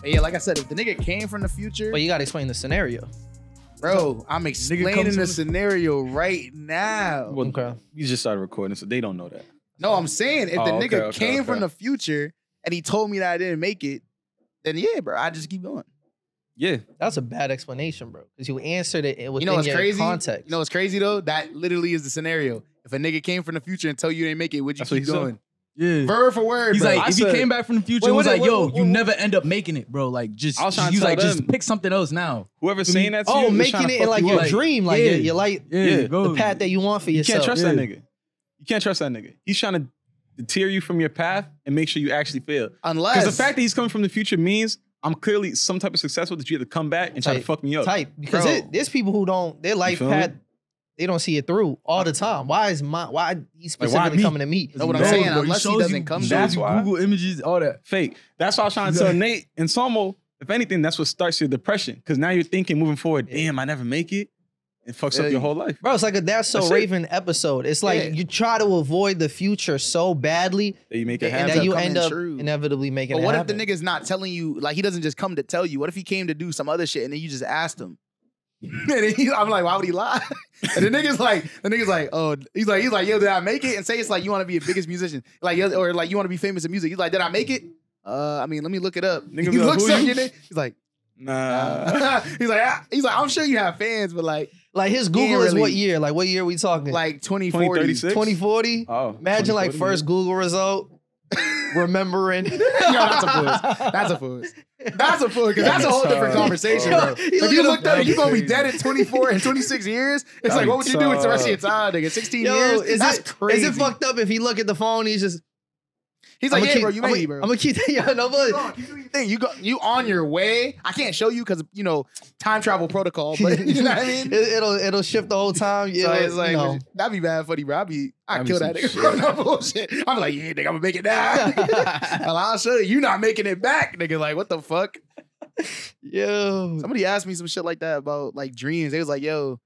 Yeah, like I said, if the nigga came from the future, But you gotta explain the scenario. bro, I'm explaining the scenario right now. Well, Okay. You just started recording, so they don't know that. No, I'm saying if the nigga came from the future and he told me that I didn't make it, then yeah, bro, I just keep going. Yeah. That's a bad explanation, bro. Because you answered it within what's your crazy? context. You know what's crazy though? That literally is the scenario. If a nigga came from the future and tell you didn't make it, would you keep going? Yeah. Word for word, He's bro. like, if he came back from the future, it was like, yo, you never end up making it, bro. Like, just pick something else now. Whoever's saying that to you, making it in like your dream, like your like the path that you want for yourself. You can't trust that nigga. You can't trust that nigga. He's trying to deter you from your path and make sure you actually fail. Unless, because the fact that he's coming from the future means I'm clearly some type of successful that you have to come back and try to fuck me up. Because there's people who don't, their life path, they don't see it through all the time. Why he specifically coming to me? Know what I'm saying? Unless he doesn't come, that's why. Google images, all that. Fake. That's why I was trying to tell Nate and Tomo, if anything, that's what starts your depression. Because now you're thinking moving forward, damn, I never make it. It fucks up your whole life. Bro, it's like a That's So Raven episode. It's like you try to avoid the future so badly that you make it happen. And that you end up inevitably making it happen. But what if the nigga's not telling you, like he doesn't just come to tell you? What if he came to do some other shit and then you just asked him? And I'm like, why would he lie? And the nigga's like, oh, he's like, yo, did I make it? And say it's like you want to be the biggest musician, like, or like you want to be famous in music. He's like, did I make it? I mean, let me look it up. Nigga he looks up you? your name. He's like, nah. he's like, I'm sure you have fans, but like his Google is what year? Like what year we talking? Like 2040. 2040? Oh. Imagine like first Google result. Remembering. Yo, that's a fools. That's a fools. That's a fool, because that's a whole different conversation, bro. If you looked up, you gonna be dead in 24 and 26 years. It's like, what would you do with the rest of your time, nigga? 16 years? That's crazy. Is it fucked up if he look at the phone, He's like, yeah, bro, you made me, bro. I'm gonna keep that. Yeah, no, but keep doing your thing. You on your way. I can't show you because time travel protocol. But you know what I mean. It'll shift the whole time. So it's like that'd be bad funny, bro. I'd kill that nigga. Bro, no bullshit. I'm like, yeah, nigga, I'm gonna make it now. Well, I'll show you. You not making it back, nigga. Like, what the fuck? Yo, somebody asked me some shit like that about like dreams. They was like, yo,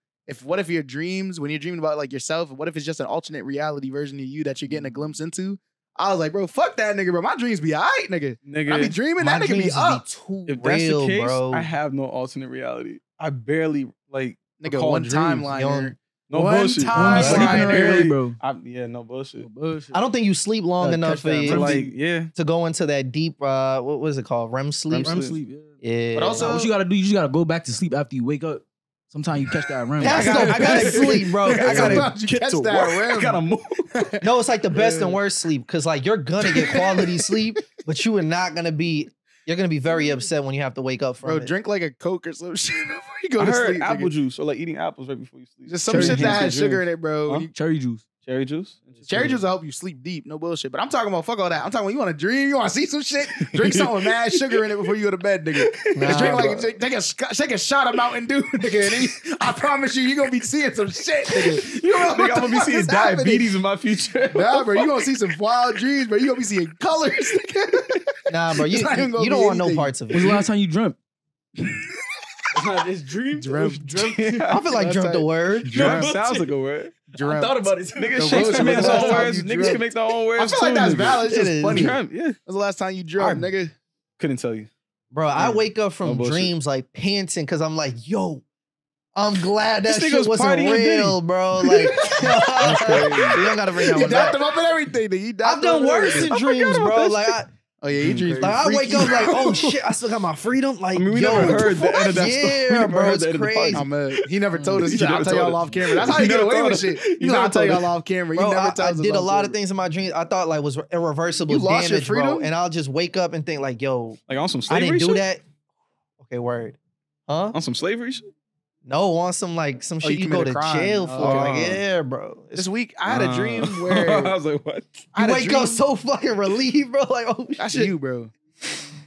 what if your dreams, when you're dreaming about like yourself, what if it's just an alternate reality version of you that you're getting a glimpse into? I was like, bro, fuck that nigga, bro. My dreams be all right, nigga. I be dreaming, that nigga be up. If that's the case, bro, I have no alternate reality. I barely, like, nigga, one timeline. No bullshit. Sleeping bro. No bullshit. I don't think you sleep long enough for to go into that deep, what was it called? REM sleep? REM sleep, yeah. But also, what you gotta do, you just gotta go back to sleep after you wake up. Sometimes you catch that REM. I gotta sleep, bro. I gotta get to work. I gotta move. No, it's like the best and worst sleep, because like you're gonna get quality sleep, but you are not gonna be. You're gonna be very upset when you have to wake up from it. Bro, drink like a Coke or some shit before you go to sleep. Apple juice or like eating apples right before you sleep. Just some shit that has sugar in it, bro. Cherry juice. Cherry juice? Cherry juice will help you sleep deep, no bullshit. But I'm talking about fuck all that. I'm talking about you want to dream, you want to see some shit, drink something with mad sugar in it before you go to bed, nigga. Just drink like take a shot of Mountain Dew, nigga. And then I promise you're gonna be seeing some shit, nigga. I'm gonna be seeing diabetes in my future. Nah, bro, you gonna see some wild dreams, bro. You gonna be seeing colors, nigga. Nah, bro, you don't want no parts of it. When's the last time you dreamt? It's dream. Dreamt. I feel like dreamt the word. Dreamt sounds like a word. I thought about it. Niggas Shakespeare made his own words. Niggas can make their own words. I feel like that's valid. It's just funny. Dreamt, yeah. When's the last time you dreamt, nigga? Couldn't tell you. Bro, I wake up from dreams like panting because I'm like, yo, I'm glad that shit wasn't real, bro. Like, you don't gotta bring that one up. You dapped him up and everything. I've done worse in dreams, bro. Like, oh yeah, you dream. Like I wake up like, oh shit, I still got my freedom. Like, we never heard the end of that story. Yeah, bro, it's crazy. He never told us. He said, I'll tell y'all off camera. That's how you get away with shit. He's like, I'll tell y'all off camera. Bro, I did a lot of things in my dreams I thought like was irreversible damage, bro. And I'll just wake up and think like, yo, like on some slavery I didn't do shit? that. Okay, word. Huh? On some slavery shit? No, on some shit you go to jail for. Like, yeah, bro. This week I had a dream where I was like, what? You wake up so fucking relieved, bro. Like, oh shit. That's you, bro.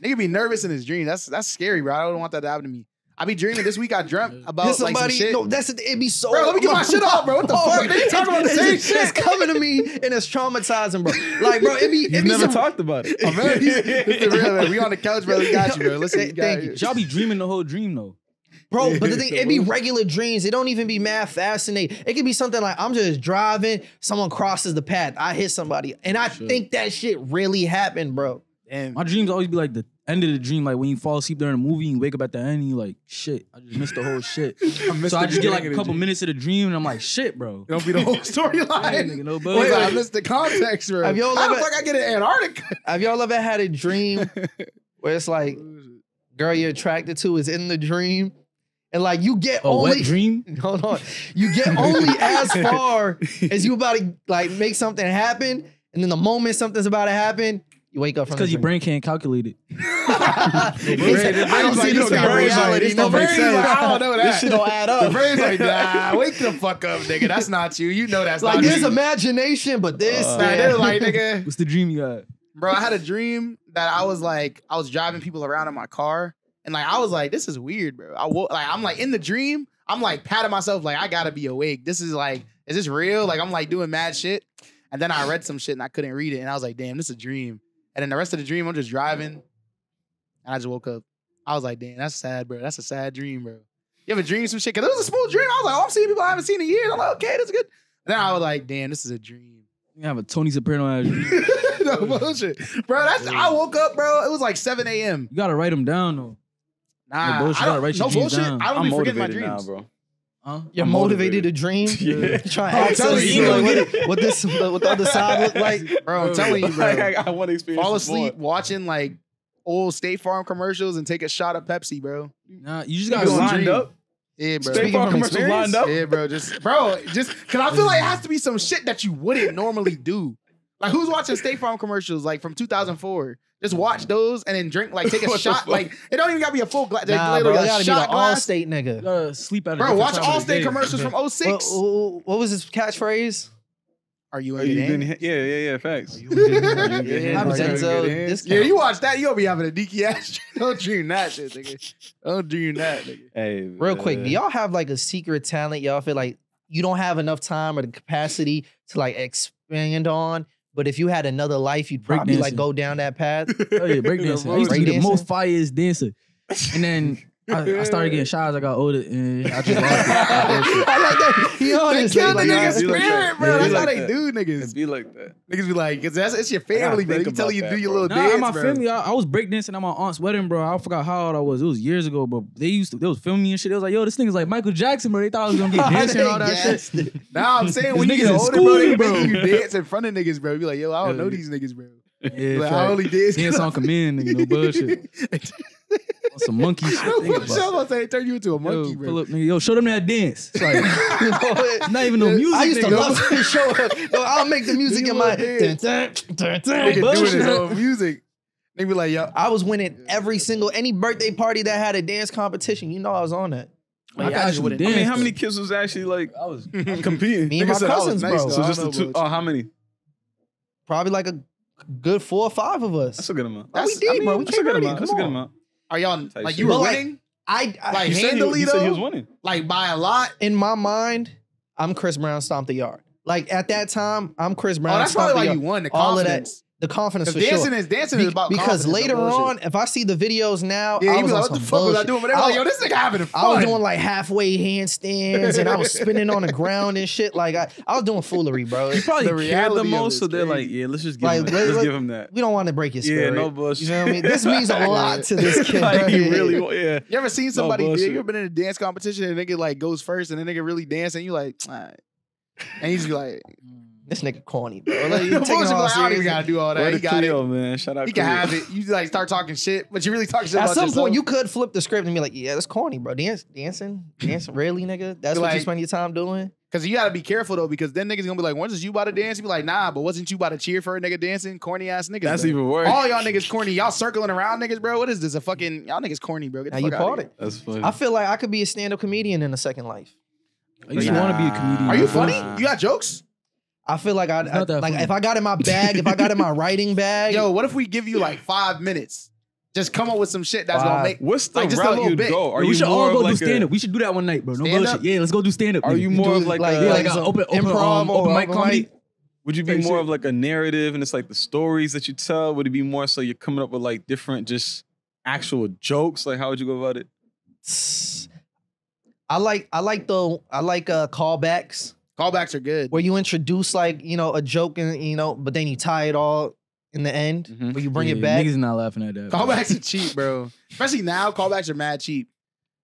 Nigga be nervous in his dream. That's scary, bro. I don't want that to happen to me. I be dreaming. This week I dreamt about like some shit. No, it be so. Bro, let me get my shit off, bro. What the fuck? They talking about the same shit. It's coming to me and it's traumatizing, bro. Like, bro, it be. He's never talked about it. Oh, man, it's the real, man. We on the couch, bro. We got you, bro. Listen, thank you. Y'all be dreaming the whole dream though. Bro, but the thing, it be regular dreams. It don't even be mad fascinating. It could be something like, I'm just driving, someone crosses the path, I hit somebody. And I think that shit really happened, bro. Damn. My dreams always be like the end of the dream, like when you fall asleep during a movie and you wake up at the end, and you like, shit, I just missed the whole shit. So I just get like a couple minutes of the dream and I'm like, shit, bro. Don't be the whole storyline. No, Wait, I missed the context, bro. How the fuck I get in Antarctica? Have y'all ever had a dream where it's like, girl you're attracted to is in the dream? And like you get only wet dream? Hold on. You get only as far as you about to like make something happen. And then the moment something's about to happen, you wake up from because your brain can't calculate it. I don't see this in reality. The brain's like, I don't know that. This shit don't add up. The brain's like, nah, wake the fuck up, nigga. That's not you. You know that's like not you. Like there's imagination, but this. They're like, nigga. What's the dream you got? Bro, I had a dream that I was driving people around in my car. And like, I was like, this is weird, bro. I'm like in the dream, I'm like patting myself like, I gotta be awake. This is like, is this real? Like, I'm like doing mad shit. And then I read some shit and I couldn't read it. And I was like, damn, this is a dream. And then the rest of the dream, I'm just driving. And I just woke up. I was like, damn, that's sad, bro. That's a sad dream, bro. You ever dream some shit? Because it was a smooth dream. I was like, oh, I'm seeing people I haven't seen in years. I'm like, okay, that's good. And then I was like, damn, this is a dream. You have a Tony Soprano ass dream. No bullshit. Bro, I woke up, bro. It was like 7 a.m. You got to write them down, though. Nah, no bullshit. No bullshit. Down. I don't be forgetting my dreams. Now, bro. Huh? You're motivated to dream? Yeah. Trying to access what the other side look like? Bro, I'm telling you, bro. I want to experience. Fall asleep watching like old State Farm commercials and take a shot of Pepsi, bro. Nah, you just got lined up. Yeah, bro. State Farm commercials lined up. Yeah, bro. Just because I feel like it has to be some shit that you wouldn't normally do. Like, who's watching State Farm commercials like from 2004? Just watch those and then drink, like take a shot. Like, it don't even gotta be a full glass. Nah, bro, it gotta be the All-State nigga. You gotta sleep at a bro, watch time of the All-State day. commercials from 06. What was his catchphrase? Are you in good hand? Yeah, facts. Yeah, you watch that, you'll be having a deaky ass. Don't dream that shit, nigga. Don't dream that, nigga. Hey, real quick, do y'all have like a secret talent y'all feel like you don't have enough time or the capacity to like expand on? But if you had another life, you'd probably like go down that path. Oh yeah, breakdancing. I used to be the most fireest dancer. And then I started getting shy as I got older and I just lost it. I like that. He honest. They kill the like, nigga's spirit, bro. That's how like they do niggas. It be like that. Niggas be like, cause it's your family, man. You tell you do your little Nah, dance, at my bro. family, I was breakdancing at my aunt's wedding, bro. I forgot how old I was. It was years ago, but they was filming me and shit. They was like, yo, this nigga's like Michael Jackson, bro. They thought I was gonna get dancing and all that shit. Nah, I'm saying when you Niggas get in older, school, bro, they bro. make you dance in front of niggas, bro. You be like, yo, I don't know these niggas, bro. Yeah, Like, I only dance on command, nigga. No bullshit. On some monkey shit. No Think bullshit. I was gonna say, turn you into a monkey, yo, bro. pull up, nigga. Yo, show them that dance. It's like, it's not even no music. I used to nigga. love to show her. Yo, I'll make the music in my Nigga doing bullshit. his own music. They be like, yo, I was winning any birthday party that had a dance competition. You know I was on that. Like, I actually wouldn't. I mean, how many kids was actually like I was competing? Me and my Nigga said I was cousins, nice, bro. though. So I just don't the know two. about Oh, how many? Probably like a good 4 or 5 of us. That's a good amount. Oh, we did, bro. We That's a came good ready. amount. That's a Come good on. amount. are y'all Type like shit. you were But, like, winning? I Like, He said handily he said he was though? winning. Like by a lot? in my mind, I'm Chris Brown stomped the yard. Like at that time, I'm Chris Brown. Oh, that's stomped probably the why yard. you won. The All of that, confidence. the confidence for Dancing sure. is about because confidence, later no bullshit. on, if I see the videos now, Yeah, I you was be on like, what the some fuck was I bullshit. doing? But they were like, yo, this nigga having fun. I was doing like halfway handstands and I was spinning on the ground and shit. Like I was doing foolery, bro. He probably The cared the reality of most, it so is they're like, crazy. yeah, let's just give Like, him that. let- Let's let- give him that. We don't want to break your Yeah, spirit. no bullshit. You know what I mean? This means a lot to this kid. Like, he right? really, yeah. You ever seen somebody, bullshit. you ever been in a dance competition and a nigga like goes first and the nigga really dance and you like, all right. And he's like, This nigga corny, bro. Like, no you taking bullshit, it all like, I don't even serious. gotta do all that. Where He the got it. Cleo, man. Shout out He can Cleo. have it. You like start talking shit, but you really talk shit At about some yourself. point, you could flip the script and be like, "Yeah, that's corny, bro. Dancing, really, nigga. That's what you Like- spend your time doing." Because you gotta be careful though, because then niggas gonna be like, "When's this you about to dance?" You be like, "Nah, but wasn't you about to cheer for a nigga dancing?" Corny ass niggas. That's bro. even worse. All y'all niggas corny. Y'all circling around niggas, bro. What is this? A fucking y'all niggas corny, bro. Get the Now you fuck outta caught here. it. That's funny. I feel like I could be a stand-up comedian in a second life. I used to want to be a comedian. Are you bro. funny? You got jokes? I feel like I not that like funny. if I got in my bag, if I got in my writing bag. Yo, what if we give you like 5 minutes? Just come up with some shit that's gonna make. What's the like, just a route little you'd bit. go? Are Yo, we you should more all of go do like stand a? up. We should do that one night, bro. No Stand bullshit. up? Yeah, let's go do stand up. Are you more of like like- a? Yeah, like a open improv open or mic comedy. Would you be Type more shit. of like a narrative and it's like the stories that you tell? Would it be more so you're coming up with like different just actual jokes? Like how would you go about it? I like callbacks Callbacks are good. where you introduce like a joke and but then you tie it all in the end Mhm. where you bring it back. Niggas not laughing at that. bro. Callbacks are cheap, bro. Especially now, callbacks are mad cheap.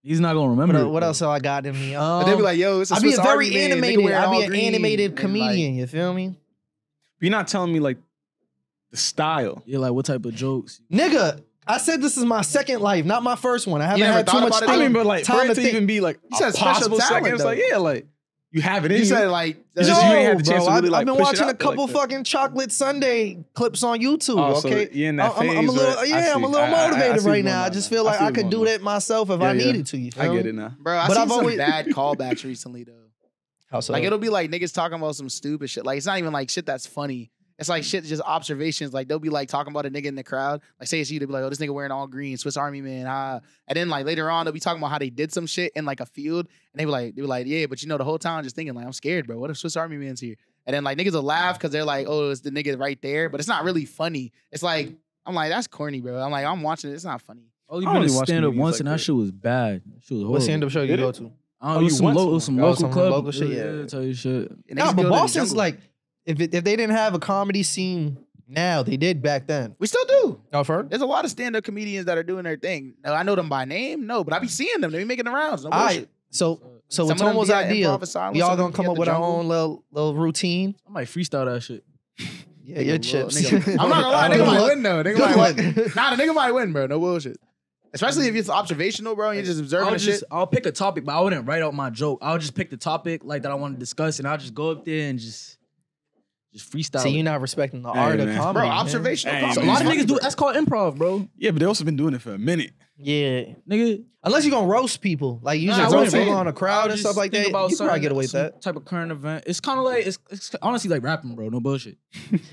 He's not gonna remember. What else I got in me? But they be like, yo, it's a I be Swiss a very Army man. Nigga animated. wearing I all be an green. animated And, comedian. You feel me, You're not telling me like the style. Yeah, like what type of jokes? nigga? I said this is my second life, not my first one. I haven't never had too thought much about it, time. I mean, but like for time it to to think. even be like You said a special possible talent, second, it's though. like yeah, like you have it in You you. said like, It's just you ain't had the chance to really, like, I've been push it watching out a there couple like that. fucking Chocolate Sunday clips on YouTube. Oh, so okay, you're in that I'm a phase little, where- I yeah, I'm a see. little I motivated see right what's now. I going just on. feel like see I what's could going do on. that myself if Yeah, I yeah. needed to. You feel I me? get it now. bro, I've But seen I've some always- bad callbacks recently though. How so? Like it'll be like niggas talking about some stupid shit. Like it's not even like shit that's funny. It's like shit, just observations. Like they'll be like talking about a nigga in the crowd. Like say it's you, they'll be like, oh, this nigga wearing all green, Swiss Army man. And then like later on, they'll be talking about how they did some shit in like a field. And they be like, yeah, but you know, the whole time just thinking like, I'm scared, bro. What if Swiss Army man's here? And then like niggas will laugh because they're like, oh, it's the nigga right there. But it's not really funny. It's like, I'm like, that's corny, bro. I'm like, I'm watching it. It's not funny. Only I been only to watch stand up movies once like and that that. shit was bad. That shit was horrible. What stand-up show you Did go it? to? I don't know, Oh, you some went to local, one. some Oh, local some club. local shit, yeah. Tell you shit. And Nah, niggas but go to the Boston's jungle. like, if they didn't have a comedy scene now, they did back then. we still do. Oh, for There's a lot of stand-up comedians that are doing their thing. Now, I know them by name, no, but I be seeing them. They be making the rounds. No All bullshit. right, so Some with of them Tomo's be at idea, Improv Asylum, we all some of gonna them come be up at with the our jungle. own little routine. I might freestyle that shit. Yeah, your chips. Nigga, I'm not gonna lie, Good nigga might luck. win though. Nigga Good might luck. win. Nah, the nigga might win, bro. No bullshit. Especially if it's observational, bro, and you're just observing the shit. I'll pick a topic, but I wouldn't write out my joke. I'll just pick the topic like that I want to discuss, and I'll just go up there and just freestyle. See, it. you're not respecting the Hey, art of man. comedy, Bro, man. observational. Hey, comedy. So a man. lot of Funny, niggas do bro. that's called improv, bro. Yeah, but they also been doing it for a minute. Yeah, Nigga, unless you're gonna roast people, like usually Nah, roast that's what I'm people saying. on a crowd and just stuff like think that. about You probably something- get away with some that. type of current event. It's kind of like it's honestly like rapping, bro. No bullshit.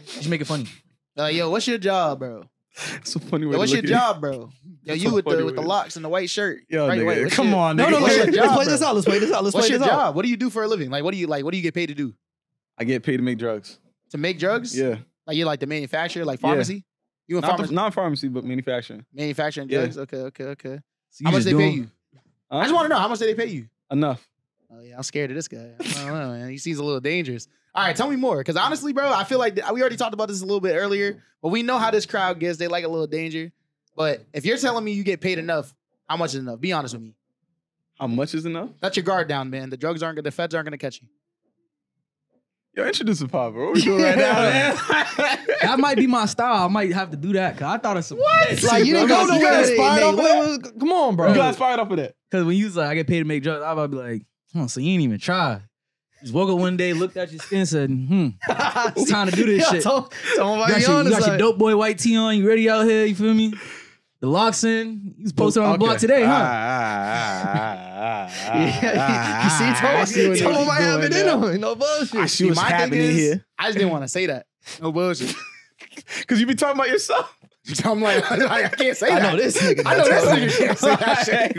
Just make it funny. Like, yo, what's your job, bro? It's a funny way. Yo, what's to your look at job, bro? Yo, That's you so with funny the with with the it. locks and the white shirt. it. Yo, Right, nigga, wait, what's come your- on, No, nigga. no, What's your let's job, play bro? this out. Let's play this out. Let's What's play your this out. job? What do you do for a living? Like, what do you get paid to do? I get paid to make drugs. To make drugs? Yeah, Like you're like the manufacturer, like pharmacy? You in pharmacy? not pharmacy, but manufacturing. Manufacturing Yeah. drugs? Okay. So How much just they pay doing- you? Huh? I just want to know how much did they pay you? Enough. Oh yeah, I'm scared of this guy. I don't know, man. He seems a little dangerous. All right, tell me more, because honestly, bro, I feel like we already talked about this a little bit earlier, but we know how this crowd gets. They like a little danger. But if you're telling me you get paid enough, how much is enough? Be honest with me. How much is enough? Let your guard down, man. The feds aren't gonna catch you. Yo, introduce the pod, bro. What we doing right now, man? That might be my style. I might have to do that because I thought of some. Like you didn't go You got nowhere. inspired off of that? Come on, bro. You got inspired off of that. Because when you was like, I get paid to make drugs, I would be like, so you ain't even try. Just woke up one day, looked at your skin, and said, it's time to do this shit. Tell You got your dope boy white tee on. You ready out here? You feel me? The locks in. You was posted on the block today, huh? You see, Tomo might have it in him. No bullshit. See what's my thing happening is, here. I just didn't want to say that. No bullshit. Because you be talking about yourself. So I'm like, I can't say I that. know this nigga. I know this Tomo. nigga can't say that shit.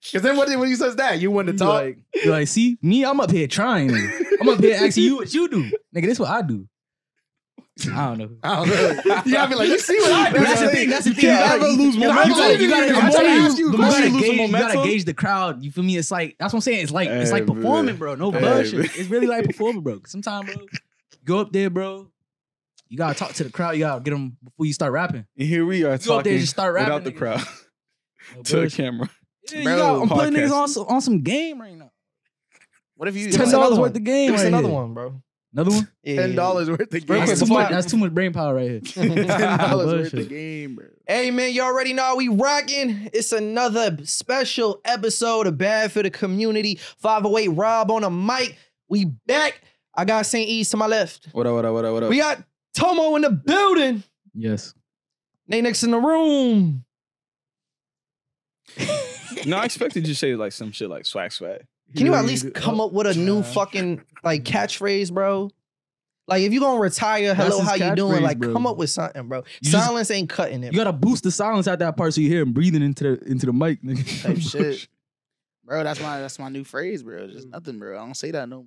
Because then when he says that, you want to talk. You're like, see, me, I'm up here trying. I'm up here asking you what you do. Nigga, this what I do. I don't know. I don't know. You gotta be like, you see what I do. That's the thing. That's the thing. can't ever lose momentum. You gotta I'm trying to ask you a question. you gotta gauge the crowd. You feel me? It's like that's what I'm saying. It's like Hey, performing, man. bro. No Hey, bullshit. man. It's really like performing, bro. Sometimes, bro, go up there, bro. You gotta talk to the crowd. You gotta get them before you start rapping. And here we are You go up there talking and just start rapping, without the nigga. crowd No to the bullshit. camera. Yeah, Bro, I'm putting podcast. niggas on some game right now. What if you $10 worth of game. Give us right another here. one, bro. Another one? Yeah. $10 worth of Real game? quick, before I- That's too much brain power right here. $10 worth Bullshit. of game, bro. Hey man, you already know how we rocking. It's another special episode of Bad for the Community. 508 Rob on the mic. We back. I got St. E's to my left. What up? We got Tomo in the building. Yes. Nate next in the room. No, I expected you to say like some shit like swag. Can you at least come up with a new fucking like catchphrase, bro? Like if you gonna retire, hello, his how you doing? catchphrase, Like bro. come up with something, bro. You just- Silence ain't cutting it. You gotta boost the silence at that part so you hear him breathing into the mic, nigga. Type shit. Bro, that's my new phrase, bro. Just nothing, bro. I don't say that no more.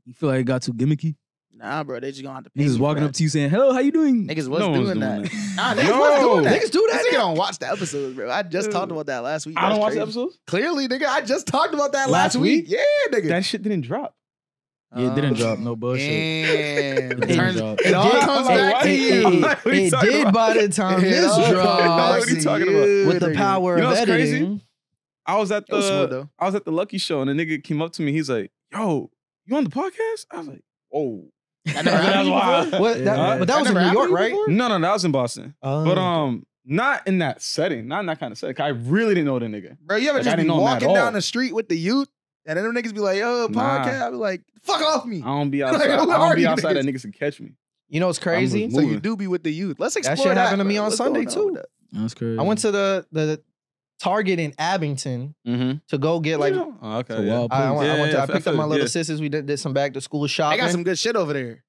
You feel like it got too gimmicky? Nah, bro. They just gonna have to pay Niggas me walking for up to you saying, hello, how you doing? that. Niggas was No one's doing doing that. that. Nah, niggas was doing that. Niggas do that This nigga now? don't watch the episodes, bro. I just talked about that last week. I don't That's watch the crazy. episodes. Clearly, nigga, I just talked about that Last last week. week? Yeah, nigga. That shit didn't drop. Yeah, it didn't drop. No bullshit. Damn. It didn't drop. It all comes back to you. What are you It talking did about? by the time It this all comes dropped. back What are you to talking about? you, With the nigga. power You know of what's crazy? editing. I was at It was smooth, the though. I was at the Lucky Show and the nigga came up to me. He's like, "Yo, you on the podcast?" I was like, "Oh, That never happened to you wild. before? What? Yeah. But that was in never New happened York, to you right? before? no, that was in Boston, Oh. but not in that setting, not in that kind of setting. 'Cause I really didn't know the nigga. Bro, you ever Like, I just be didn't know him at walking all. down the street with the youth, and then them niggas be like, "Oh, Nah. podcast." I be like, "Fuck off me." I don't be Like, outside. who I are don't be you outside niggas? that niggas can catch me. You know what's crazy? I'm So you moving. do be with the youth. Let's explore shit happened to me bro. on What's Sunday, going on too. with that? That's crazy. I went to the Target in Abington Mm-hmm. to go get like. Oh, okay. It's a Yeah. wild I place. went to. I I picked feel up my it, little yeah. sisters. We did some back to school They shopping. got some good shit over there.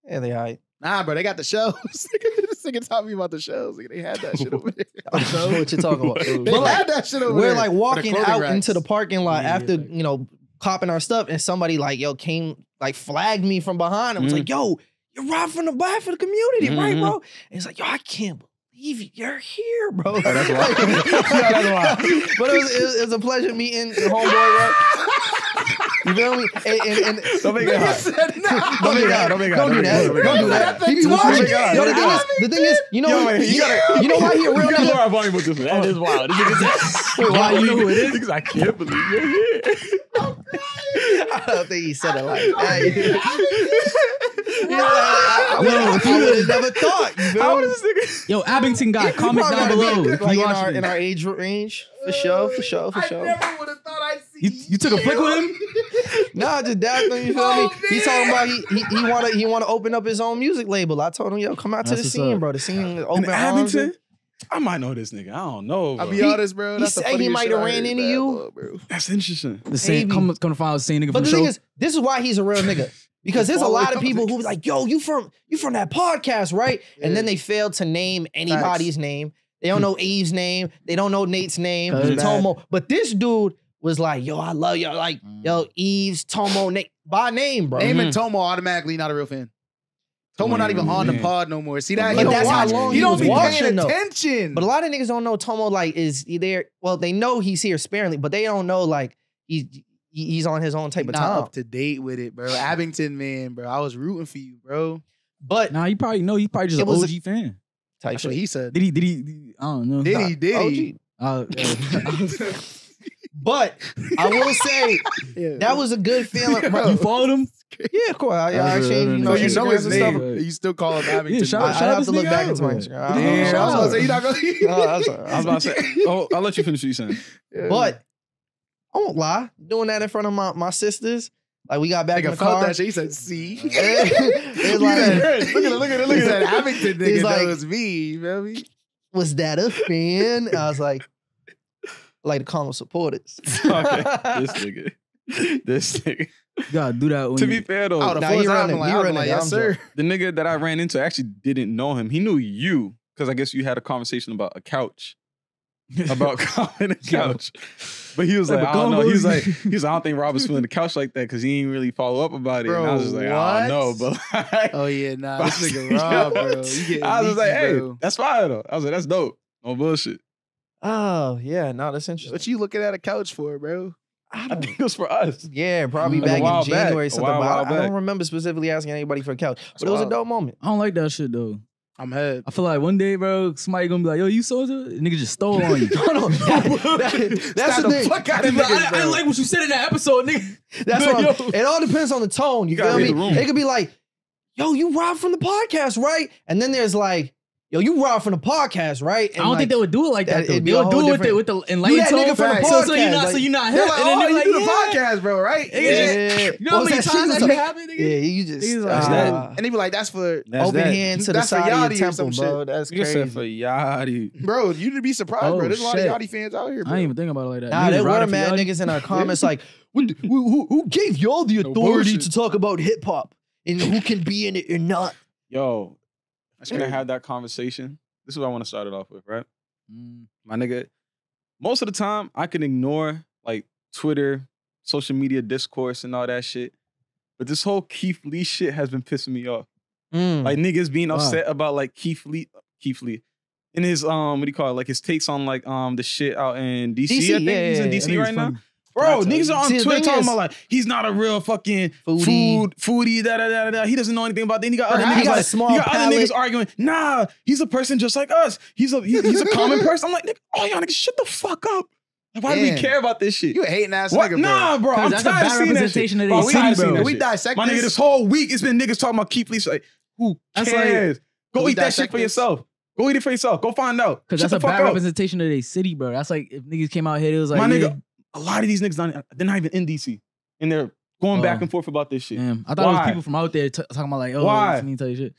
Yeah, they alright. Nah, bro, they got the shows. This nigga taught me about the shows. Nigga, they had that shit over there. I don't know what you're talking about. They But like, had that shit over we're there. like For the walking clothing out racks. into the parking lot Yeah, after yeah. copping our stuff, and somebody like came like flagged me from behind and was like, "Yo, you're right from the back for the community, right, bro?" And he's like, "Yo, I can't believe you're here, bro." Oh, that's wild. Yeah, that's wild. But it was a pleasure meeting the homeboy, right? You feel me? And Don't make it Nigga hot. said, nah. Don't make it hot. Don't make it hot. Don't do that. Don't do that. He be watching. Yo, the thing is, you know, Yo, man, you know why he a real You gotta nigga? lower our volume with this one. That is wild. This nigga Wait, why you know who it is? Niggas, I can't believe you're here. I don't think he said it like that. I would have never thought. You feel How me? is this nigga? Yo, Abington guy, comment Probably down gotta below be, if like, you in watching. our age range. For sure. I never would have thought I'd see You took a flick with him? Nah, just dapped him. You feel Oh, me? He's talking about he wanna open up his own music label. I told him, yo, come out to That's the what's scene, up. bro. The scene is In open arms. Abington? I might know this nigga. I don't know. I'll Bro. be honest, bro. he That's the said he funniest might shit have I ran heard, into bad you. boy, bro. That's interesting. The same, Maybe. come find the same nigga But from the the thing show. is, this is why he's a real nigga. Because there's a Follow lot of the people who be like, yo, you from that podcast, right? And then Yeah. they fail to name anybody's name. They don't know Eve's name. They don't know Nate's name. Cause Tomo. But this dude was like, yo, I love y'all. Like, yo, Eve's, Tomo, Nate, by name, bro. Name and Tomo automatically not a real fan. Tomo not even on the pod no more. See that? But He don't that's how watch. long He he don't was be watching, paying though. attention. But a lot of niggas don't know Tomo, like, is he there? Well, they know he's here sparingly, but they don't know, like, he's on his own type of not time. up to date with it, bro. Abington Man, bro. I was rooting for you, bro. But Nah, you probably know. You probably just It an was OG fan. type That's what shit. he said. Did he? I don't know. Did he? OG. But I will say Yeah. that was a good feeling. Yeah. Bro. You followed him? Yeah, of course. I That's exchanged, real, you No, know, you know Instagrams his and stuff. name. You still call him Abington. Yeah, shout Man. out. I have this to look nigga back out, into my bro. Instagram. Damn, I I was don't know. about to say you not gonna. Oh, I'm sorry. I was about to say. Oh, I'll let you finish what you saying. But I won't lie, doing that in front of my sisters, like we got back in Nigga the felt car. that shit. He said, "See." It's You like, said, look at it. He said, Abington He's nigga like- knows me. You feel me? was that a fan? I was like, I like to call them supporters. Okay. This nigga. You gotta do that. When To you- be fair though, I would have Nah, forced he out. running, I'm like, he I'm running, like, I'm yes, sir. the nigga that I ran into actually didn't know him. He knew you because I guess you had a conversation about a couch. About calling a couch. But he was like, I don't know. He was like, I don't think Rob was feeling the couch like that because he didn't really follow up about it. And I was just like, I don't know, but like, Oh yeah, nah, this nigga Rob, bro. You getting I was just like, leaky, hey, bro. that's fire though. I was like, that's dope. No bullshit. Oh, yeah, no, that's interesting. What you looking at a couch for, bro? I think it was for us. Yeah, probably Like a back in while back. January or A something. while But I back. don't remember specifically asking anybody for a couch. But it was a wild. dope moment. I don't like that shit though. I'm head. I feel like one day, bro, somebody gonna be like, "Yo, you sold it?" Nigga just stole on you. No, no, that's Stop the thing. fuck out of I niggas, didn't bro. like what you said in that episode, nigga. That's Yo. what it all depends on the tone. You gotta feel read me? the room. It could be like, yo, you Rob from the podcast, right? And then there's like, yo, you Rob from the podcast, right? And I don't like, think they would do it like that. Though. it'd be They a would do whole it with the different- enlightened that tone. nigga from the So you're podcast, not, like- so you're not They're hip. like, And then oh, they're you like, do the yeah. podcast, bro, right? Nigga, Yeah. You know how What was many that? She times was that shit like- happened, nigga? Yeah, you just He's like, And they be like, that's for, That's open that. hand to the That's for side of Yachty your or some temple, bro. That's You said for crazy. Yachty. bro. You'd be surprised, Oh, bro. There's a lot of shit. Yachty fans out here, bro. I ain't even think about it like that. Nah, Niggas there were riding for mad Yachty. niggas in our comments like, who gave y'all the No authority bullshit. to talk about hip hop and who can be in it or not? Yo, I'm just gonna have that conversation. This is what I want to start it off with, right? My nigga, most of the time I can ignore like Twitter, social media discourse and all that shit. But this whole Keith Lee shit has been pissing me off. Like niggas being upset about like Keith Lee in his what do you call it? Like his takes on like the shit out in DC. I think he's in DC right now. Bro, niggas are on See, the Twitter thing talking is- about like he's not a real fucking Foodie. foodie, da. He doesn't know anything about that. And he got other Perhaps niggas, a small he got other palate. niggas arguing. Nah, he's a person just like us. He's a common person. I'm like, nigga, oh y'all niggas, shut the fuck up. Like, why do we Damn. care about this shit? You a hating ass What? nigga, bro. Nah, bro. I'm That's a tired of bad seeing that representation shit. of Bro, their we city, tired of seeing bro. that We shit. dissect My nigga, this. this whole week it's been niggas talking about key police. Like, who That's cares? Go we eat that shit dissect for this? yourself. Go eat it for yourself. Go find out. Because Shut that's the a fuck bad up. representation of their city, bro. That's like if niggas came out here, it was like, My yeah, nigga, a lot of these niggas, they're not even in DC. And they're going back and forth about this shit. damn. I thought it Why? was people from out there talking about like, oh, Why? let me tell you shit.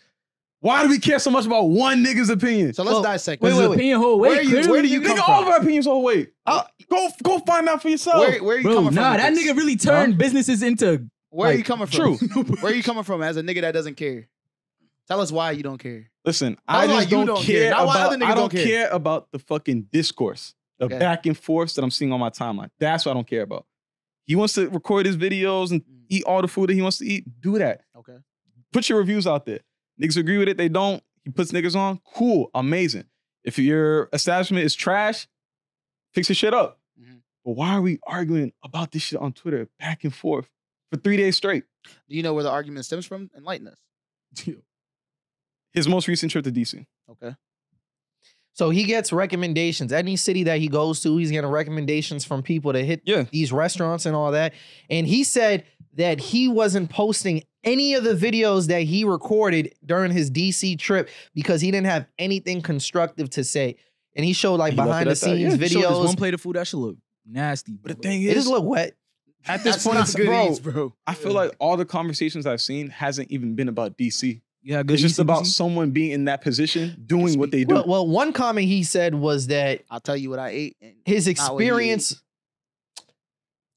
Why do we care so much about one nigga's opinion? So let's Well, dissect wait, this. wait, His wait. opinion whole Where way. you- where do you come Nigga, from? all of our opinions whole way. Go find out for yourself. Where are you Bro, coming from? nah, with that this? nigga really turned businesses into. Where are you like, coming from? true. Where are you coming from as a nigga that doesn't care? Tell us why you don't care. Listen, Tell I us why just you don't don't care. care Not why about. other niggas I don't don't care. care about the fucking discourse, the Okay. back and forth that I'm seeing on my timeline. That's what I don't care about. He wants to record his videos and eat all the food that he wants to eat. Do that. Okay. Put your reviews out there. Niggas agree with it. They don't. He puts niggas on. Cool. Amazing. If your establishment is trash, fix your shit up. Mhm. But why are we arguing about this shit on Twitter back and forth for 3 days straight? Do you know where the argument stems from? Enlighten us. His most recent trip to DC. Okay. So he gets recommendations. Any city that he goes to, he's getting recommendations from people to hit Yeah. these restaurants and all that. And he said that he wasn't posting any of the videos that he recorded during his DC trip because he didn't have anything constructive to say. And he showed like He left it behind the at that. scenes Yeah, Showed this one videos. plate of food that should look nasty. But the thing It is, just look wet. at this That's point, not good bro, eats, bro. I feel like all the conversations I've seen hasn't even been about DC. Yeah, good. It's just about ECBC? someone being in that position, doing what they do. Well, one comment he said was that I'll tell you what I ate. And his not what he ate. experience,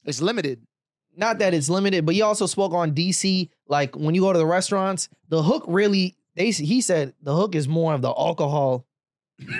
It's limited. not that it's limited, but he also spoke on DC. Like when you go to the restaurants, the hook really, he said the hook is more of the alcohol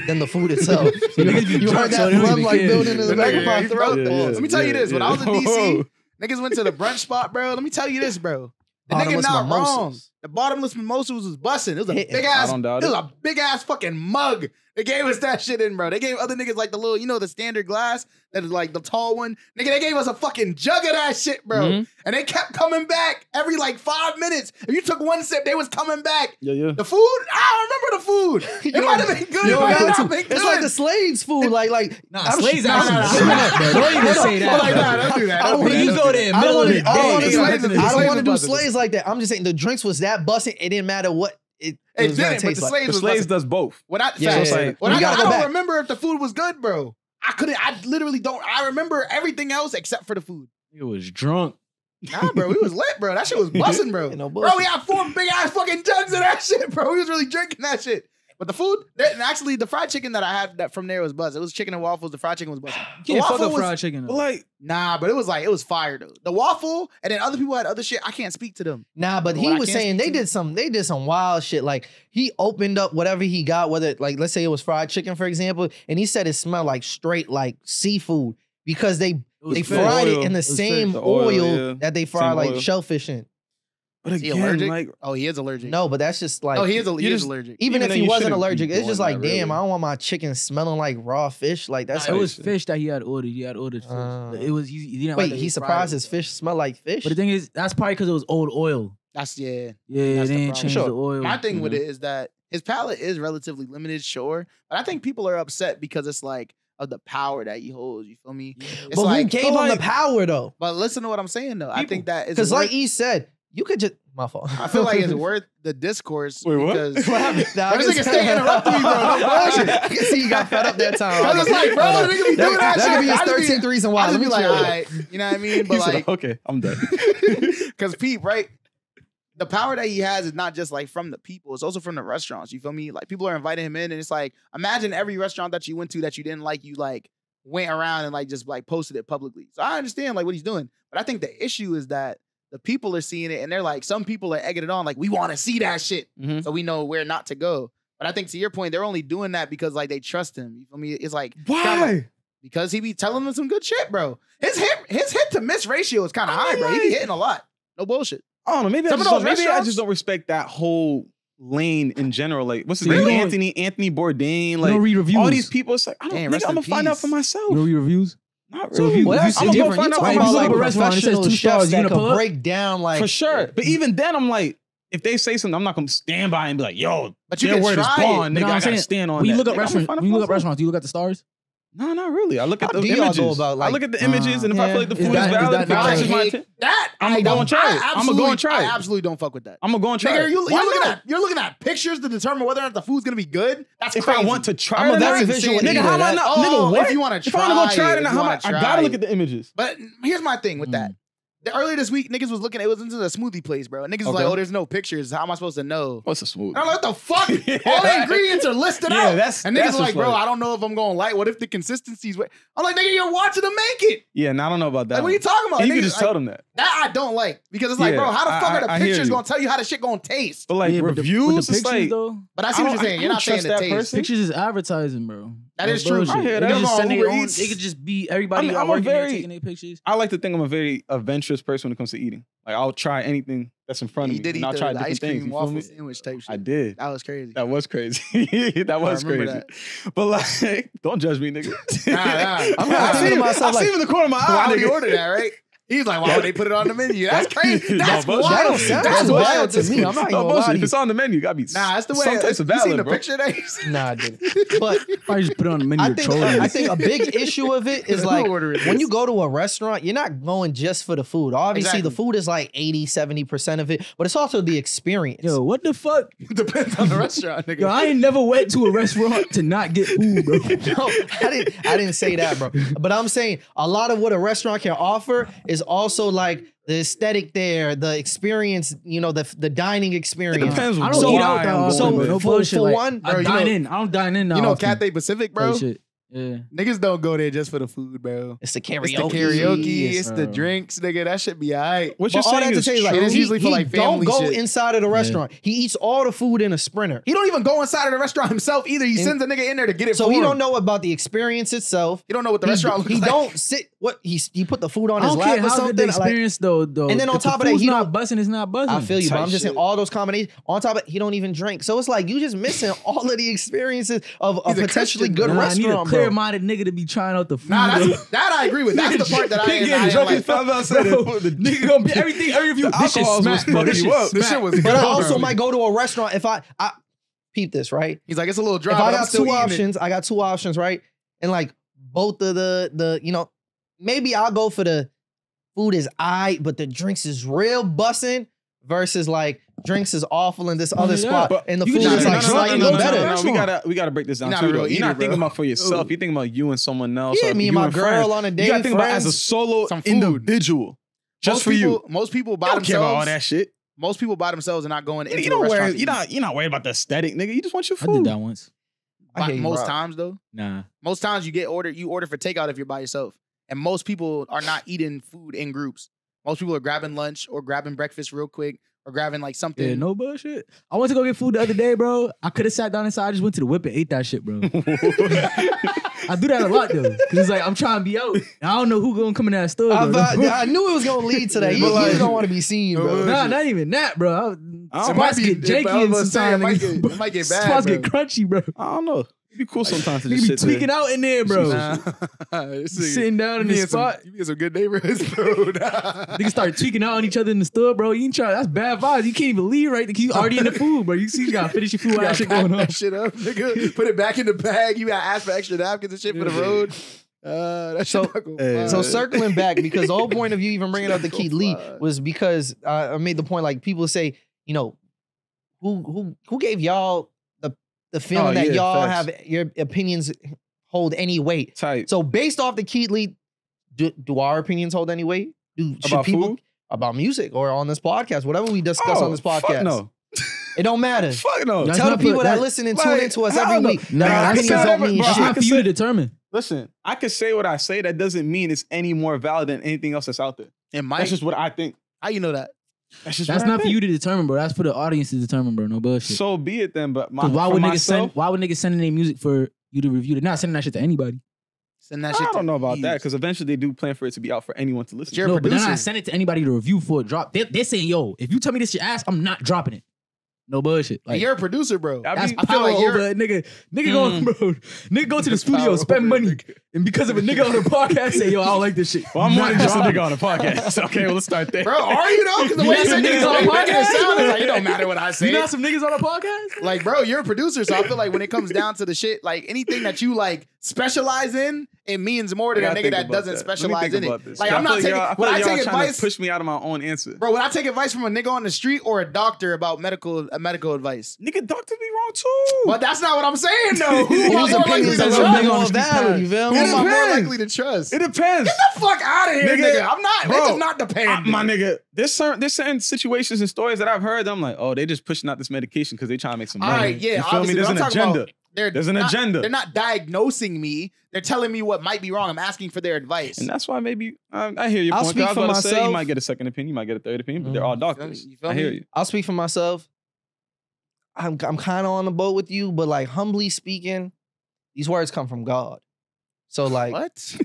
than the food itself. So niggas be you drunk, heard so that they don't rum even like care. building in the The back nigga, of my he throat. broke balls. Let me tell you this. When I was in DC, Whoa. niggas went to the brunch spot, bro. Let me tell you this, bro. The nigga Bottomless not wrong. mimosas. The bottomless mimosas was busting. It was a Hitting. big I ass. don't doubt It was it. a big ass fucking mug. They gave us that shit in, bro. They gave other niggas like the little, you know, the standard glass that is like the tall one. Nigga, they gave us a fucking jug of that shit, bro. Mm-hmm. And they kept coming back every like 5 minutes. If you took one sip, they was coming back. Yeah. The food, I don't remember the food. It might have been good. You It don't might got not to. been good. It's like the slaves' food. Like Nah, I'm- slaves nah, actually nah, nah, shut nah, up, bro. nah, Don't even say that. Like, bro. nah, don't do that. I don't Don't wanna do You that. go there, I don't middle of wanna- the I don't wanna day. do- slaves- I the don't slaves want to do busted. slaves like that. I'm just saying the drinks was that busting. It didn't matter what it It was gonna didn't, but taste the like. slaves The was slaves busting. does both. When I, Yeah, facts. yeah, yeah. When You I gotta go don't back. remember if the food was good, bro. I literally don't. I remember everything else except for the food. Nigga was drunk. Nah, bro, we was lit, bro. That shit was busting, bro. Ain't no Bro, we bullshit. had 4 big ass fucking jugs of that shit, bro. We was really drinking that shit. But the food, and actually, the fried chicken that I had that from there was buzz. It was chicken and waffles. The fried chicken was buzzing. You can't fuck up fried chicken. But though. like, Nah, but it was like, it was fire though. The waffle, and then other people had other shit. I can't speak to them. Nah, but What he I was can't saying speak they did some wild shit. Like he opened up whatever he got, whether like let's say it was fried chicken, for example, and he said it smelled like straight like seafood because they was they fish. fried it Oil. in the It was same fish. The oil, oil, yeah. that they fry Same like oil. shellfish in. but Is he again, allergic? like, Oh, he is allergic. No, but that's just like Oh, he is just- allergic. even even if then he you wasn't shouldn't be allergic, it's doing just like that, damn, really. I don't want my chicken smelling like raw fish. Like that's Nah, it like, was fish that he had ordered. He had ordered fish. It was he didn't wait, like that he's fried surprised it. his fish smell like fish. But the thing is, that's probably because it was old oil. That's yeah. Yeah, That's they the didn't problem. change Sure. the oil. My thing with Mhm. it is that his palate is relatively limited, sure, but I think people are upset because it's like of the power that he holds. You feel me? It's but who like, gave him the power though? but listen to what I'm saying though. I think that is Because like worth, he said, you could just my fault. I feel like it's worth the discourse. Wait, what? Because What happened? Nah, Bro, this nigga stay interrupting me, bro. No bullshit. I can see you got fed up that time. I was like, bro, the nigga be doing that That could be shit. his I just be- 13th reason why. I just Let be me like, chill. all right, you know what I mean? But He said, like, okay, I'm done. because Pete, right? The power that he has is not just like from the people; it's also from the restaurants. You feel me? Like people are inviting him in, and it's like, imagine every restaurant that you went to that you didn't like, you like went around and like just like posted it publicly. So I understand like what he's doing, but I think the issue is that the people are seeing it, and they're like, some people are egging it on, like we want to see that shit, Mhm. so we know where not to go. But I think to your point, they're only doing that because like they trust him. You feel me? It's like Why? because he be telling them some good shit, bro. His hit to miss ratio is kind of high, bro. He be hitting a lot. No bullshit. I don't know. Maybe I Some of just those don't, maybe I restaurants- just don't respect that whole lane in general. Like, what's his So you name? don't- Anthony Bourdain. You like don't read reviews. all these people. It's like I don't. Damn, Nigga, rest I'm in gonna find out peace. for myself. You don't read reviews. Not So if really. you, Well, if that's you, I'm see gonna different, find out talking if for you about look like up a restaurant and it says professional 2 stars, chefs you that gonna pull could up? break down like for sure. But even then, I'm like, if they say something, I'm not gonna stand by and be like, yo, But you their can word is try it. bond, But nigga. no, I I'm gotta saying, stand on when you that. look up Nigga, I'm restaurants, gonna when you look find up it restaurants, do you look at the stars? No, not really. I look at How the do y'all images. go about, I like- look at the images, and if I feel like the is food is that- is valid, that if it not catches my like- attention, That I'ma go and try it. I'ma go and try I it. absolutely don't fuck with that. I'm gonna go and try Nigga, it. you're Why not? looking at pictures to determine whether or not the food's gonna be good. That's If crazy. I want to try I'm it, a very that's visual insane. Nigga, how am I eater. not? Oh, Nigga, what? if you wanna If I want to go try it, if and you how am wanna I try gotta look it. at the images. But here's my thing with that. Earlier this week, niggas was looking. It was into the smoothie place, bro. And niggas was like, Okay. "Oh, there's no pictures. How am I supposed to know?" What's a smooth? And I'm like, "What the fuck? All the ingredients are listed Yeah, out." that's- and niggas that's like, what's "Bro, like- I don't know if I'm going light. What if the consistency's?" I'm like, "Nigga, you're watching them make it. Yeah, and I don't know about that. Like, what are you talking about?" You Niggas, can just like, tell them that. That I don't like because it's like, Yeah, bro, how the fuck are the I hear pictures you. gonna tell you how the shit gonna taste? But like Yeah, but reviews, with the it's pictures like though, But I see what you're saying. I You're don't not saying trust the that taste. person. pictures is advertising, bro. That No is true. bullshit. I hear They that. could just Uber send their own. Eats. They could just be everybody I'm a working there very- taking their pictures. I like to think I'm a very adventurous person when it comes to eating. Like I'll try anything that's in front of He me, did and eat I'll the try ice different cream things. You feel waffle me? sandwich type shit. I did. That was crazy. That was crazy. That was remember crazy. But like, don't judge me, nigga. Nah. I'm I thinking see to myself I see like, him in the corner of my Why eye, would he nigga. order that, right? He's like, why would they put it on the menu? That's crazy. No, That's but wild. that don't sound That's too wild bad to me. I'm not even No gonna lie bullshit. to If you. it's on the menu, you gotta be Nah, that's the way. some types of You seen valid, the bro. picture there? Nah, I didn't. But Probably just put it on the menu. I think a big issue of it is Who like ordered when this? you go to a restaurant, you're not going just for the food. Obviously, the Exactly. food is like 80-70% of it, but it's also the experience. Yo, what the fuck? Depends on the restaurant, nigga. Yo, I ain't never went to a restaurant to not get food, bro. No, I didn't say that, bro. But I'm saying a lot of what a restaurant can offer is also like the aesthetic there, the experience, you know, the dining It experience. depends. I don't So- eat out that I'm often, so bro. No for bullshit. for Like, one, bro, I you dine know- in. I don't dine in. You know often. Cathay Pacific, bro? Like shit. Yeah. Niggas don't go there just for the food, bro. it's the It's the karaoke. karaoke, it's the bro. drinks, nigga. That should be alright. What But you're all saying that to is say is like, true. And it's he, usually for, he like, don't family go shit. inside of the restaurant. He eats all the food in a sprinter. He don't even go inside of the restaurant himself either. He sends a nigga in there to get it So for he him. don't know about the experience itself. He don't know what the restaurant looks He like. don't sit. What he put the food on I his don't lap care or how good something. the Like, experience though. And then on If the top of that, food's he not don't- busting. It's not buzzing. I feel you, but Type I'm just saying shit. all those combinations. On top of it, he don't even drink. So it's like you just missing all of the experiences of a He's a potentially Christian, good Nah, I need a restaurant, bro. clear-minded nigga to be trying out the food. Nah, bro. that I agree with. That's the part that I He ain't getting drunk like. and found out said Bro, the nigga gonna be everything. Every review. This shit alcohol was smack, bro. This fucking shit you up. This smack. shit was But I good, also bro. might go to a restaurant if I peep this, right? He's like, it's a little dry. If but I I'm got still two eating it. options, I got two options, right? And like both of the you know, maybe I'll go for the food is aight, but the drinks is real bussin' versus like drinks is awful in this other Yeah, spot but and the you food can is just- like no, no, no, slightly no, no, no, better. no. We gotta break this down You're not too. a real Though. You're eater, not thinking bro. about for yourself. You're thinking about you and someone else. Yeah, or me you and my and girl friends. on a You date. gotta think about as a friends. solo Some food. individual, just for you. Most people by I don't care about all themselves. that shit. Most people by themselves are not going into You a don't restaurant. worry. to You're eat. not worried about the aesthetic, nigga. You just want your I did food. that once. I hear you, Most bro. times though. Nah. Most times you order for takeout if you're by yourself. And most people are not eating food in groups. Most people are grabbing lunch or grabbing breakfast real quick or grabbing like something. Yeah, no bullshit. I went to go get food the other day, bro. I could have sat down inside. I just went to the whip and ate that shit, bro. I do that a lot though, cause it's like I'm trying to be out. And I don't know who gonna come in that store. Bro. I knew it was gonna lead to that. You But like- just don't want to be seen, bro. Nah, not even that, bro. It Spots get janky and sometimes it might get bad. spots bro. get crunchy, bro. I don't know. It'd be cool sometimes to Nigga just be sit tweaking there. out in there, bro. Nah. This nigga- Sitting down in you the be some- spot. You be in some good neighborhoods, bro. Niggas start tweaking out on each other in the store, bro. You ain't try. That's bad vibes. You can't even leave right. You already in the food, bro. You see, you gotta finish your food. You While that gotta shit pack going on. that shit up, nigga. Put it back in the bag. You gotta ask for extra napkins and shit for the road. That shit not gonna fly. So circling back, because the whole point of you even bringing up the Go Keith Lee fly. was because I made the point like people say, you know, who gave y'all the feeling that yeah, y'all facts. have your opinions hold any weight. Tight. So based off the Keith Lee, do our opinions hold any weight? Should About people food? about music or on this podcast, whatever we discuss Oh, on this fuck podcast? no. It don't matter. Fuck no. That's Tell the not people put- that that- listen and tune like, into us hell every no. week. Nah, that our I opinions said don't that, mean bro. That's shit. not for you to determine. Listen, I could say what I say. That doesn't mean it's any more valid than anything else that's out there. It might. That's just what I think. How you know that? That's just That's what I not for think. you to determine, bro. That's for the audience to determine, bro. No bullshit. So be it then. But my, 'Cause why for would niggas myself, send? Why would niggas sending their music for you to review? They're not sending that shit to anybody. Send that shit. I don't know about that Ease. because eventually they do plan for it to be out for anyone to listen. You're to. a No, but they're producer. not sending it to anybody to review for a drop. They're saying, yo, if you tell me this your ass, I'm not dropping it. No bullshit. And Like, you're a producer, bro. I that's mean, I feel power like you're- over a nigga. Nigga going, bro. Nigga go to the That's studio, power spend over a money, nigga. and because of a nigga on the podcast, say, yo, I don't like this shit. Well, I'm more than just a Nah. nigga on a podcast. Okay, well, let's start there. Bro, are you though? Because the You way got you some said niggas niggas on on the the podcast, podcast? sound is like it don't matter what I You say. know some niggas on the podcast? Like, bro, you're a producer, so I feel like when it comes down to the shit, like anything that you like specialize in, it means more than a I gotta nigga think that about doesn't that. specialize Let me in think it. about this. Like, I I'm feel not like taking y'all- when I y'all take trying to advice, push me out of my own answer. bro. When I take advice from a nigga on the street or a doctor about medical advice, Nigga, doctor be wrong too. but that's not what I'm saying though. Who am I Whose more likely opinions to are a trust? little bit nigga on more the street valid? You path. feel Who me? am I more depends. likely to trust? It depends. Get the fuck out of here, Nigga, nigga. I'm not. bro, It does not depend. My nigga, there's certain situations and stories that I've heard. I'm like, oh, they just pushing out this medication because they trying to make some money. All right, yeah. You feel me? obviously, There's but an I'm talking agenda. about There's an agenda. They're not diagnosing me. They're telling me what might be wrong. I'm asking for their advice. And that's why maybe I hear your I'll point. 'Cause speak I was for about to say you myself. might get a second opinion, you might get a third opinion, but they're all doctors. You feel I me? hear you. I'll speak for myself. I'm kind of on the boat with you, but like humbly speaking, these words come from God. So like, What?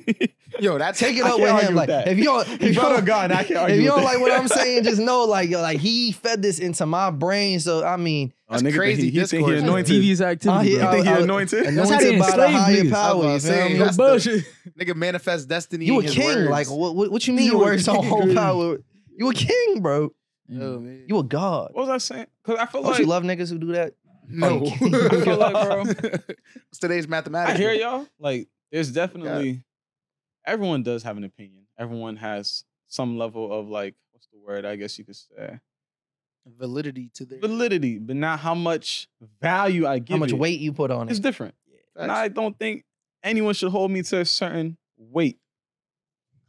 Yo, that's take it I up can't with argue him. with Like, that. if you don't, You brought don't- up God, I can't argue if you with don't that. like what I'm saying, just know like, yo, like he fed this into my brain. So I mean, That's nigga, crazy he think he discourse. anointed. Devious activity, he- bro. You think he I- anointed? That's how they anointed by the enslave higher niggas. power. You I was feel saying, me? No that's bullshit. nigga manifest destiny. You in a his king. words. Like what you mean? You Your a words don't king, hold really. power. You a king, bro. Oh, man. You a god. What was I saying? Because I feel Don't like you love niggas who do that? No. I feel like, bro. It's today's mathematics. I hear y'all. Like, there's definitely everyone does have an opinion. Everyone has some level of like, what's the word? I guess you could say Validity to their validity, but not how much value I give. How much it. weight you put on It's it? different. And Facts. I don't think anyone should hold me to a certain weight.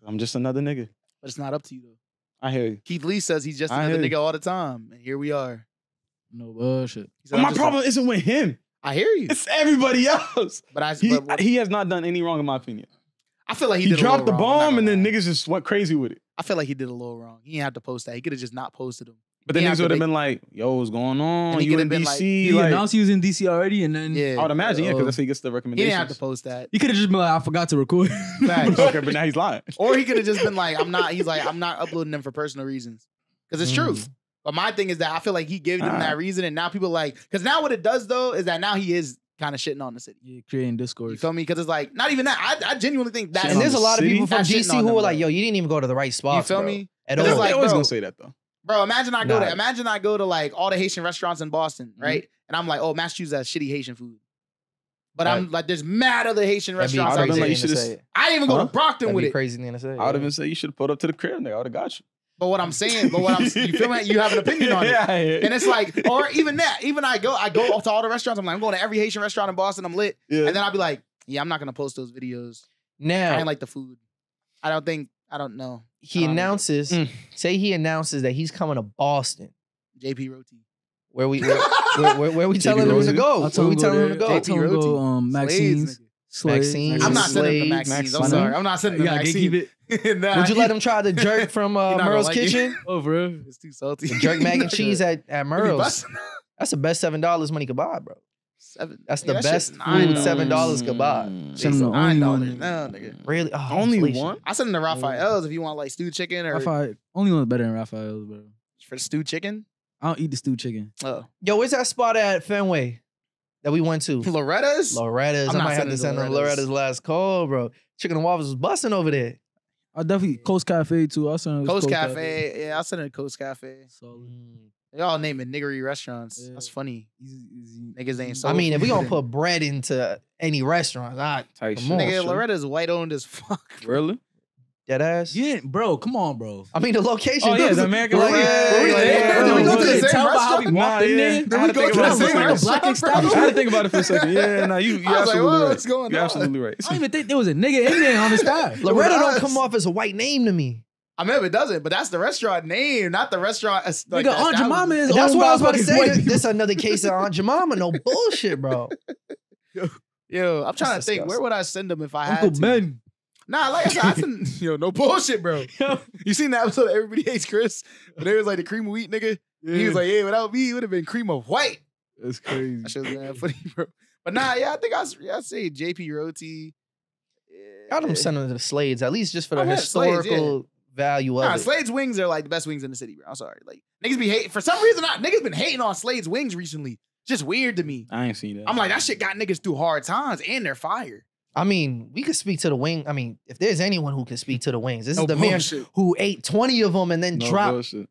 I'm just another nigga. But it's not up to you though. I hear you. Keith Lee says he's just I another hear you. nigga all the time, and here we are. No bullshit. He said, But "I'm my just problem isn't with him. I hear you, It's everybody else. but I He has not done any wrong in my opinion. I feel like He did a dropped the little wrong, I'm bomb not and then gonna lie. niggas just went crazy with it. I feel like he did a little wrong. He didn't have to post that. He could have just not posted him. But then He niggas had to would have make- been like, yo, what's going on? And he You could in have been like- DC? He Like, announced he was in DC already, and then Yeah, I would imagine, yeah, because Uh-oh. that's how he gets the he recommendations. didn't have to post that. he could have just been like, I forgot to record. Facts. Okay, but now he's lying. Or he could have just been like, I'm not. He's like, I'm not uploading them for personal reasons, because it's true. But my thing is that I feel like he gave them Ah. that reason, and now people like, because now what it does though is that now he is kind of shitting on the city. Yeah, creating You discourse. feel me? Because it's like not even that. I genuinely think that. Shitting And on there's a the lot of city? people from That's shitting DC on who them, were like, bro. yo, you didn't even go to the right spot. You feel me? At But it's all. like, They always bro, gonna say that though. Bro, imagine I go Nah. to like all the Haitian restaurants in Boston, right? And I'm like, oh, Massachusetts has shitty Haitian food. But I'm like, there's mad other Haitian That'd be restaurants I'd out have been there. like, crazy you thing to should've- say. I didn't even go Huh? to Brockton That'd with be it. crazy thing to say. I would have been saying you should have pulled up to the crib, nigga. I would have got you. But what I'm saying, you feel me? You have an opinion on it. Yeah, yeah. And it's like, or even that, even I go to all the restaurants. I'm like, I'm going to every Haitian restaurant in Boston. I'm lit. Yeah. And then I'll be like, yeah, I'm not gonna post those videos. I Now ain't like the food. I don't know. he announces, Mm. say he announces that he's coming to Boston, JP Roti. where we telling him to Rosie? go. I told Where we him telling him to JP go. I told him Roti. go Maxine's. Slades, Maxine's. I'm not Slades. sending them to Maxine's. I'm Maxine's. sorry. I'm not sending them Yeah, to keep Maxine's. it. Nah, Would you let him try the jerk from not gonna Merle's like it. Kitchen? Oh, bro. It's too salty. The jerk mac and cheese at He be Merle's. busting. That's the best $7 money could buy, bro. $7. That's Nigga, the that best shit's food $9. $7 could buy. Send him the only $9 one. now, nigga. Really? Oh, Only inflation. one? I send them to Raphael's if you want like stewed chicken or Raphael, only one's better than Raphael's, bro. for stewed chicken. I don't eat the stewed chicken. Oh, Yo, where's that spot at Fenway that we went to? Loretta's. Loretta's. I'm I not might have to sending send them Loretta's. Loretta's last call, bro. Chicken and waffles was busting over there. I definitely Coast Cafe too. I'll send it to Coast Cafe. Yeah, I'll send it to Coast Cafe. Solid. They all naming niggery restaurants. Yeah. That's funny. Easy. Niggas ain't so. I mean, if we gonna put bread into any restaurant, Tight Come shit. on. nigga, sure. Loretta's white owned as fuck. Really? dead ass. Yeah, bro. Come on, bro. I mean, the location. Oh, yeah, was- the American like, Flag. yeah, Were we yeah, there? yeah, Did we go to the yeah. same Tell about how we restaurant? walked in there. Did we go to the same Like a black restaurant? establishment? I had to think about it for a second. Yeah, no, you I was like, absolutely whoa, right. what's going You're on? absolutely right. I don't even think there was a nigga in there on the staff. Loretta With don't us. come off as a white name to me. I mean, it doesn't, but that's the restaurant name, not the restaurant. Like, Nigga, Aunt Jemima is That's owned what by I was about to fucking say. white people. This another case of Aunt Jemima. No bullshit, bro. Yo, I'm trying That's to think. Where disgusting. would I send them if I had Uncle to? Ben. Nah, like I said, I send, yo, no bullshit, bro. You seen that episode of Everybody Hates Chris? But there was like the cream of wheat nigga. He was like, yeah, without me, it would have been cream of white. That's crazy. That shit was mad funny, bro. But nah, yeah, I think I say JP Roti. Y'all them sending to the Slades, at least just for the Oh, yeah, Slades, historical value of Nah, it. Slade's wings are like the best wings in the city, bro. I'm sorry. Like niggas be hating for some reason. Niggas been hating on Slade's wings recently. Just weird to me. I ain't seen that. I'm like that shit got niggas through hard times and they're fire. I mean, we could speak to the wing. I mean, if there's anyone who can speak to the wings, this No is the bullshit. man who ate 20 of them and then No dropped. bullshit.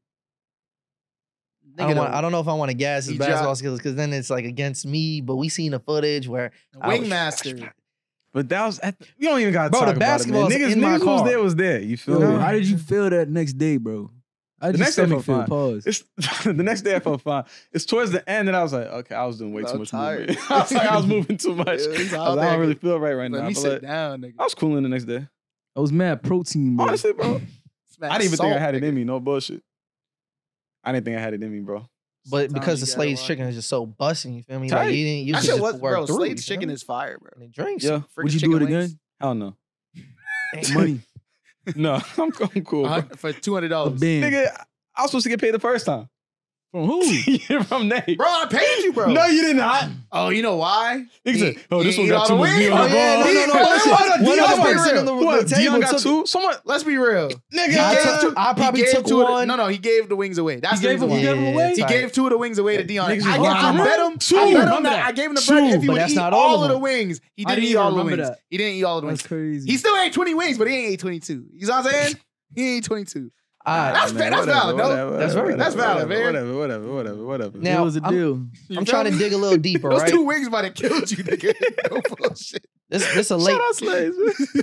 I don't know if I want to gas his He basketball dropped- skills because then it's like against me. But we seen the footage where Wingmaster. But that was you don't even got to Bro, talk the about it, man. basketball's Niggas, in my niggas car. was there. You feel Yo, me? how did you feel that next day, bro? I The just next day I stomach felt feel. fine. Pause. It's the next day I felt fine. It's towards the end that I was like, okay, I was doing way I'm too much tired. movement. I was like, I was moving too much. Yeah, he's I, out was like, I there. don't really feel right Let now. me But sit like, down, nigga. I was cooling the next day. I was mad protein, bro. Honestly, bro, Smack I didn't even think I salt, had it nigga. in me. No bullshit. I didn't think I had it in me, bro. but Sometimes because you the gotta Slade's watch. chicken is just so busting, you feel me? Tight. Like you didn't use That it shit just was, to work bro. through. Slade's you feel chicken me? is fire, bro. And it drinks. Yeah. Freaking Would you do chicken it wings. again? Hell no. Money. No, I'm cool. Bro. For A $200. band. Nigga, I was supposed to get paid the first time. From who? From Nate. Bro, I paid you, bro. No, you did not. Oh, you know why? Nigga said, oh, this He one ate got all too the much meat wings? on Oh the yeah, bone. no. One other person on the What, table Dion got took- two? Someone, Let's be real. nigga, I probably took one. No, he gave the wings away. That's He gave the reason him why. away? He Tight. gave 2 of the wings away to Dion. I Niggas bet is lying. him. I Remember bet I gave him the Two. bread if he But would that's eat not all all of of the them. wings. He I didn't didn't eat all even the remember wings. that. He didn't eat all the wings. That's crazy. He still ate 20 wings, but he ain't ate 22. You know what I'm saying? He ain't 22. Alright, That's valid, no? That's very That's valid, man. Whatever. Now, It was a deal. You I'm feel trying to me? dig a little deeper, Those right? 2 wings might have killed you, nigga. No bullshit. This a late Shout out Slaves.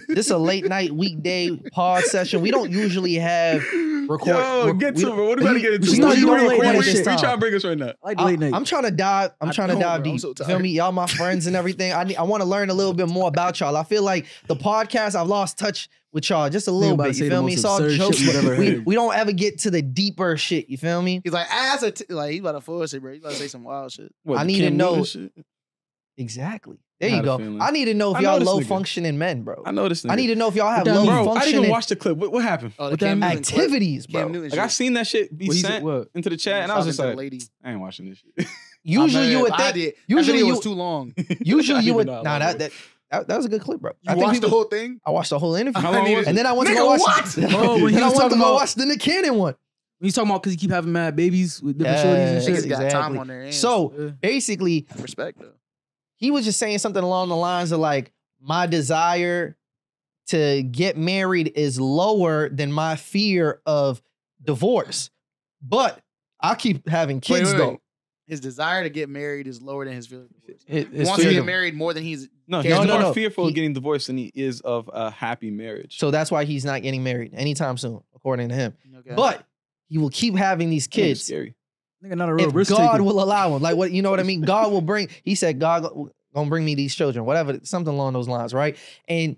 this a late night weekday pod session. We don't usually have record. Yo, get to it, bro. What are we about to get into? we What don't you do doing late night recording? shit. We trying to bring us right now. I like late night. I'm trying to dive. I'm I trying to know, dive bro. I'm deep. so You feel tired. me? Y'all my friends and everything. I want to learn a little bit more about y'all. I feel like the podcast, I've lost touch with y'all just a little about to bit. say You the feel me? most It's all absurd jokes, shit we've but ever we heard. don't ever get to the deeper shit. You feel me? He's like, like, he's about to force it, bro. He's about to say some wild shit. What, I the need to Cam know- Newton shit? Exactly. There I you had a go. feeling. I need to know if I know y'all this low nigga. functioning men, bro. I know this nigga. I need to know if y'all have that low mean? Bro, I didn't functioning even watch the clip. What happened? Oh, the What that Cam mean? Newton clip. activities, bro. Cam Newton Like, I shit. seen that shit be What he sent said, what? into the chat, and I Talking was just to the like, lady. I ain't watching this shit. Usually you would I think. did. Usually that video you was too long. usually I you didn't would. know Nah, how long that was a good clip, bro. You watched the whole thing? I watched the whole interview. How long was And it? then I went to Nigga, go watch. what? Oh, when he then I was went to talking go about- watch the Nick Cannon one. When he's talking about because he keep having mad babies with different shorties and Yeah, shit. Niggas got time exactly. on their hands. So Yeah. basically, Respect, though. he was just saying something along the lines of like, my desire to get married is lower than my fear of divorce, but I keep having kids Wait. though. His desire to get married is lower than his feeling. His He wants to fear get of- married more than he's. No, Okay, he's no, more no. fearful He- of getting divorced than he is of a happy marriage. So that's why he's not getting married anytime soon, according to him. Okay. But he will keep having these That nigga's kids. scary. Nigga, not a real If risk God taker. will allow him, like what you know what I mean. God will bring. He said God gonna bring me these children, whatever, something along those lines, right? And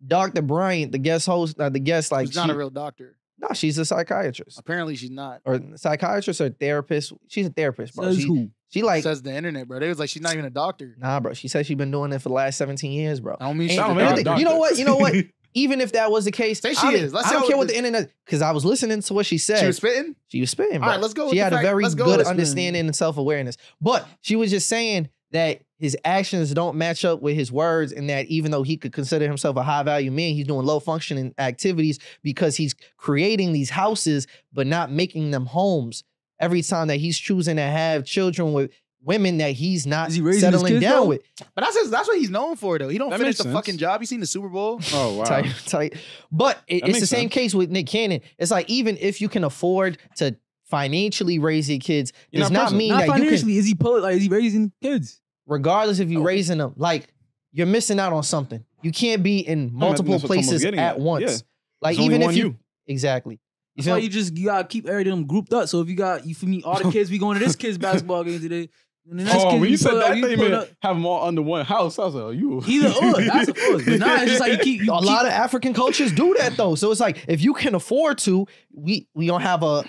Dr. Bryant, the guest host, the guest, like she's not a real doctor. no, she's a psychiatrist Apparently, she's not. or psychiatrist or therapist. She's a therapist, bro. Says who? She like Says the internet, bro. They was like, she's not even a doctor. nah, bro. She said she's been doing it for the last 17 years, bro. I don't mean And she's I a don't mean doctor. doctor. you know what? You know what? Even if that was the case, Say she I, is. Let's I see don't how care what the- the internet, because I was listening to what she said. She was spitting. She was spitting, bro. All right, let's go with She the had a fact. very Let's go good with this, understanding and self-awareness. But she was just saying that his actions don't match up with his words, and that even though he could consider himself a high-value man, he's doing low-functioning activities because he's creating these houses but not making them homes. Every time that he's choosing to have children with women that he's not Is he raising his settling kids, down though? with. But that's what he's known for, though. He don't That finish makes the sense. fucking job. You seen the Super Bowl? Oh wow. Tight. But it's the makes same sense. case with Nick Cannon. It's like even if you can afford to financially raise your kids, You're does not not present. mean Not that you can, financially. Is he like is he raising kids? regardless if you raising them, like you're missing out on something. You can't be in multiple that's what Tomo's places getting at at. once. Yeah. Like There's only even if one you you. exactly. You That's feel why you gotta keep everything them grouped up. So if you feel me, all the kids, we going to this kid's basketball game today. And the next Oh, kid, when you said put that, up- I thought you put meant up- have them all under one house. I was like, oh, you. Either or, that's a course. But nah, it's just like you a keep lot of African cultures do that though. So it's like if you can afford to, we don't have a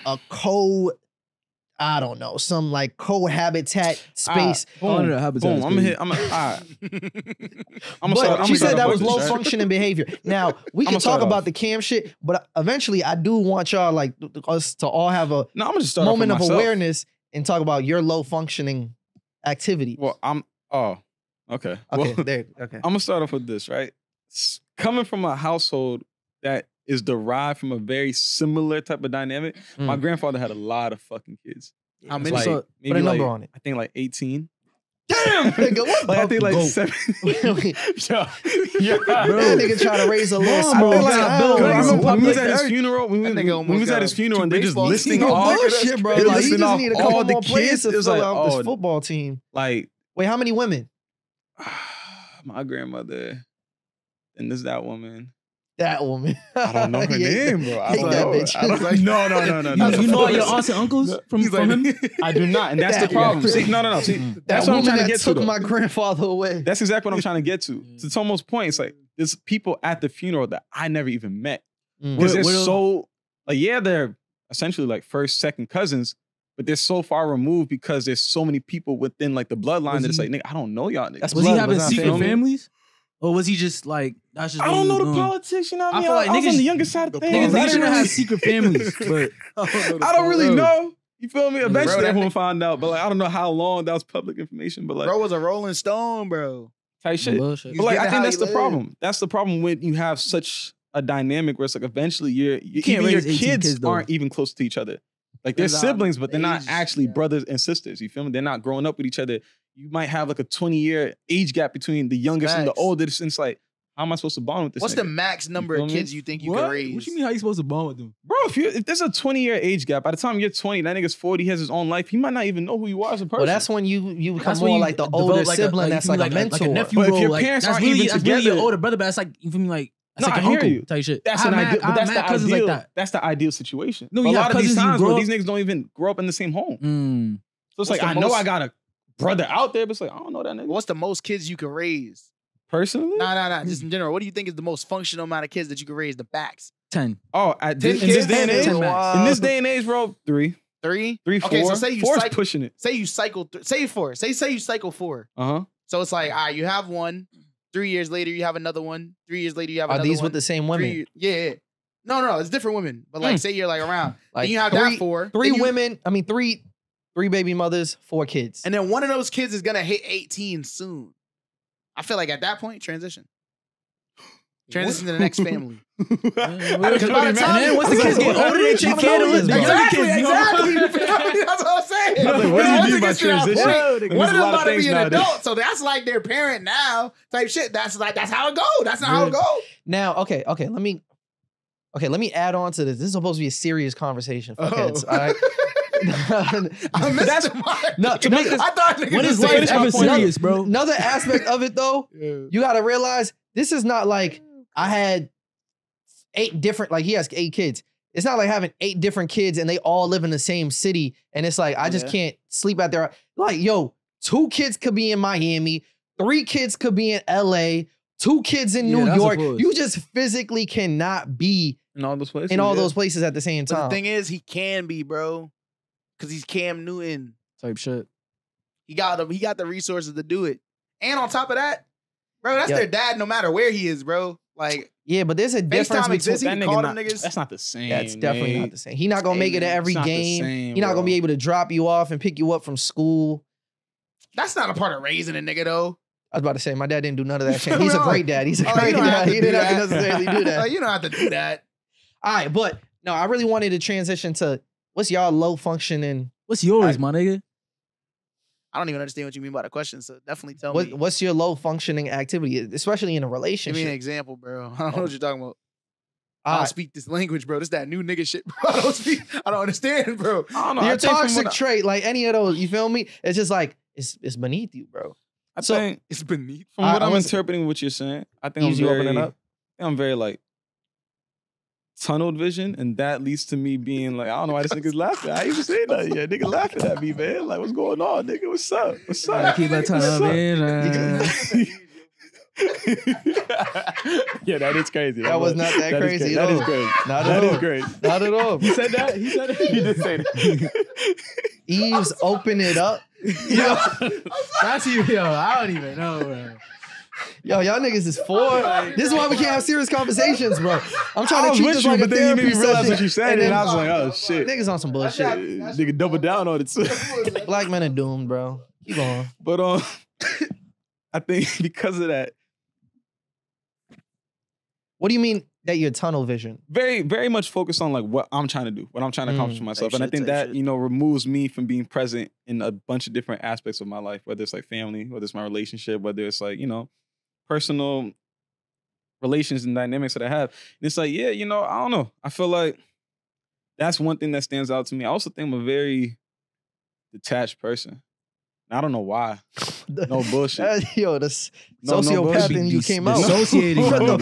I don't know, some like cohabitat space. Boom, Boom. I'm gonna hit. I'm gonna. All right. I'm But she said that was low function. functioning behavior. Now we I'ma can start talk about off. the cam shit, but eventually I do want y'all like us to all have a No, I'm gonna just start moment off of with myself. awareness and talk about your low functioning activity. Well, I'm. Oh, okay. Okay, Well, there. Okay. I'm gonna start off with this, right? Coming from a household that is derived from a very similar type of dynamic. My grandfather had a lot of fucking kids. How many? Like, So, maybe put a like, number on it. I think like 18. Damn, nigga, what? Like I think like Go. 7. That nigga trying to raise a lawn, I bro. feel like God, when we was like at his that. funeral, when That nigga we almost was at got his funeral, and two they just baseball listing teams. all bullshit, bro. they Like, you listing just off need a all couple the more players kids. to It was fill like, out this oh, football team. like Wait, how many women? my grandmother, and there's that woman. That woman. I don't know her Yeah, name, bro. I hate don't that know. bitch. I don't, no. You know all your aunts and uncles from him? I do not, and that's the That- problem. See, no. See, That that's what I'm woman trying to that get to. took though. my grandfather away. That's exactly what I'm trying to get to. To Tomo's point, it's like there's people at the funeral that I never even met because they're so like, yeah, they're essentially like first, second cousins, but they're so far removed because there's so many people within like the bloodline that it's like, nigga, I don't know y'all niggas. That's Was he blood, having was not secret family. families? Or was he just like, that's just I what don't he know was the doing? politics, you know what I I mean? feel like I was on niggas- the younger side of things. Niggas, I they shouldn't didn't have really- secret families, but I don't really know. You feel me? Eventually Bro, that everyone nigga- found out, but like I don't know how long that was public information, but like Bro was a Rolling Stone, bro. type shit. bullshit. But like getting I think how that's he the lived. problem. That's the problem when you have such a dynamic where it's like eventually you can't even your raise 18 kids kids, though. aren't even close to each other. Like they're Depends on siblings, but they're not age, actually yeah. brothers and sisters. You feel me? They're not growing up with each other. You might have like a 20-year age gap between the youngest and the Facts. oldest. And it's like, how am I supposed to bond with this? What's nigga? the max number feel of me? kids you think you what? can raise? What you mean how you supposed to bond with them? Bro, if there's a 20-year age gap, by the time you're 20, that nigga's 40, he has his own life. He might not even know who you are as a person. Well, that's when you become That's when more you like the develop older like sibling. you That's feel like me, a mentor. like a nephew But if role. your Like, parents that's aren't really, even that's really your together- older brother, but that's like, you feel me, like, that's No, like I an hear uncle you. type shit. That's I an have ideal, mad- but that's I the have mad cousins ideal. like that. That's the ideal situation. No, But you a have lot of these cousins you times, bro, grow these niggas don't even grow up in the same home. So it's What's like the I know most- I got a brother out there, but it's like I don't know that nigga What's the most kids you can raise? personally. Nah. Just in general, what do you think is the most functional amount of kids that you can raise? The backs. 10. Oh, at 10 in this kids? day and age, 10 max. in this day and age, bro, 3, 3? 4. Okay, so say you 4's cycle. pushing it. Say you cycle. Say 4. Say you cycle 4. Uh-huh. So it's like, all right, you have one. 3 years later, you have another one. 3 years later, you have Are another these one. with the same 3 women? year- Yeah. No, it's different women. But like, say you're like around. Like Then you have three- that 4. Three then you- women. I mean, three baby mothers, 4 kids. And then one of those kids is gonna hit 18 soon. I feel like at that point, transition to the next family. And Because by the time then once the kids get older, they take care of the younger kids. You know? Exactly. You feel me? That's what I'm saying. I was like, what do you Once mean it by gets to that transition? point, There's one of a them lot of about to things be an nowadays. adult, so that's like their parent now type shit. That's how it goes. That's not how it goes. Now, okay, let me add on to this. This is supposed to be a serious conversation, fuckheads. Oh. All right. I missed the mark. No, to make this- I thought niggas When was is saying life that ever point. serious, bro? Another aspect of it, though, Yeah. you got to realize this is not like I had 8 different. Like he has 8 kids. It's not like having 8 different kids and they all live in the same city. And it's like I just Yeah. can't sleep out there. Like, yo, 2 kids could be in Miami, 3 kids could be in LA, 2 kids in Yeah, New that's York. a plus. You just physically cannot be In all those places. in all yeah. those places at the same But time. the thing is, he can be, bro, because he's Cam Newton. Type shit. He got the resources to do it. And on top of that, bro, that's Yeah. their dad no matter where he is, bro. Like, Yeah, but there's a difference FaceTime between exists. That You nigga call not, them niggas? that's not the same. That's definitely not Nate. the same. He's not gonna make it to Hey, every it's not the game. same, He's not gonna bro. be able to drop you off and pick you up from school. that's not a part of raising a nigga, though. I was about to say my dad didn't do none of that shit. He's a great dad. He's a Oh, great you don't have dad. to He do didn't have to that. necessarily do that. Like, you don't have to do that. All right, but no, I really wanted to transition to what's y'all low functioning. What's yours, my nigga? I don't even understand what you mean by the question, so definitely tell me. What's your low functioning activity, especially in a Give relationship? me an example, bro. I don't know what you're talking about. I All don't right. speak this language, bro. This that new nigga shit, bro. I don't understand, bro. I don't know. Your I think from toxic what trait, like any of those, you feel me? It's just like it's beneath you, bro. I So- think It's beneath. from what I I'm was- interpreting what you're saying, I think Easy opening up. I'm very like tunneled vision, and that leads to me being like, I don't know why this nigga's laughing. I ain't even saying that yet. Nigga laughing at me, man. Like, what's going on, nigga? What's up? What's up? Keep that What's tunnel up? vision. Yeah, that is crazy. That was not that crazy That at is all. crazy. Not That at is all. great. Not at all. He said that? He said it? He did say that. Eve's open it up. Yo, that's you, yo. I don't even know, bro. Yo, y'all niggas is 4. This is why we can't have serious conversations, bro. I'm I trying was to treat with this you, like a but then you made therapy me realize session. what you said, and I was like, oh, shit. Niggas on some bullshit. Nigga double down on it, too. Black men are doomed, bro. Keep going. But I think because of that, What do you mean? that you're tunnel vision. Very, very much focused on like what I'm trying to do, what I'm trying to accomplish for myself. And I think that, removes me from being present in a bunch of different aspects of my life, whether it's like family, whether it's my relationship, whether it's like, personal relations and dynamics that I have. And it's like, I don't know. I feel like that's one thing that stands out to me. I also think I'm a very detached person. I don't know why. No bullshit. Yo, the sociopath in you came out. Associating. No,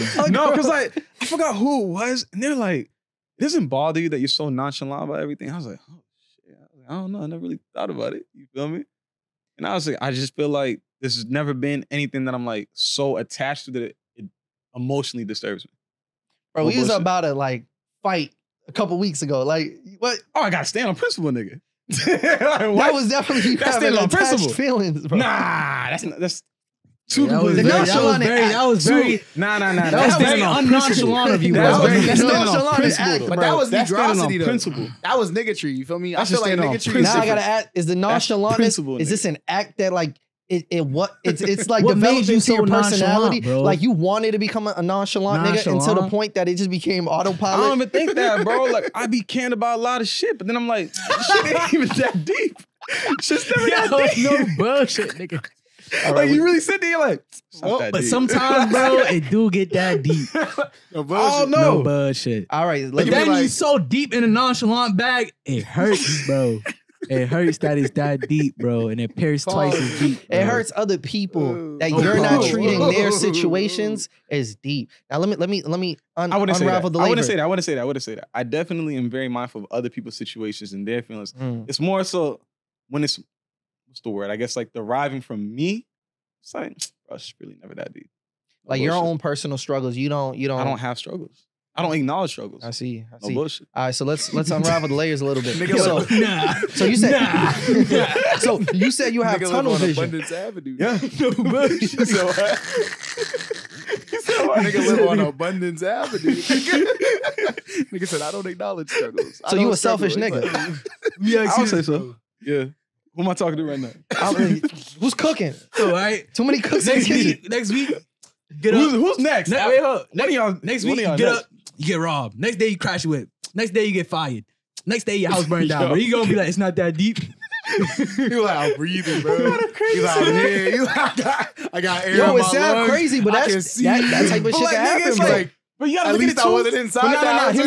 because like, I forgot who it was. And they're like, it doesn't bother you that you're so nonchalant about everything. I was like, oh, shit. I don't know. I never really thought about it. You feel me? And I was like, I just feel like this has never been anything that I'm like so attached to that it emotionally disturbs me. Bro, we was about to like fight a couple weeks ago. Like, what? Oh, I got to stand on principle, nigga. Like, that was definitely you having attached feelings, bro. Nah, that's too completely. That was very. Nah. That was very unnonchalant of you, bro. That's nonchalant act, but that was negrosity, though. Principle. That was niggatry. You feel me? I feel like niggatry. Now I gotta ask: is the nonchalantness? Is this an act that like? It's like what developed into your personality. Bro? Like you wanted to become a nonchalant nigga until the point that it just became autopilot. I don't even think that, bro. Like I be caring about a lot of shit, but then I'm like, shit ain't even that deep. Shit's never that deep. No bullshit, nigga. Like you really sit there, you're like, but sometimes, bro, it do get that deep. No bullshit. Oh no, no bullshit. All right, but then you so deep in a nonchalant bag, it hurts, bro. It hurts that it's that deep, bro, and it pierces twice as deep. Bro. It hurts other people that you're not treating their situations as deep. Now let me unravel the labor. I wouldn't say that. I definitely am very mindful of other people's situations and their feelings. It's more so when it's what's the word? I guess like deriving from me. It's like, bro, it's really never that deep. Like your own personal struggles. You don't. I don't have struggles. I don't acknowledge struggles. I see. No bullshit. All right, so let's unravel the layers a little bit. So you said so you said you have tunnel vision. Abundance Avenue. Yeah. No bullshit. So nigga live on Abundance Avenue. Nigga said I don't acknowledge struggles. So you a selfish nigga? Yeah, I would say so. Yeah. Who am I talking to right now? Who's cooking? All right. Too many cooks in the kitchen. Next week. Get up. Who's next? Wait, hold. Next week, you get up, you get robbed. Next day, you crash your whip. Next day, you get fired. Next day, your house burned down. Bro, you gonna be like, it's not that deep. You like, I'm breathing, bro. You like, I'm here. You like, I got air. Yo, in it my sounds lungs. crazy, but that type of shit can happen, bro. Like, but you gotta at look least at it I too. wasn't inside. Hear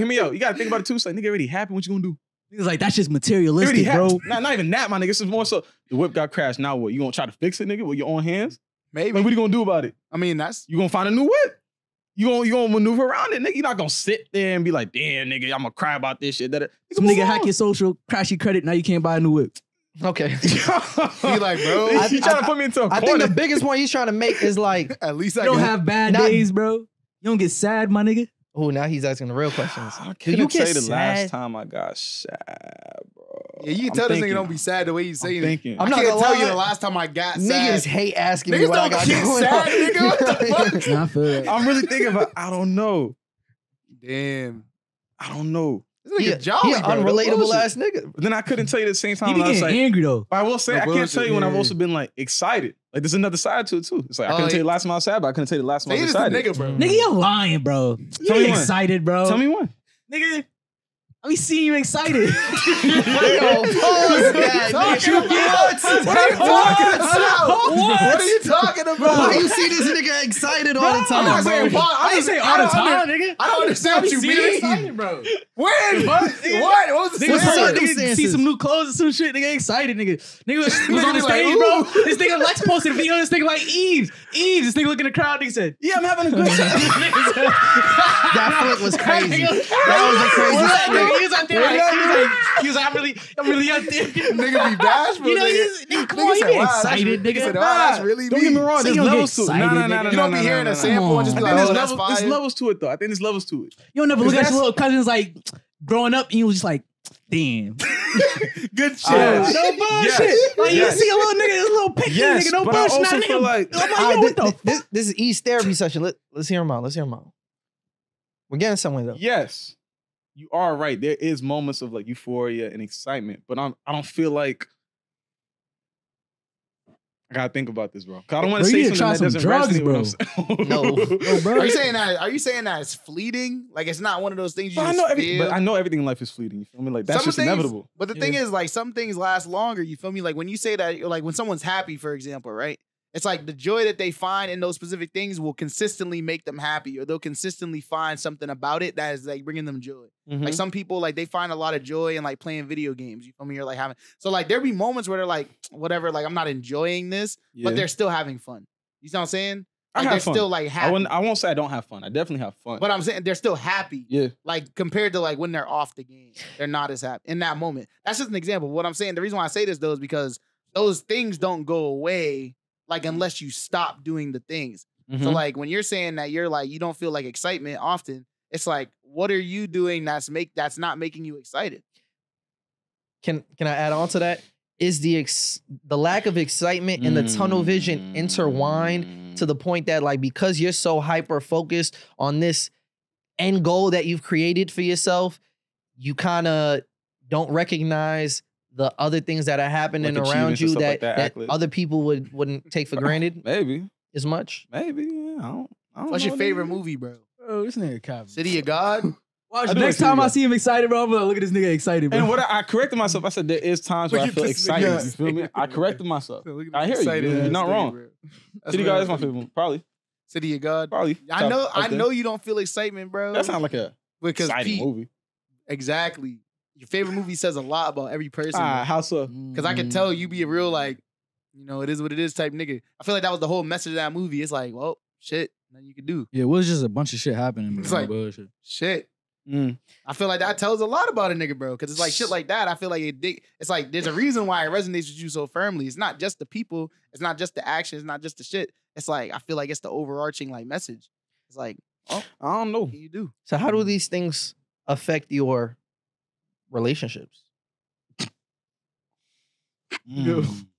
me out. You gotta think about it too. It's like, nigga, already happened. What you gonna do? Niggas like, that's just materialistic, bro. Not even that, my nigga. This is more so the whip got crashed. Now what? You gonna try to fix it, nigga, with your own hands? Maybe. Like, what are you gonna do about it? I mean, that's you gonna find a new whip. You gonna maneuver around it, nigga. You're not gonna sit there and be like, damn, nigga, I'm gonna cry about this shit. Some nigga hack your social, crash your credit. Now you can't buy a new whip. Okay. He like, bro. He trying to put me into a corner. I think the biggest point he's trying to make is like, at least you don't have bad days, bro. You don't get sad, my nigga. Oh, now he's asking the real questions. I couldn't say the last time I got sad, bro. Yeah, you can tell this nigga don't be sad the way he's saying it. I'm not gonna gonna tell lie. you the last time I got sad. Niggas hate asking me what I got get going sad, on. nigga. What the fuck? Nah, I feel that. I'm really thinking about, I don't know. Damn. I don't know. This nigga jolly, He an bro. unrelatable ass nigga. But then I couldn't tell you at the same time. He be when I was getting like, angry though. but I will say, No I can't bullshit, tell you when I've yeah. also been like excited. Like there's another side to it too. It's like I couldn't tell you the last time I was sad, but I couldn't tell you the last time I Say was this excited. nigga, bro. Nigga, you're lying, bro. Tell You me one. excited, bro. Tell me one. Nigga, I be seeing you excited. Yo, pause that. What are you talking about? What are you talking about? Why you see this nigga excited all the I'm time, not bro? saying pause. I ain't say all the time, nigga. I don't understand what you mean. bro. When? What was the Nigga, circumstances? nigga see some new clothes and some shit. Nigga excited, nigga. Nigga was on the Nigga be like, stage, ooh. bro. This nigga Lex posted a video. This nigga like Eves. This nigga looking in the crowd. Nigga said, Yeah, I'm having a good time. That flip was crazy. That was a crazy flip. He was out there. He was like, I'm really out there. Nigga be bashful. You know, nigga. come on, you said, be wow, that's excited, really- nigga. said, wow, that's really Don't get me me. wrong. So There's you don't get levels to it. excited, nigga. You don't be hearing a sample and just be I like, think oh, that's there's fire. levels to it though. I think there's levels to it. You don't never look at that's- your little cousins like growing up and you was just like, damn. Good shit. No bullshit. Like you see a little nigga, a little picky Yes, nigga, no but I bullshit. also Nah, feel nigga. like- I'm like, yo, what the fuck? This is East therapy session. Let's hear him out. Let's hear him out. We're getting somewhere though. Yes, you are right. There is moments of like euphoria and excitement, but I don't feel like I gotta think about this, bro. 'Cause I don't want Bro, to you say need to something try that some doesn't drugs, resonate with bro. what I'm saying. No, bro. Are you saying that it's fleeting? Like it's not one of those things you But I just know feel? but I know everything in life is fleeting. You feel me? Like that's Some just things- inevitable. But the thing is, like, some things last longer. You feel me? Like when you say that, like when someone's happy, for example, right? It's like the joy that they find in those specific things will consistently make them happy, or they'll consistently find something about it that is like bringing them joy. Mhm. Like some people, like they find a lot of joy in like playing video games. You feel me? Or like having so like there be moments where they're like, whatever, like I'm not enjoying this, but Yeah. they're still having fun. You know what I'm saying? I Like have they're fun. still like happy. I won't say I don't have fun. I definitely have fun. But I'm saying they're still happy. yeah. Like compared to like when they're off the game, they're not as happy in that moment. That's just an example. What I'm saying, the reason why I say this though is because those things don't go away like unless you stop doing the things. So Mhm. like when you're saying that you're like you don't feel like excitement often, it's like what are you doing that's not making you excited? Can I add on to that? Is the lack of excitement and the tunnel vision intertwined to the point that like because you're so hyper focused on this end goal that you've created for yourself, you kind of don't recognize the other things that are happening Like around achievements and you stuff that, like that, accolades. other people wouldn't take for granted Maybe. as much. Maybe. Yeah. I don't What's know, your favorite nigga. movie, bro? Bro, this nigga cop. City of God? Watch, I do next like time I City see him excited, bro, I'm gonna look at this nigga excited, bro. And what I corrected myself. I said there is times where I Look at feel this excited. nigga. You feel me? I corrected myself. Look at I this hear you. excited You're ass not nigga, wrong. bro. That's City what God I is my feel. favorite one. Probably. City of God. Probably. I know Top- up there. you don't feel excitement, bro. That sounds like a because exciting Pete, movie. exactly. Your favorite movie says a lot about every person. How so? Because I can tell you be a real, like, you know, it is what it is type nigga. I feel like that was the whole message of that movie. It's like, well, shit, nothing you can do. Yeah, it was just a bunch of shit happening, bro. It's like- bullshit. Shit. Mm. I feel like that tells a lot about a nigga, bro. Because it's like shit like that. I feel like it's like there's a reason why it resonates with you so firmly. It's not just the people. It's not just the action. It's not just the shit. It's like I feel like it's the overarching like message. It's like, oh, I don't know. what can you do? So how do these things affect your relationships?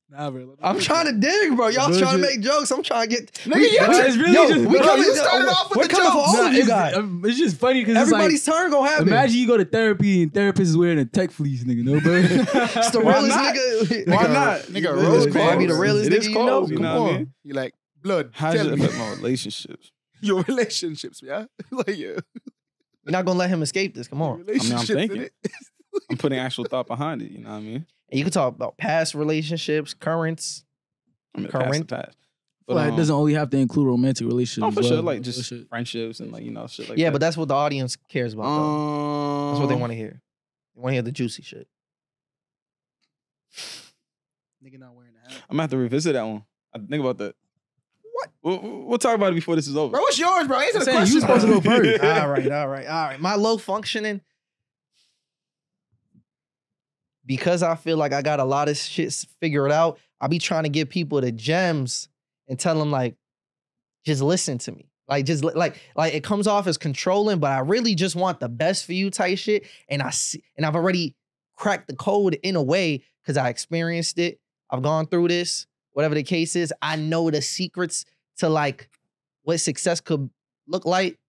Nah, bro. I'm trying to dig, bro. Y'all trying to make jokes. I'm trying to get. Nigga, you Bro, it's really Yo, just we bro, coming. you started off with We're the coming for jokes. all of you it's, guys. it's just funny because Everybody's turn gonna happen. Imagine you go to therapy and therapist is wearing a tech fleece, nigga. No, bro. It's the Why realest not? nigga. Why not? Nigga, It Rose is Gold. I be the clothes. realest It is nigga you know. clothes, Come know what I on. mean? You like blood. How does Tell it me. affect my relationships? Your relationships, yeah. Like yeah. You're not gonna let him escape this. Come on. Relationships, thinking. innit? I'm putting actual thought behind it. You know what I mean? And you can talk about past relationships, currents. I mean, Current. past. Like, it doesn't only have to include romantic relationships. Oh, for as sure. well. Like just Bullshit. friendships and like, you know, shit like Yeah, that. but that's what the audience cares about. Though. That's what they want to hear. They want to hear the juicy shit. Nigga not wearing a hat. I'm gonna have to revisit that one. I think about that. What? We'll talk about it before this is over. Bro, what's yours, bro? Answer the saying, question. you supposed to go first. All right. My low functioning. Because I feel like I got a lot of shit figured out, I be trying to give people the gems and tell them like, just listen to me. Like just like it comes off as controlling, but I really just want the best for you type shit. And I've already cracked the code in a way because I experienced it. I've gone through this. Whatever the case is, I know the secrets to like what success could look like.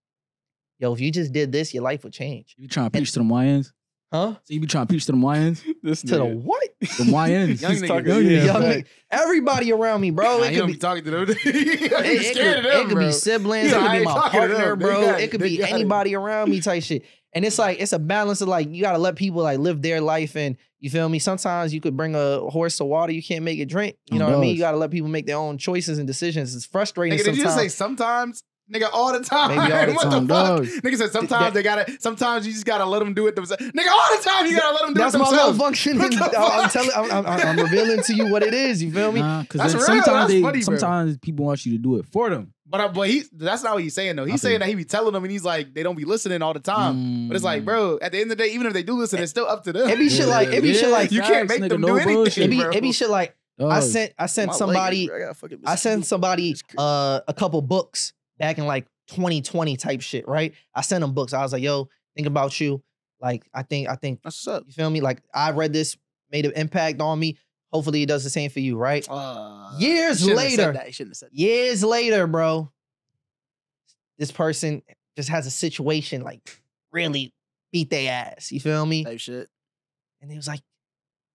Yo, if you just did this, your life would change. You trying to preach to them YNs? Huh? So you be trying to preach to them YNs? This To the nigga. what? Them YNs. Young He's nigga. talking- Young yeah, nigga. Young fact. nigga. Everybody around me, bro. Nah, It you could don't be be talking to them. You it scared of could, them, it could bro. be siblings, Yeah, it I could be ain't my talking to them. partner, They bro. got it. It could They be got it. anybody around me type shit. And it's like, it's a balance of like, you gotta let people like live their life and you feel me? Sometimes you could bring a horse to water, you can't make it drink. You know what I mean? You gotta let people make their own choices and decisions. It's frustrating Nigga, did you just say sometimes. sometimes? Nigga, all the time. Maybe all the What time, the fuck? dog. Nigga said sometimes sometimes you just gotta let them do it themselves. Nigga, all the time you gotta let them do That's it my low themselves. functioning. What the I'm fuck? telling, I'm revealing to you what it is. You feel me? Because That's real. sometimes That's funny, bro. sometimes people want you to do it for them. But that's not what he's saying though. He's I saying feel that he be telling them and he's like, they don't be listening all the time. But it's like, bro, at the end of the day, even if they do listen, it's still up to them. It be shit like, you can't make nigga, them no do anything, bullshit. bro. it be shit like, I sent My somebody, leg, bro. I gotta fucking I listen. sent somebody a couple books back in like 2020 type shit, right? I sent them books. I was like, yo, think about you. Like, I think, That's what's up. you feel me? Like, I read this, made an impact on me. Hopefully it does the same for you, right? Years Shouldn't have later, said that. He shouldn't have said that. years later, bro, this person just has a situation like really beat their ass. You feel me? Type shit. And he was like,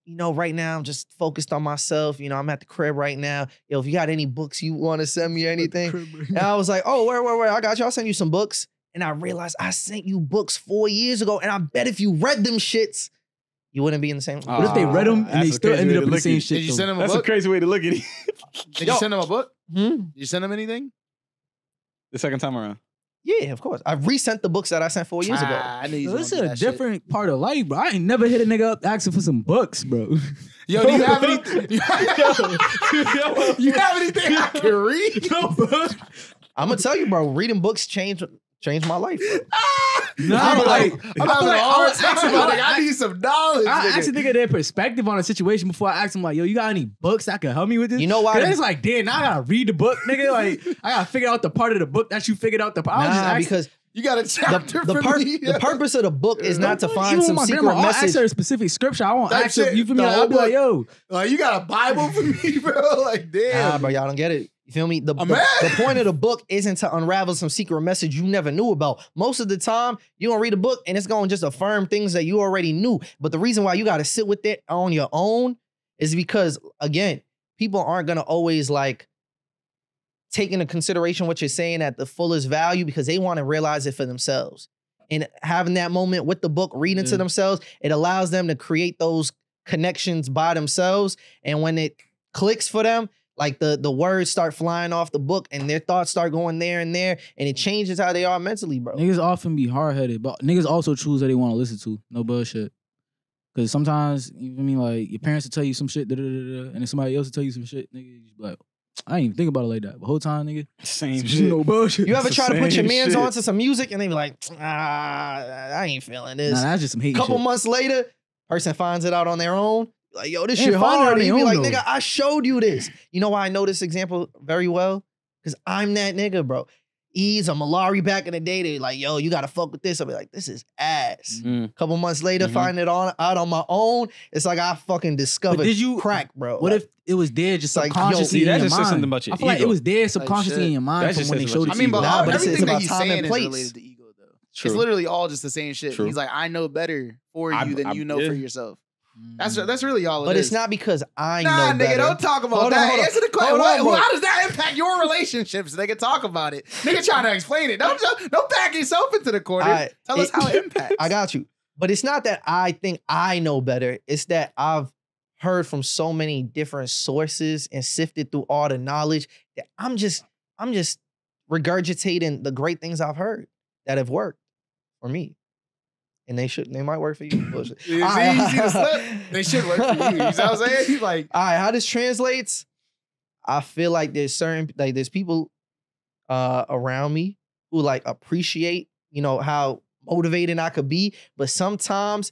you know, right now I'm just focused on myself. You know, I'm at the crib right now. Yo, if you got any books you want to send me or anything. And I was like, oh, where, I got you. I'll send you some books. And I realized I sent you books 4 years ago. And I bet if you read them shits, you wouldn't be in the same. What if they read them and they still ended up in the same shit? Did you send them a That's book? a crazy way to look at it. Did you send them a book? Hmm? Did you send them anything? The second time around. Yeah, of course. I've resent the books that I sent 4 years ago. I knew you This was is gonna a do that different part of life, bro. I ain't never hit a nigga up asking for some books, bro. shit. Yo, do you have anything? You have anything I can read? No, bro. I'm gonna tell you, bro. Reading books changed my life. Bro. No, I'm like, I'm having a hard time, my nigga. I need some knowledge. I nigga. asked a nigga their perspective on a situation before I asked him, like, yo, you got any books that can help me with this? You know why? 'Cause it's like, damn, now I gotta read the book, nigga. Like, I gotta figure out the part of the book that you figured out the part. I was just Nah, asking, because You got a chapter the for me. the purpose of the book is not to find even some my secret grandma, I'll ask message. her a specific scripture. I won't That ask her. shit, You feel me? the I'll be like, whole yo, Like, you got a Bible for me, bro? Like, damn. Nah, bro, y'all don't get it. You feel me? The mad. point of the book isn't to unravel some secret message you never knew about. Most of the time, you're gonna read a book and it's gonna just affirm things that you already knew. But the reason why you gotta sit with it on your own is because, again, people aren't gonna always like take into consideration what you're saying at the fullest value because they want to realize it for themselves. And having that moment with the book, reading to themselves, it allows them to create those connections by themselves. And when it clicks for them, like the words start flying off the book and their thoughts start going there and there, and it changes how they are mentally, bro. niggas often be hard-headed, but niggas also choose that they want to listen to. No bullshit. Because sometimes, you feel me, like, your parents will tell you some shit, and then somebody else will tell you some shit, nigga, you just be like, I ain't even think about it like that. The whole time, nigga, Same just shit. no bullshit. You ever It's try the to put your same mans shit. onto some music and they be like, I ain't feeling this. Nah, that's just some hate Couple shit. months later, person finds it out on their own. Like, yo, this They shit find it on hard. And their you be own, like, though. nigga, I showed you this. You know why I know this example very well? Because I'm that nigga, bro. Ease or Malari back in the day, they like, yo, you gotta fuck with this. I'll be like, this is ass. Mm. Couple months later, Mhm. finding it out on my own, it's like I fucking discovered did you- crack, bro. What Like, if it was there just like, yo, subconsciously see, that in your just says mind? something about your I feel like it ego. was there subconsciously shit. in your mind That from just when they says showed about it your to you. Nah, but it's everything that about he's time and saying is place. related to ego, though. True. It's literally all just the same shit. True. He's like, I know better for I- you than I- you know yeah. for yourself. That's really all it but is. it's not because I Nah, know nigga, better. don't talk about Hold on, that. hold on. Answer the question. Hold on, bro. How does that impact your relationships? Nigga, talk about it. Nigga, trying to explain it. Don't back yourself into the corner. Alright, Tell us how it impacts. I got you. But it's not that I think I know better. It's that I've heard from so many different sources and sifted through all the knowledge that I'm just regurgitating the great things I've heard that have worked for me. And they might work for you. Bullshit. You see the slip? They should work for you. You know what I'm saying? He's like, All right, how this translates, I feel like there's people around me who like appreciate, you know, how motivating I could be, but sometimes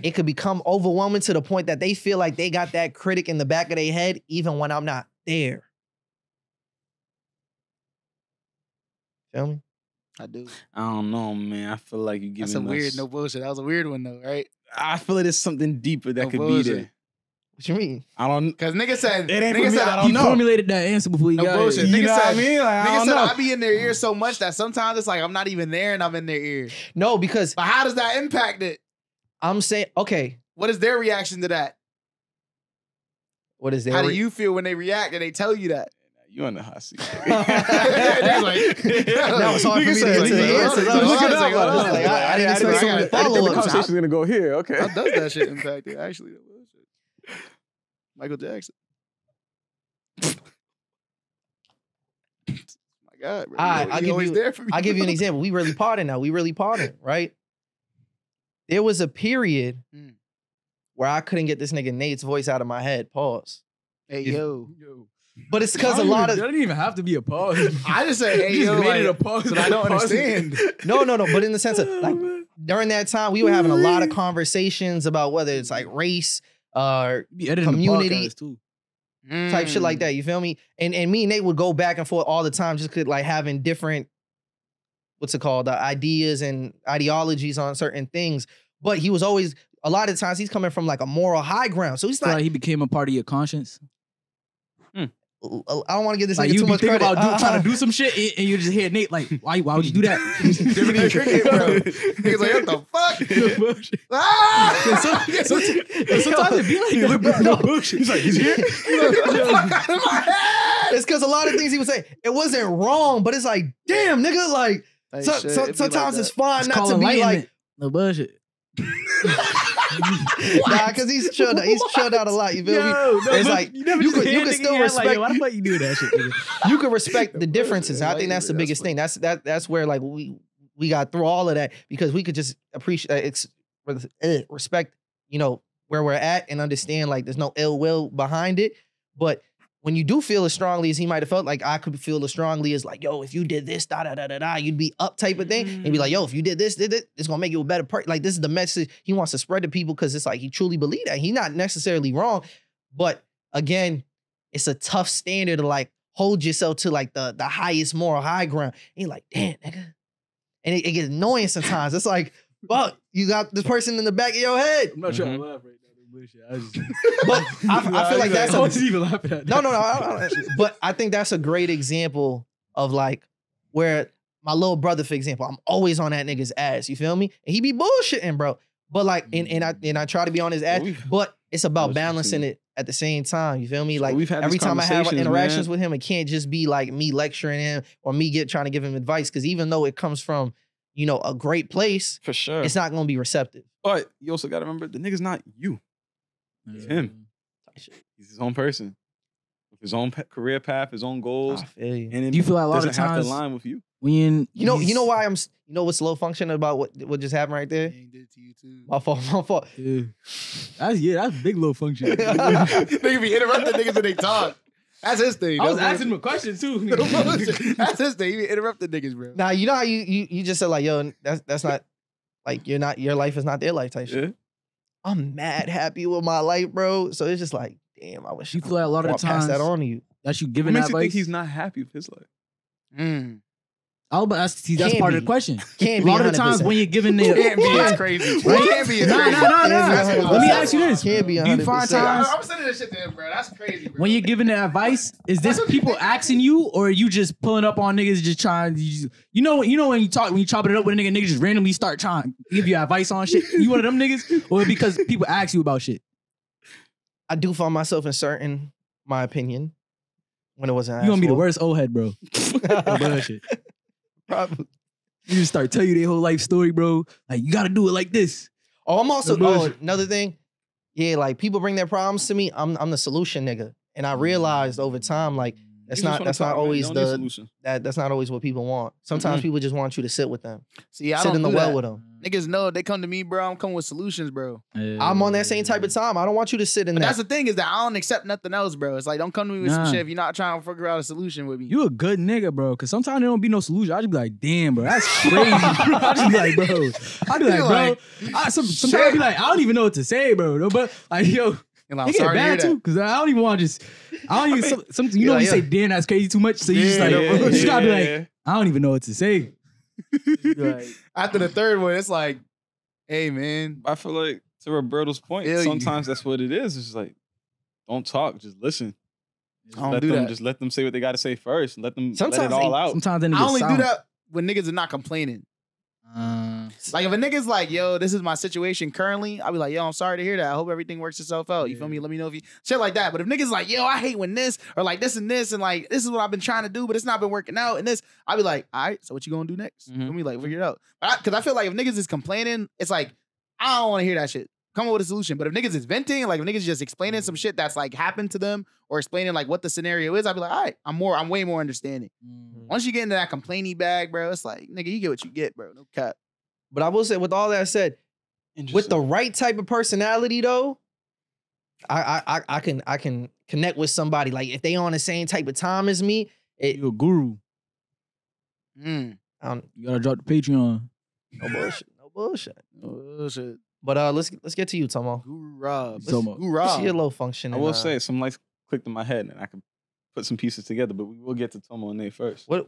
it could become overwhelming to the point that they feel like they got that critic in the back of their head even when I'm not there. Feel me? I do. I don't know, man. I feel like you giving That's a weird, us- no bullshit. That was a weird one though, right? I feel like there's something deeper that No could bullshit. be there. What you mean? I don't. Because nigga said, It ain't nigga for me, said, I don't He know. formulated that answer before he No got bullshit. it. You Nigga know what I said- mean? Like, I Nigga don't said know. I be in their ear so much that sometimes it's like I'm not even there and I'm in their ear. No, because But how does that impact it? I'm saying, okay, What is their reaction to that? what is How there? do you feel when they react and they tell you that? You on the hot seat. Niggas like- Now it's hard for me to get to the answers. I was like, I didn't expect so many I think the follow-ups. conversation's gonna go here. Okay. How does that shit impact it? Actually, that was shit. Michael Jackson. My God, bro. Alright, He always there for me. I'll give you an example. We really partying now. We really partying, right? There was a period Mm. where I couldn't get this nigga Nate's voice out of my head. Pause. Hey, yo. But it's because a lot That of didn't even have to be a pause. I just say, hey, You just yo. made like, it a pause. but I don't understand. no. But in the sense of like during that time, we were having a lot of conversations about whether it's like race or Be editing Community- the podcast too. type shit like that. You feel me? And me and Nate would go back and forth all the time, just could like having different, what's it called, ideas and ideologies on certain things. But he was always a lot of times he's coming from like a moral high ground, so he's Feel not like he became a part of your conscience. I don't want to give this Like nigga you too be much thinking credit. about trying to do some shit and you just hear Nate like, why would you do that? Jiminy Cricket, bro. Niggas like, what the fuck? Ah! Sometimes it be like that. No bullshit. He's like, he's here. Get the fuck out of my head! It's because a lot of things he would say, it wasn't wrong, but it's like, damn, nigga, like, Like, shit, it be sometimes like it's fine It's not to called be like, enlightenment. No bullshit. nah, because he's chilled out a lot. You feel me? It's like you can still respect. Like, why the fuck you do that shit, nigga? You can respect the differences. I think that's the biggest thing. That's where like we got through all of that because we could just appreciate respect, you know, where we're at and understand like there's no ill will behind it. But when you do feel as strongly as he might have felt, like I could feel as strongly as like, yo, if you did this, you'd be up type of thing. And be like, yo, if you did this, it's gonna make you a better person. Like this is the message he wants to spread to people because it's like he truly believed that. He's not necessarily wrong. But again, it's a tough standard to like hold yourself to like the highest moral high ground. And you're like, damn, nigga. And it gets annoying sometimes. It's like, fuck, you got this person in the back of your head. I'm not trying to laugh right now. I just, but I feel like that's I wasn't even laughing at that. no. But I think that's a great example of like where my little brother, for example, I'm always on that nigga's ass. You feel me? And he be bullshitting, bro. But like, and I try to be on his ass, but it's about balancing it at the same time. You feel me? Like every time I have interactions with him, it can't just be like me lecturing him or me trying to give him advice. Because even though it comes from, you know, a great place, For sure. it's not gonna be receptive. But you also got to remember, the nigga's not you. It's him. He's his own person. With his own career path, his own goals. I feel you. And Do you feel like a lot of doesn't have times to align with you. when You know why you know what's low function about what just happened right there? Did it to you too. My fault. Yeah. That's big low function. Nigga be interrupting niggas when they talk. That's his thing. I was asking him a question too. That's his thing. He be interrupting niggas, bro. Now you know how you just said like, yo, that's not like your life is not their life type shit. Yeah. I'm mad happy with my life, bro. So it's just like, damn, I wish You feel like a lot of the pass times that on to you. that you What giving makes that you think advice. he's not happy with his life? Oh, but that's Can't part of be. the question. Can't A be lot of the 100%. times when you're giving it, Can't be. It's crazy. Right? Can't be. It's No. crazy. Let me ask you this: Can't be Do you find 100%. times I'm sending this shit to him, bro. That's crazy, bro. when you're giving the advice, is this people asking you, or are you just pulling up on niggas just trying? You know when you chopping it up with a nigga just randomly start trying to give you advice on shit. You one of them niggas, or because people ask you about shit? I do find myself inserting my opinion when it wasn't. You gonna be the asked worst old head, bro. No bullshit. for. Probably. You just start telling you their whole life story, bro. Like you gotta do it like this. Oh, I'm also No bullshit. another thing. Yeah, like people bring their problems to me. I'm the solution nigga, and I realized over time like that's not always that's not always what people want. Sometimes people just want you to sit with them, See, I sit don't in the do well that. with them. Niggas know they come to me, bro. I'm coming with solutions, bro. I'm on that same type of time. I don't want you to sit in But that. that's the thing is that I don't accept nothing else, bro. It's like don't come to me with Nah. some shit if you're not trying to figure out a solution with me. You a good nigga, bro. Cause sometimes there don't be no solution. I just be like, damn, bro, that's crazy. Bro. I just be like, bro. I be like, bro. Sometimes I be like, I don't even know what to say, bro. No, but like, yo, And I'm it get sorry to hear bad that. too. Cause I don't even want to just. I don't even. Something you know when you say, damn, that's crazy too much. So you just like, you just gotta be like, I don't even know what to say. Like, After the third one, it's like, hey, man. I feel like to Roberto's point, Feel you. sometimes that's what it is. It's just like, don't talk, just listen. I don't do that. Just let them say what they got to say first. Let them Sometimes let it all out. sometimes then it I gets only silent. do that when niggas are not complaining. Like if a nigga's like, yo, this is my situation currently, I'll be like, yo, I'm sorry to hear that. I hope everything works itself out. You feel me? Let me know if you shit like that. But if niggas like, yo, I hate when this or like this and like this is what I've been trying to do, but it's not been working out. And this, I'll be like, all right, so what you gonna do next? You feel me? Like figure it out. Because I feel like if niggas is complaining, it's like I don't want to hear that shit. Come up with a solution. But if niggas is venting, like if niggas just explaining some shit that's like happened to them or explaining like what the scenario is, I'll be like, all right, I'm way more understanding. Once you get into that complaining bag, bro, it's like, nigga, you get what you get, bro. No cap. But I will say, with all that said, with the right type of personality, though, I can connect with somebody. Like if they on the same type of time as me, You a guru. I don't, You gotta drop the Patreon. no bullshit, no bullshit. Oh shit. But let's get to you, Tomo. Guru Rob. Tomo. Guru What's Rob. your low function? I will say some lights clicked in my head and I can put some pieces together, but we will get to Tomo and Nate first. What?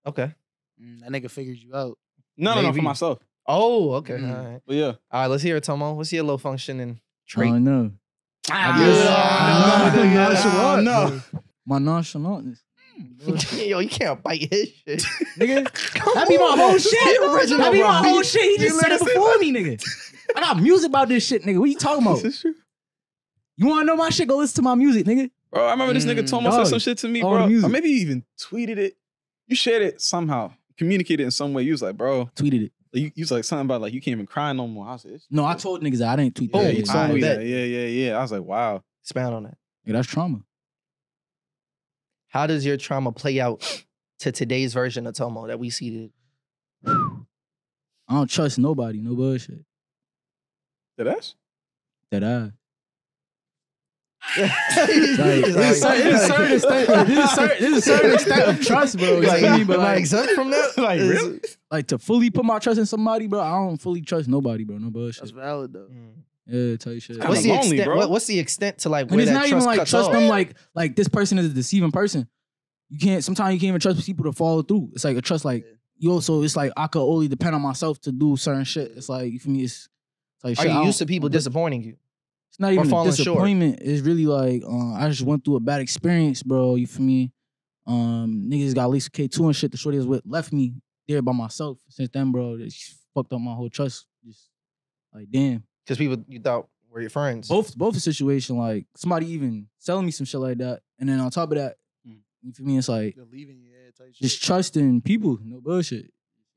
Okay. That nigga figured you out. No, Maybe. for myself. Oh, okay. Mm. All right. But yeah. All right, let's hear it, Tomo. What's your low function and I trait? don't know. Ah, I know. no. My nonchalantness. Yo, you can't bite his shit. Nigga, that be my whole shit. Original, That be bro. my whole shit. He just said it before me, nigga. I got music about this shit, nigga. What you talking about? This is true. You want to know my shit? Go listen to my music, nigga. Bro, I remember this nigga Tomo said some shit to me, all the bro. music. Or maybe you even tweeted it. You shared it somehow. Communicated in some way. You was like, bro. Tweeted it. You was like something about like you can't even cry no more. I was like, No, I told niggas that I didn't tweet yeah, that. you told me bet. that. Yeah. I was like, wow. Expound on that. Yeah, that's trauma. How does your trauma play out to today's version of Tomo that we see? I don't trust nobody. No bullshit. Did that? That I. There's a certain extent of trust, bro. You Like, feel me? But am I like, exempt from that? Like, Is- really? like to fully put my trust in somebody, bro. I don't fully trust nobody, bro. No That's bullshit. valid though. Yeah, tell you shit. Kinda What's the lonely, extent? bro. What's the extent to like And where it's that not even trust like cuts trust off? them like this person is a deceiving person. You can't sometimes you can't even trust people to follow through. It's like a trust like you also it's like I could only depend on myself to do certain shit. It's like for me it's like Are shit, I you don't- used to people disappointing you? It's not even a falling short? disappointment. It's really like I just went through a bad experience, bro. You feel me? Niggas got at least K2 and shit. The shorty was with left me there by myself. Since then, bro, it just fucked up my whole trust. Just like damn. Because people you thought were your friends. Both the situation, like somebody even selling me some shit like that, and then on top of that, you feel me? It's like They're leaving you. Yeah, type shit. just trusting people, no bullshit.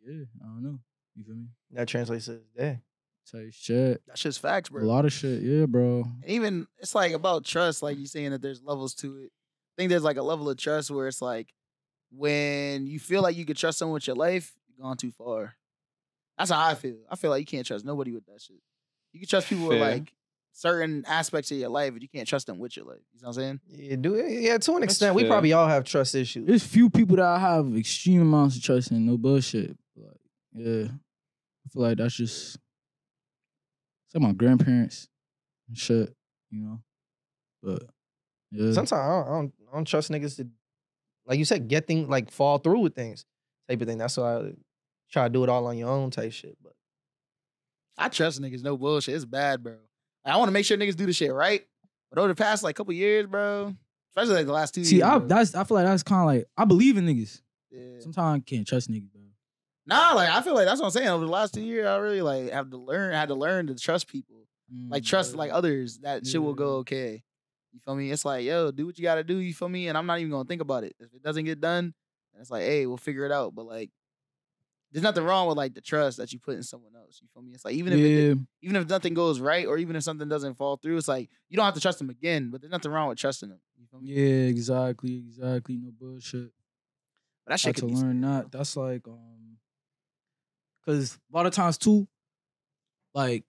Yeah, I don't know. You feel me? That translates to day. Type shit, That shit's facts, a bro. lot of shit. Yeah, bro. And even it's like about trust, like you saying that there's levels to it. I think there's like a level of trust where it's like when you feel like you could trust someone with your life, you've gone too far. That's how I feel. I feel like you can't trust nobody with that shit. You can trust people with Fair. like certain aspects of your life, but you can't trust them with your life. You know what I'm saying? Yeah, to an That's extent. We fair. probably all have trust issues. There's few people that I have extreme amounts of trust in, no bullshit. Like, yeah, I feel like that's just it's like my grandparents and shit, you know. But yeah, Sometimes I don't trust niggas to, like you said, get things like fall through with things type of thing. That's why I try to do it all on your own type shit. But I trust niggas, no bullshit. It's bad, bro. Like, I want to make sure niggas do the shit right. But over the past like couple years, bro, especially like the last 2 years. see, bro. I feel like that's kind of like I believe in niggas. Yeah. Sometimes I can't trust niggas, bro. Nah, like I feel like that's what I'm saying. Over the last 2 years, I really like had to learn to trust people. Like trust like others. That shit will go okay. You feel me? It's like, yo, do what you gotta do, you feel me? And I'm not even gonna think about it. If it doesn't get done, then it's like, hey, we'll figure it out. But like there's nothing wrong with like the trust that you put in someone else. You feel me? It's like even if nothing goes right or even if something doesn't fall through, it's like you don't have to trust them again, but there's nothing wrong with trusting them. You feel me? Yeah, exactly. No bullshit. But that I shit had could to be learn scary, that. That's like, because a lot of times too, like,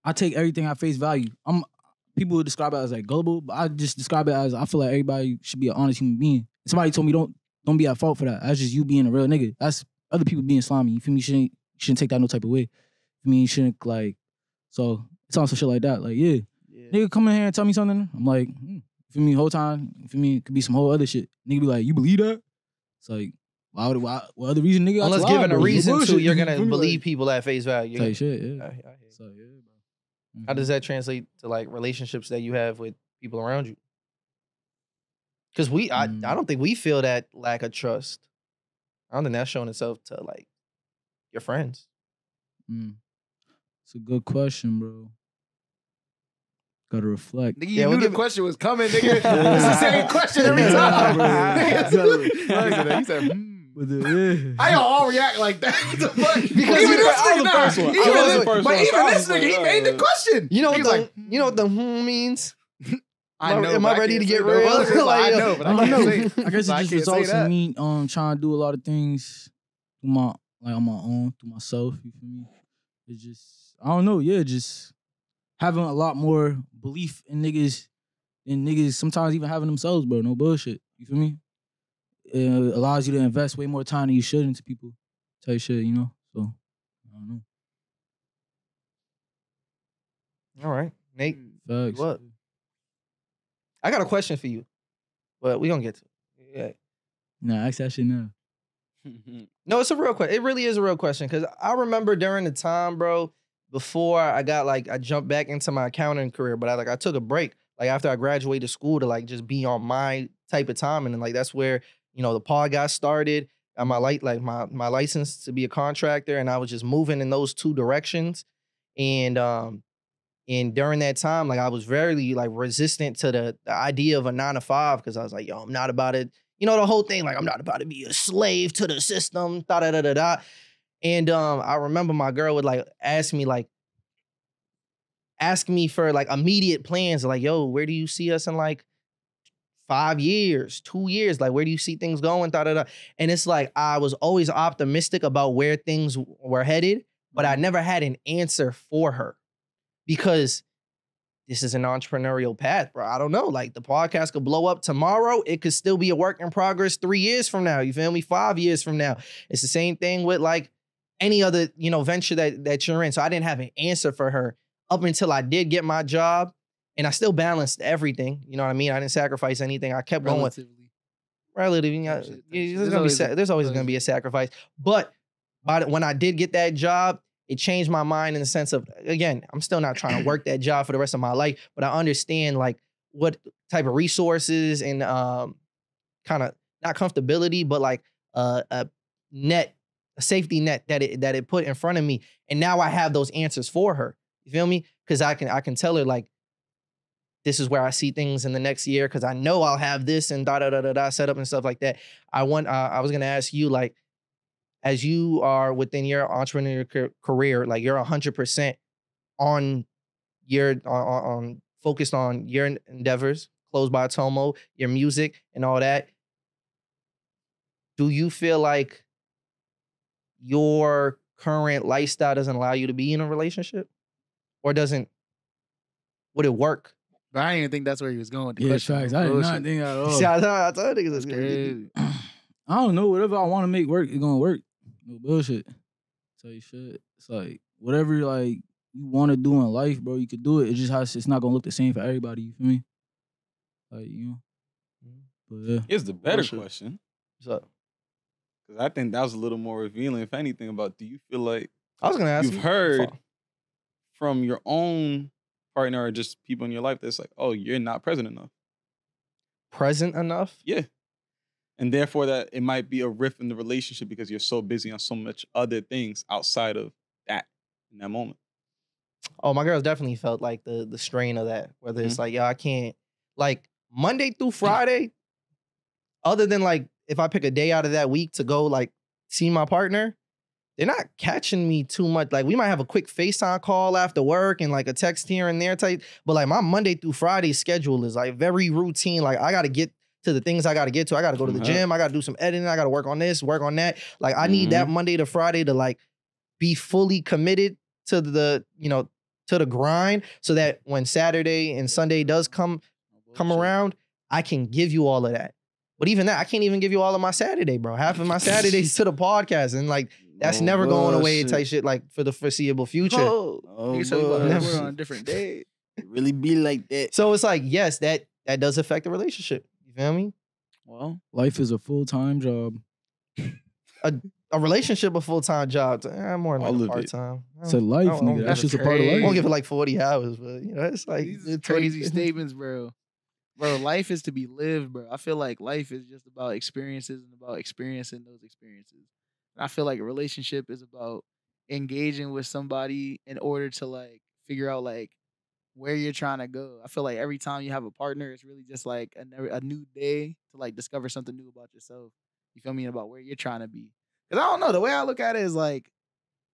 I take everything at face value. People would describe it as like gullible, but I just describe it as I feel like everybody should be an honest human being. Somebody told me don't be at fault for that. That's just you being a real nigga. That's other people being slimy. You feel me? You shouldn't take that no type of way. I mean, you shouldn't like. So it's on some shit like that. Like, yeah, nigga come in here and tell me something. I'm like, you feel me? Whole time, you feel me? It could be some whole other shit. Nigga be like, you believe that? It's like, why what other reason nigga? unless got to lie, given a bro? reason Bullshit. to, you're You gonna feel me? believe Like, people at face value. type shit, yeah. I hear you. So yeah, bro. How does that translate to like relationships that you have with people around you? Because I don't think we feel that lack of trust. I don't think that's showing itself to like your friends. It's a good question, bro. Gotta reflect. Nigga, you Yeah, knew we'll the give it- question was coming, nigga. It's the same question every time. Yeah, He said, But yeah. How y'all all react like that? What the fuck? Because even you- this I was nigga, the first one. I was the first but one. even I this was like, nigga, he made the question. You know what He's the like, you know what the means? I know. am but I ready can't to say get no real? other shit. Like, I know, but I I don't can't know. say it. I guess So it I just can't say results that. in me trying to do a lot of things through my on my own, through myself. You feel me? It's just I don't know. Yeah, just having a lot more belief in niggas than niggas sometimes even having themselves, bro. No bullshit. You feel me? It allows you to invest way more time than you should into people. Type shit, you know. So I don't know. All right, Nate. Facts. What? I got a question for you, but we gonna get to it. Yeah. Nah, ask that shit now. No, it's a real question. It really is a real question because I remember during the time, bro, before I jumped back into my accounting career, but I took a break like after I graduated school to like just be on my type of time. And then like that's where, you know, the pod got started. Got my my license to be a contractor, and I was just moving in those two directions. And during that time, like I was very like resistant to the idea of a 9 to 5 because I was like, yo, I'm not about it. You know, the whole thing, like I'm not about to be a slave to the system, da da da da da. And I remember my girl would like ask me for like immediate plans, like, yo, where do you see us in like 5 years, 2 years? Like, where do you see things going? Da da da. And it's like I was always optimistic about where things were headed, but I never had an answer for her because this is an entrepreneurial path, bro. I don't know. Like the podcast could blow up tomorrow. It could still be a work in progress 3 years from now. You feel me? 5 years from now. It's the same thing with like any other, you know, venture that you're in. So I didn't have an answer for her up until I did get my job, and I still balanced everything. You know what I mean? I didn't sacrifice anything. I kept going with relatively. You know, there's always going to be a sacrifice. But when I did get that job, it changed my mind in the sense of, again, I'm still not trying to work that job for the rest of my life, but I understand like what type of resources and kind of not comfortability, but like a safety net that it put in front of me. And now I have those answers for her. You feel me? Because I can tell her like, this is where I see things in the next year because I know I'll have this and da da da da da set up and stuff like that. I was gonna ask you, like, as you are within your entrepreneurial career, like you're 100% on focused on your endeavors, Closed by Tomo, your music and all that. Do you feel like your current lifestyle doesn't allow you to be in a relationship, or would it work? But I didn't even think that's where he was going with the Yeah, question. facts. I did not think at all. See, I told niggas that's Crazy. I don't know. Whatever I want to make work, it's gonna work. No bullshit. Tell you shit. It's like whatever like you want to do in life, bro. You could do it. It just has. It's not gonna look the same for everybody. You feel me? Like you know. But yeah. Here's the better question. What's up? Because I think that was a little more revealing, if anything, about do you feel like I was gonna ask you've heard from your own partner or just people in your life that's like, oh, you're not present enough. Present enough? Yeah. And therefore that it might be a rift in the relationship because you're so busy on so much other things outside of that in that moment. Oh, my girls definitely felt like the strain of that. Whether it's like, yo, I can't, like Monday through Friday, other than like if I pick a day out of that week to go like see my partner, they're not catching me too much. Like we might have a quick FaceTime call after work and like a text here and there type. But like my Monday through Friday schedule is like very routine. Like I got to get to the things I got to get to. I got to go to the gym. I got to do some editing. I got to work on this, work on that. Like I need that Monday to Friday to like be fully committed to the, you know, to the grind so that when Saturday and Sunday does come around, I can give you all of that. But even that, I can't even give you all of my Saturday, bro. Half of my Saturdays to the podcast. And like, that's never going away type shit like for the foreseeable future. We're on a different day. It really be like that. So it's like, yes, that does affect the relationship. You feel me? Well, life is a full-time job. A relationship, a full-time job. More than like a part-time. It's a life, nigga. That's just a part of life. I won't give it like 40 hours, but you know, it's like these crazy statements, bro. Bro, life is to be lived, bro. I feel like life is just about experiences and about experiencing those experiences. And I feel like a relationship is about engaging with somebody in order to like figure out like where you're trying to go. I feel like every time you have a partner, it's really just like a new day to like discover something new about yourself. You feel me? About where you're trying to be. Because I don't know, the way I look at it is like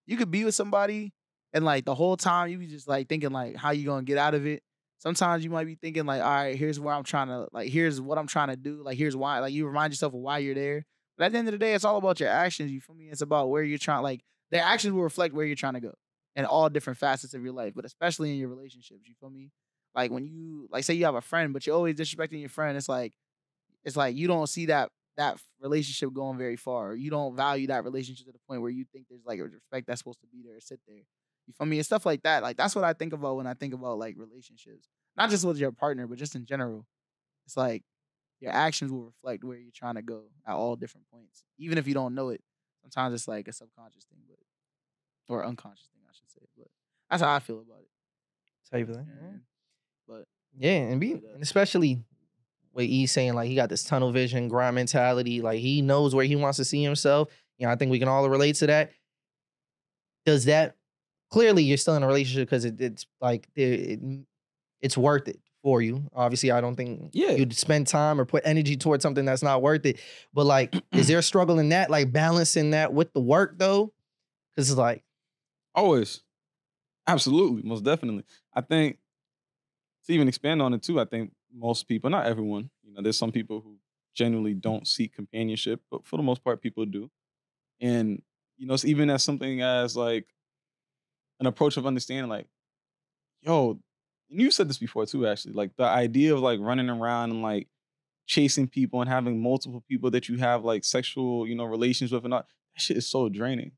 you could be with somebody and like the whole time you be just like thinking like how you gonna get out of it. Sometimes you might be thinking like, all right, here's where I'm trying to, like, here's what I'm trying to do. Like, here's why, like, you remind yourself of why you're there. But at the end of the day, it's all about your actions. You feel me? It's about where you're trying, like, their actions will reflect where you're trying to go in all different facets of your life, but especially in your relationships. You feel me? Like, when you, like, say you have a friend, but you're always disrespecting your friend, it's like you don't see that relationship going very far. Or you don't value that relationship to the point where you think there's, like, a respect that's supposed to be there or sit there. You feel me? And stuff like that. Like, that's what I think about when I think about, like, relationships. Not just with your partner, but just in general. It's like your actions will reflect where you're trying to go at all different points. Even if you don't know it. Sometimes it's like a subconscious thing, or unconscious thing, I should say. But that's how I feel about it. Type of thing. Yeah. But Yeah, and especially what E's saying, like he got this tunnel vision, grind mentality, like he knows where he wants to see himself. You know, I think we can all relate to that. Does that clearly you're still in a relationship because it's like it's worth it for you. Obviously, I don't think you'd spend time or put energy towards something that's not worth it. But like, is there a struggle in that, like balancing that with the work though? Because it's like always, absolutely, most definitely. I think to even expand on it too, I think most people, not everyone, you know, there's some people who genuinely don't seek companionship, but for the most part, people do. And you know, it's even as something as like an approach of understanding, like, yo, and you said this before too, actually, like the idea of like running around and like chasing people and having multiple people that you have like sexual, you know, relations with and all, that shit is so draining.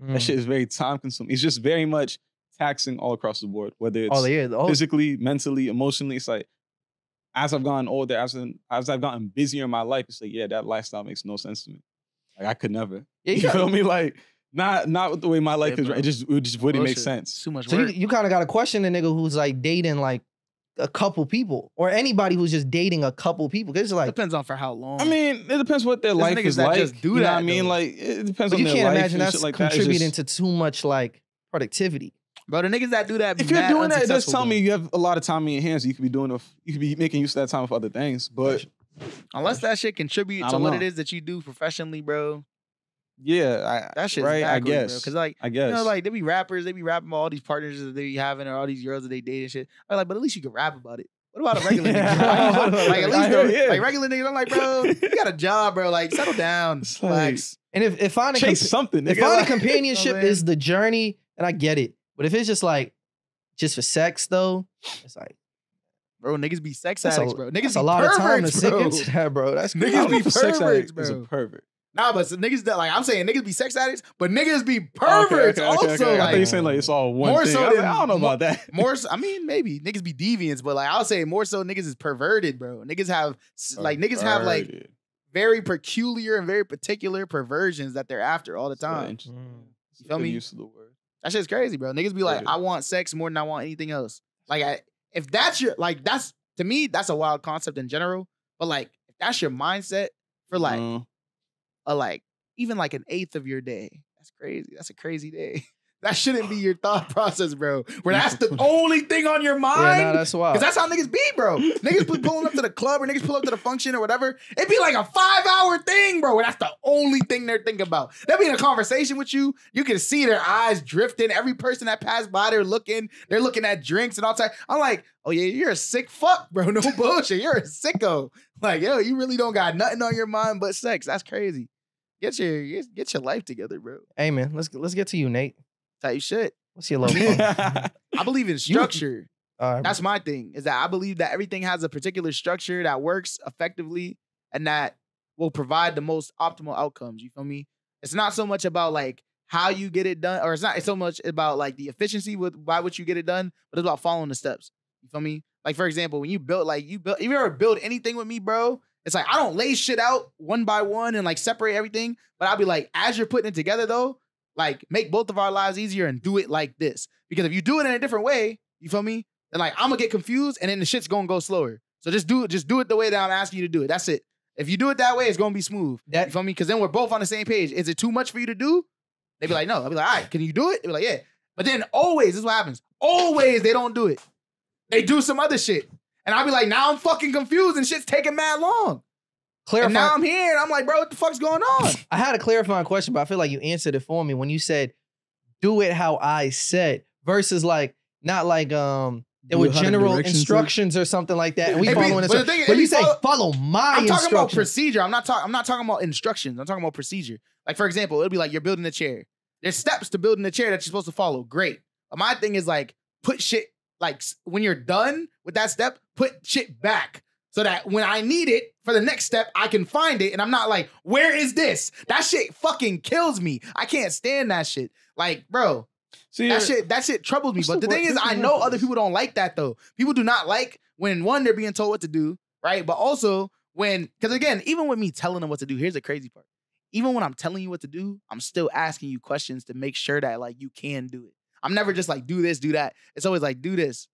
That shit is very time consuming. It's just very much taxing all across the board, whether it's physically, mentally, emotionally. It's like, as I've gotten older, as I've gotten busier in my life, it's like, yeah, that lifestyle makes no sense to me. Like I could never. Yeah, you feel me? Like, not with the way my life is. It just wouldn't make sense. Too much so work. you kind of got to question the nigga who's like dating like a couple people, or anybody who's just dating a couple people. Because it's like depends on for how long. I mean, it depends what their life is like. Just do you know that, what I mean? though. Like it depends but on their life. You can't imagine and that's shit like contributing that. to too much like productivity. Bro, the niggas that do that, if you're doing that, it does tell me you have a lot of time in your hands. You could be doing, you could be making use of that time with other things. But unless that shit contribute to what it is that you do professionally, bro. Yeah, that shit's right. I guess because like I guess you know, like they be rappers, they be rapping about all these partners that they be having or all these girls that they date and shit. I'm like, but at least you can rap about it. What about a regular nigga? Like at least like regular niggas, I'm like, bro, you got a job, bro. Like settle down, relax. And if finding something, if finding companionship is the journey, and I get it. But if it's just like just for sex though, it's like. Bro, niggas be sex addicts, bro. Niggas that's be a lot of time to perverts, sink bro. into that, bro. That's niggas be sex perverts, bro. Is a pervert. Nah, but niggas that like I'm saying niggas be sex addicts, but niggas be perverts also. Okay. Like, I thought you saying like it's all one more thing. so I don't know about that. More so, I mean, maybe niggas be deviants, but like I'll say more so niggas is perverted, bro. Niggas have like very peculiar and very particular perversions that they're after all the time. You feel me? Use of the word. That shit's crazy, bro. Niggas be like, I want sex more than I want anything else. Like if that's your that's to me, that's a wild concept in general. But like if that's your mindset for like even like an eighth of your day. That's crazy. That's a crazy day. That shouldn't be your thought process, bro. Where that's the only thing on your mind. Yeah, no, that's wild. Because that's how niggas be, bro. Niggas pulling up to the club or niggas pull up to the function or whatever. It'd be like a 5-hour thing, bro. Where that's the only thing they're thinking about. They'll be in a conversation with you. You can see their eyes drifting. Every person that passed by, they're looking at drinks and all that. I'm like, oh yeah, you're a sick fuck, bro. No bullshit. You're a sicko. Like, yo, you really don't got nothing on your mind but sex. That's crazy. Get your life together, bro. Hey man, let's get to you, Nate. Type shit. What's your low point? I believe in structure. That's bro. my thing. Is that I believe that everything has a particular structure that works effectively and that will provide the most optimal outcomes. You feel me? It's not so much about like how you get it done, or it's not so much about like the efficiency by which you get it done, but it's about following the steps. You feel me? Like for example, when you if you ever build anything with me, bro, it's like I don't lay shit out one by one and like separate everything, but I'll be like, as you're putting it together though, like make both of our lives easier and do it like this. Because if you do it in a different way, you feel me? Then like I'm gonna get confused and then the shit's gonna go slower. So just do it the way that I'm asking you to do it. That's it. If you do it that way, it's gonna be smooth. You feel me? Because then we're both on the same page. Is it too much for you to do? They'd be like, no. I'll be like, all right, can you do it? They'd be like, yeah. But then always, this is what happens. Always they don't do it. They do some other shit. And I'll be like, now I'm fucking confused and shit's taking mad long. And now I'm here and I'm like, bro, what the fuck's going on? I had a clarifying question, but I feel like you answered it for me when you said, do it how I said, versus like, not like there were general instructions or something like that. And we following it. But you say follow my instructions. I'm talking about procedure. I'm not talking about instructions. I'm talking about procedure. Like, for example, it'll be like you're building a chair. There's steps to building a chair that you're supposed to follow. Great. But my thing is like, put shit, like when you're done with that step, put shit back. So that when I need it for the next step, I can find it. And I'm not like, where is this? That shit fucking kills me. I can't stand that shit. Like, bro, that shit troubles me. But the thing is, I know other people don't like that though. People do not like when, one, they're being told what to do, right? But also when, because again, even with me telling them what to do, here's the crazy part. Even when I'm telling you what to do, I'm still asking you questions to make sure that like you can do it. I'm never just like, do this, do that. It's always like, do this.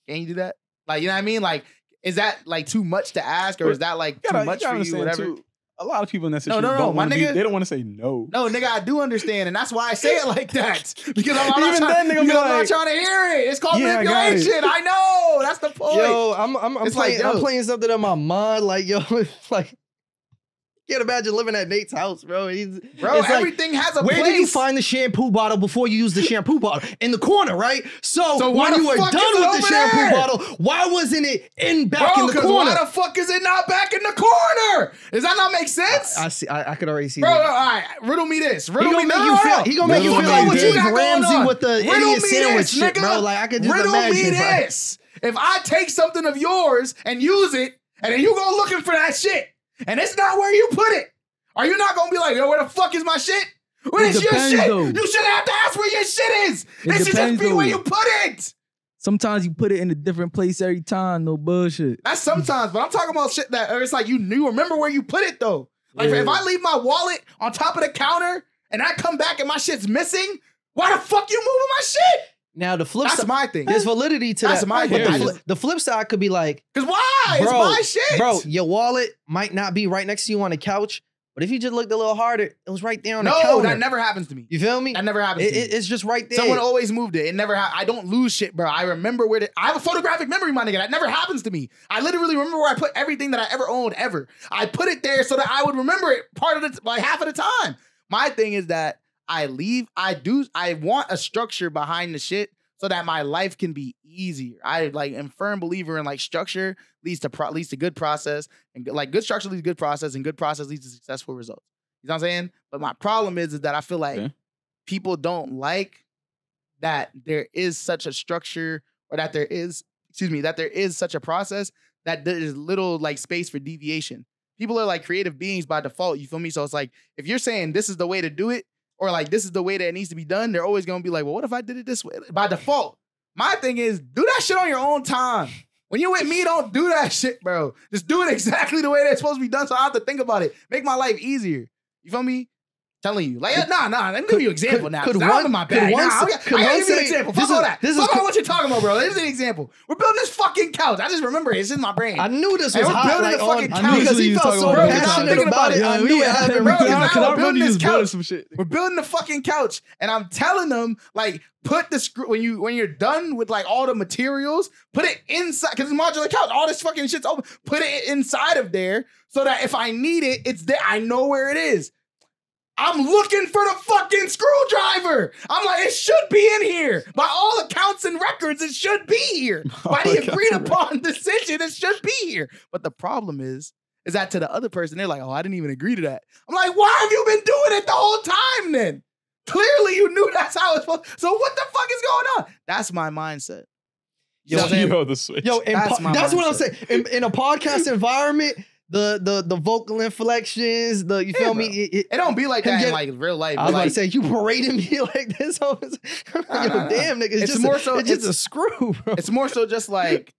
Can you do that? Like, you know what I mean? Like, is that like too much to ask, or is that like too much for you? Whatever. Too, a lot of people in that situation they don't want to say no. No, nigga, I do understand, and that's why I say it like that. Because I'm Even not then, nigga, I'm be not like, trying to hear it. It's called Yeah, I got it. manipulation. I know. That's the point. Yo, I'm It's like, playing, I'm yo. playing something in my mind. Like, yo, it's like, can't imagine living at Nate's house, bro. Bro, it's like, everything has a where place. did you find the shampoo bottle before you used the shampoo bottle? In the corner, right? So why when the you were fuck done is it with the over shampoo there? bottle, why wasn't it back Bro, in the because corner? why the fuck is it not back in the corner? Does that not make sense? I see. I could already see Bro, all that. right, riddle me this. He Riddle gonna me make you feel. He gonna make you Riddle feel me like this. Dave Ramsey with the Riddle idiot me sandwich this, shit, nigga. bro. Like I could just Riddle imagine. me bro. this. If I take something of yours and use it, and then you go looking for that shit, and it's not where you put it, are you not gonna be like, yo, where the fuck is my shit? Where's your depends, shit? though. You shouldn't have to ask where your shit is. It It should just depends, be where though. you put it. Sometimes you put it in a different place every time. No bullshit. That's sometimes, but I'm talking about shit that, or it's like you remember where you put it though. Like if I leave my wallet on top of the counter and I come back and my shit's missing, why the fuck you moving my shit? Now the flip That's side, my thing. there's validity to That's that. my but thing. the flip side could be like, Cause why? It's my shit. bro, your wallet might not be right next to you on the couch, but if you just looked a little harder, it was right there on the No, counter. that never happens to me. You feel me? That never happens to me. It's just right there. Someone always moved it. It never I don't lose shit, bro. I remember where I have a photographic memory, my nigga. That never happens to me. I literally remember where I put everything that I ever owned ever. I put it there so that I would remember it half of the time. My thing is that I want a structure behind the shit so that my life can be easier. I am firm believer in like structure leads to good process, and like good structure leads to good process, and good process leads to successful results. You know what I'm saying? But my problem is that I feel like people don't like that there is such a structure, or that there is such a process that there is little like space for deviation. People are like creative beings by default. You feel me? So it's like if you're saying this is the way to do it, or like this is the way that it needs to be done, they're always gonna be like, well, what if I did it this way? By default. My thing is, do that shit on your own time. When you're with me, don't do that shit, bro. Just do it exactly the way that's supposed to be done, so I don't have to think about it. Make my life easier. You feel me? Telling you. Like, nah, let me give you an example now. could I'm one- in my could bag. one Nah, say- I could gotta one give you an say- example. this Fuck all is- that. this Fuck is- all what you're talking about, bro. This is an example. We're building this fucking couch. I just remember it. It's in my brain. I knew this And was we're hot. building Like, the fucking on, couch. because he You was felt talking so about it. passionate Thinking about about it. it. I Yeah, knew we it had happened. Bro, Because now Cause we're I remember building you this was building couch. some shit. We're building the fucking couch, and I'm telling them, like, put the screw when you're done with like all the materials, put it inside, because it's modular couch. All this fucking shit's open. Put it inside of there so that if I need it, it's there. I know where it is. I'm looking for the fucking screwdriver. I'm like, it should be in here. By all accounts and records, it should be here. By the agreed upon decision, it should be here. But the problem is that to the other person, they're like, oh, I didn't even agree to that. I'm like, why have you been doing it the whole time then? Clearly you knew that's how it's supposed. So what the fuck is going on? That's my mindset. You know what I'm saying? the switch. Yo, That's my that's what I'm mindset. saying. In a podcast environment, the vocal inflections, you feel me? It don't be like that in like real life. I but was about like, to say, you parading me like this. Yo, damn, nigga. It's more so- it's just a screw, bro. it's more so just like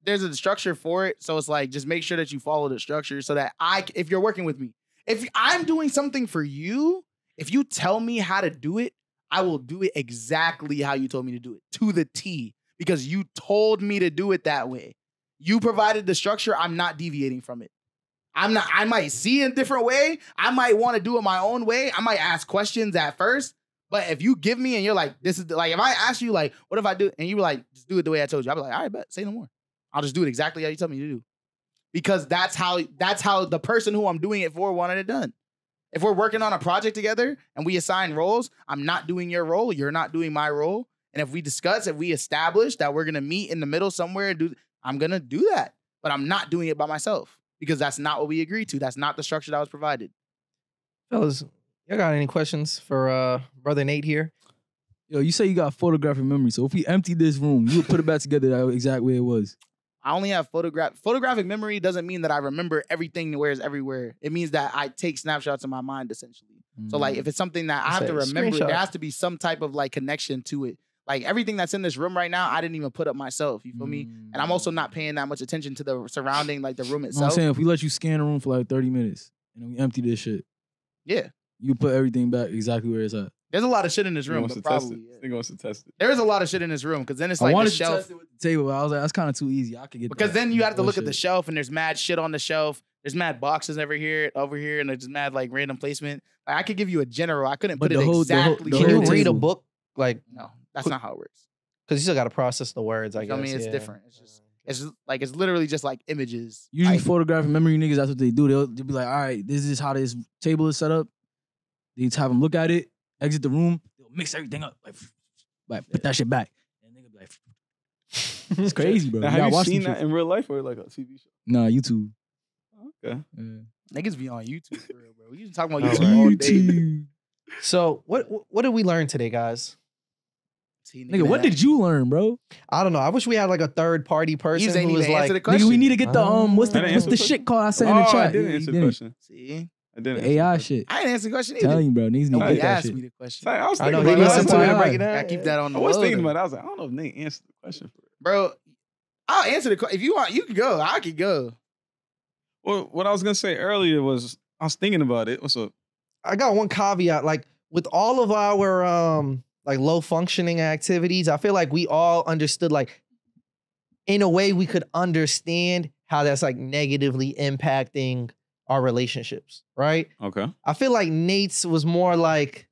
there's a structure for it. So it's like, just make sure that you follow the structure so that if you're working with me, if I'm doing something for you, if you tell me how to do it, I will do it exactly how you told me to do it, to the T, because you told me to do it that way. You provided the structure. I'm not deviating from it. I might see it a different way. I might want to do it my own way. I might ask questions at first. But if you give me and you're like, this is like, if I ask you like, what if I do? And you were like, just do it the way I told you. I'll be like, all right, bet, say no more. I'll just do it exactly how you tell me to do. Because that's how the person who I'm doing it for wanted it done. If we're working on a project together and we assign roles, I'm not doing your role. You're not doing my role. And if we establish that we're going to meet in the middle somewhere and I'm going to do that. But I'm not doing it by myself because that's not what we agreed to. That's not the structure that was provided. Fellas, y'all got any questions for brother Nate here? Yo, you say you got photographic memory. So if we empty this room, you would put it back together that exact way it was. I only have photographic memory. Doesn't mean that I remember everything where it's everywhere. It means that I take snapshots in my mind essentially. So like if it's something that I have to remember, Screenshot. there has to be some type of like connection to it. Like everything that's in this room right now, I didn't even put up myself. You feel me? And I'm also not paying that much attention to the surrounding, like the room You know what I'm itself. saying? If we let you scan the room for like 30 minutes and then we empty this shit, Yeah. you put everything back exactly where it's at. There's a lot of shit in this He room, wants but to test probably it. He wants to test it. there is a lot of shit in this room because then it's I like wanted the to shelf. test it with the table, but I was like, that's kind of too easy. I could get Because that. then you have to look at the Bullshit. shelf and there's mad shit on the shelf. There's mad boxes over here, and there's mad like random placement. Like I could give you a general. I couldn't But put it the whole- exactly. the Can you whole read a table. book? Like, No, that's not how it works. because you still got to process the words, I You guess. feel me? It's yeah. different. It's just like it's literally just like images. Usually Like, photographic memory niggas, that's what they do. They'll be like, all right, this is how this table is set up. They just have them look at it, exit the room, they'll mix everything up. Like put that shit back. And nigga be like, it's crazy, bro. Now, You have gotta you watch seen them that shit. in real life or like a TV show? Nah, YouTube. Okay. Yeah. niggas be on YouTube for real, bro. We just talking about Oh, YouTube all day. YouTube. So what did we learn today, guys? See, Nigga, what did you learn, bro? I don't know. I wish we had like a third party person ain't who was even like, answer the question. Nigga, we need to get the what's I didn't the answer the shit called I said in Oh, the chat. I didn't Yeah, answer you the question. See, I didn't. The AI shit. I didn't answer the question either. Telling you, bro. Niggas need to Nobody get that asked shit. me the question, Sorry, I was I thinking know about he it. listened to it, why. break it I down. keep that on the I was low, thinking though. about it. I was like, I don't know if Nate answered the question for it. Bro. I'll answer the question if you want. You can go. I can go. Well, what I was gonna say earlier was I was thinking about it. What's up? I got one caveat. Like with all of our like low functioning activities, I feel like we all understood, like in a way we could understand how that's like negatively impacting our relationships, right? Okay. I feel like Nate's was more like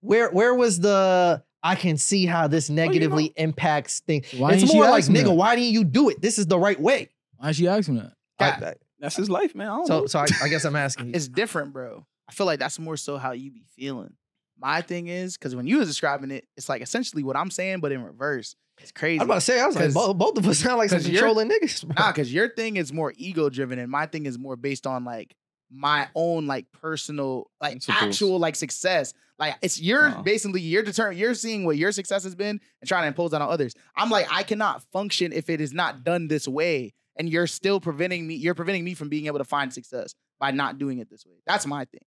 where was the I can see how this negatively impacts things. Why It's ain't she more like, asking nigga, that? why didn't you do it? This is the right way. Why she asking that? That's his life, man. I don't know. So I guess I'm asking you. It's different, bro. I feel like that's more so how you be feeling. My thing is, because when you was describing it, it's like essentially what I'm saying, but in reverse. It's crazy. I was about to say, I was like, 'Cause- both of us sound like some 'cause you're- controlling niggas. Bro. Nah, because your thing is more ego driven, and my thing is more based on like my own like personal, like Principles. actual like success. Like it's you're Oh. basically you're seeing what your success has been and trying to impose that on others. I'm like, I cannot function if it is not done this way. And you're still preventing me from being able to find success by not doing it this way. That's my thing.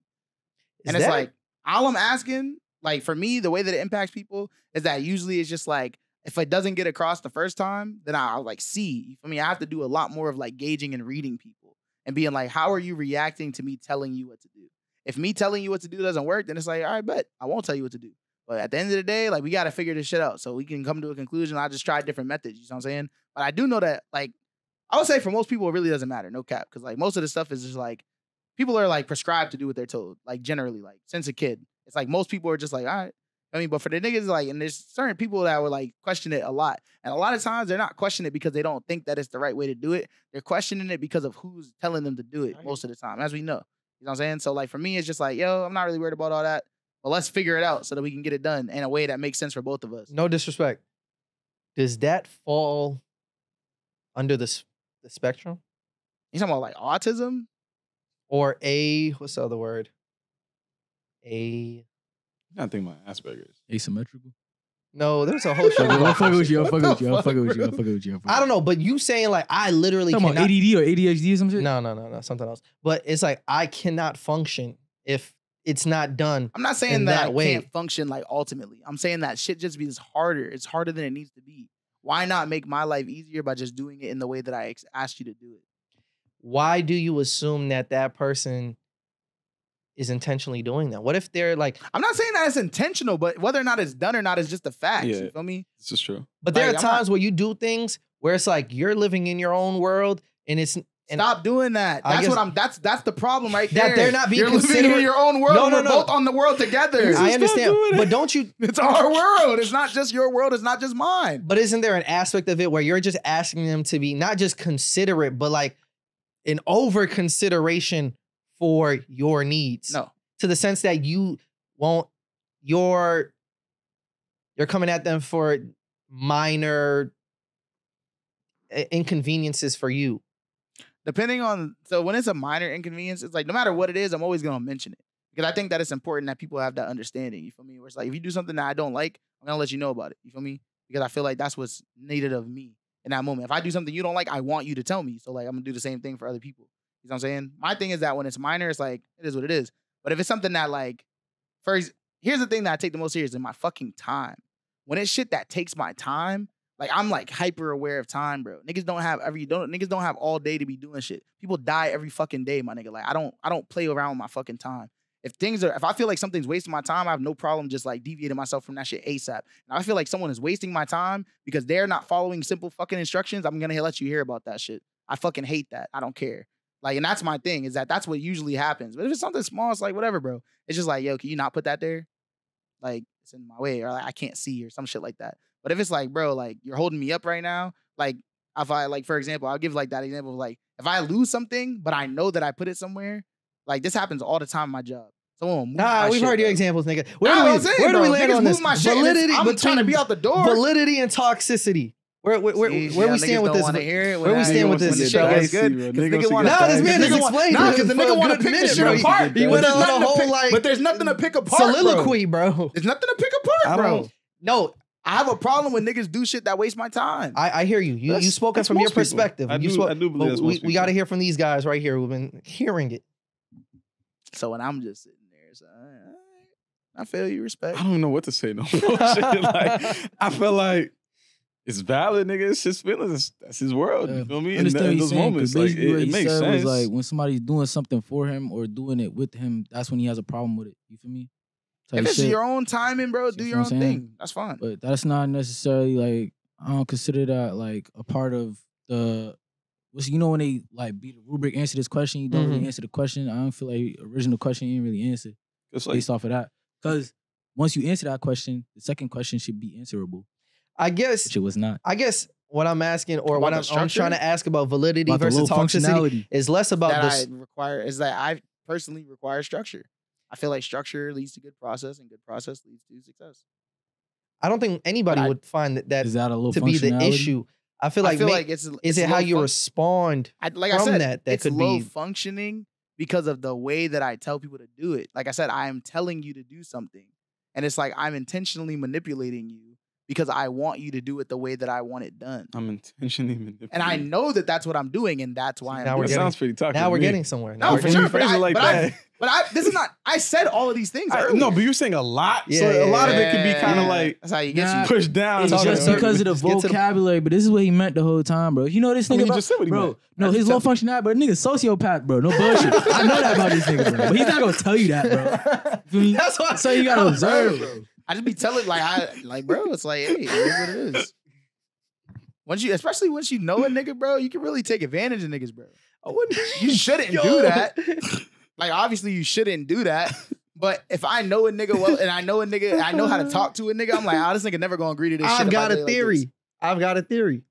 And it's like, all I'm asking, like for me, the way that it impacts people is that usually it's just like, if it doesn't get across the first time, then I'll like see. You feel me? I have to do a lot more of like gauging and reading people and being like, how are you reacting to me telling you what to do? If me telling you what to do doesn't work, then it's like, all right, bet I won't tell you what to do. But at the end of the day, like we got to figure this shit out so we can come to a conclusion. I just tried different methods. You know what I'm saying? But I do know that like, I would say for most people, it really doesn't matter. No cap. Because like most of the stuff is just like, people are like prescribed to do what they're told. Like generally, like since a kid. It's like most people are just like, all right. I mean, but for the niggas, like, and there's certain people that would like question it a lot. And a lot of times they're not questioning it because they don't think that it's the right way to do it. They're questioning it because of who's telling them to do it most of the time, as we know. You know what I'm saying? So like for me, it's just like, yo, I'm not really worried about all that. But let's figure it out so that we can get it done in a way that makes sense for both of us. No disrespect. Does that fall under the spectrum? You talking about like autism? Or what's the other word? A I think my Asperger's. Asymmetrical. no, there's a whole show. I'll fuck with you. I'll What fuck with the you. I'll fuck fuck, with you. I'll bro? fuck with you. I don't know, but you saying like I literally Talking about cannot. ADD or ADHD or some shit. No, something else. But it's like I cannot function if it's not done. I'm not saying in that that I way. can't function like ultimately. I'm saying that shit just is harder. It's harder than it needs to be. Why not make my life easier by just doing it in the way that I asked you to do it? Why do you assume that that person is intentionally doing that? What if they're like, I'm not saying that it's intentional, but whether or not it's done or not is just the facts. Yeah. You feel me? This is true. but there Like, are I'm not- times where you do things where it's like you're living in your own world and it's and Stop doing that. I That's guess- what I'm. That's the problem right That there. they're not being You're living considerate- in your own world. No, no, We're no. both on the world together. I Stop understand, doing it. but don't you? It's our world. It's not just your world. It's not just mine. But isn't there an aspect of it where you're just asking them to be not just considerate, but like an over consideration for your needs? No. To the sense that you won't, you're coming at them for minor inconveniences for you. Depending on, so when it's a minor inconvenience, it's like no matter what it is, I'm always gonna mention it because I think that it's important that people have that understanding. You feel me? Where it's like if you do something that I don't like, I'm gonna let you know about it. You feel me? Because I feel like that's what's needed of me in that moment. If I do something you don't like, I want you to tell me. So like I'm gonna do the same thing for other people. You know what I'm saying? My thing is that when it's minor, it's like it is what it is. But if it's something that like, first, here's the thing that I take the most seriously: my fucking time. When it's shit that takes my time. Like I'm like hyper aware of time, bro. Niggas don't have all day to be doing shit. People die every fucking day, my nigga. Like I don't play around with my fucking time. If I feel like something's wasting my time, I have no problem just like deviating myself from that shit ASAP. And I feel like someone is wasting my time because they're not following simple fucking instructions, I'm gonna let you hear about that shit. I fucking hate that. I don't care. Like, and that's my thing, is that's what usually happens. But if it's something small, it's like, whatever, bro. It's just like, yo, can you not put that there? Like, it's in my way, or like, I can't see, or some shit like that. But if it's like, bro, like, you're holding me up right now, like, if I, like, for example, I'll give like that example of like, if I lose something, but I know that I put it somewhere, like, this happens all the time in my job. Someone will move my we've shit, heard your bro. examples, nigga. Where do we land on this? My validity, I'm trying to be out the door. Validity and toxicity. Where we stand with this? Where we stand with this? Fellas, good. Nigga want to. This man is explaining. Nah, because the nigga want to pick this shit apart. He went on a whole like, but there's nothing to pick apart. Soliloquy, bro. There's nothing to pick apart, bro. No. I have a problem when niggas do shit that waste my time. I hear you. You spoken from your perspective. I do believe that's most people. We got to hear from these guys right here who've been hearing it. So when I'm just sitting there, it's like, I feel you, respect. I don't know what to say no more. Like, I feel like it's valid, nigga. It's his feelings. That's his world. You feel me? In those moments, like, it makes sense. Like when somebody's doing something for him or doing it with him, that's when he has a problem with it. You feel me? If it's your own timing, bro, do your own thing. That's fine. But that's not necessarily like, I don't consider that like a part of the, you know, when they like be the rubric, answer this question, you don't really answer the question. I don't feel like original question you didn't really answer based off of that. Because once you answer that question, the second question should be answerable. I guess. Which it was not. I guess what I'm asking, or about what I'm trying to ask about validity about versus toxicity is less about this. That I personally require structure. I feel like structure leads to good process, and good process leads to success. I don't think anybody would find that is that a little to be the issue. I feel like is it how you respond like from I said, that it's could low be functioning because of the way that I tell people to do it. Like I said, I am telling you to do something, and it's like I'm intentionally manipulating you because I want you to do it the way that I want it done. I'm intentionally manipulating. And I know that that's what I'm doing, and that's why now I'm doing it. Sounds pretty toxic. Now we're getting somewhere. No, for sure. But this is not. I said all of these things earlier. No, but you're saying a lot. Yeah, so a lot of it yeah, can be kind of like that's how you get pushed down. It's just because of the vocabulary, but this is what he meant the whole time, bro. You know this nigga, he just said what he meant. No, his low functionality, but nigga sociopath, bro. No bullshit. I know that about this nigga, bro. But he's not gonna tell you that, bro. That's what so you gotta observe, bro. I just be telling bro, it's like, hey, it is what it is. Especially once you know a nigga, bro, you can really take advantage of niggas, bro. You shouldn't do that. Like, obviously, you shouldn't do that. But if I know a nigga well, and I know how to talk to a nigga, I'm like, this nigga never gonna agree to this shit. I've got a theory. I've got a theory.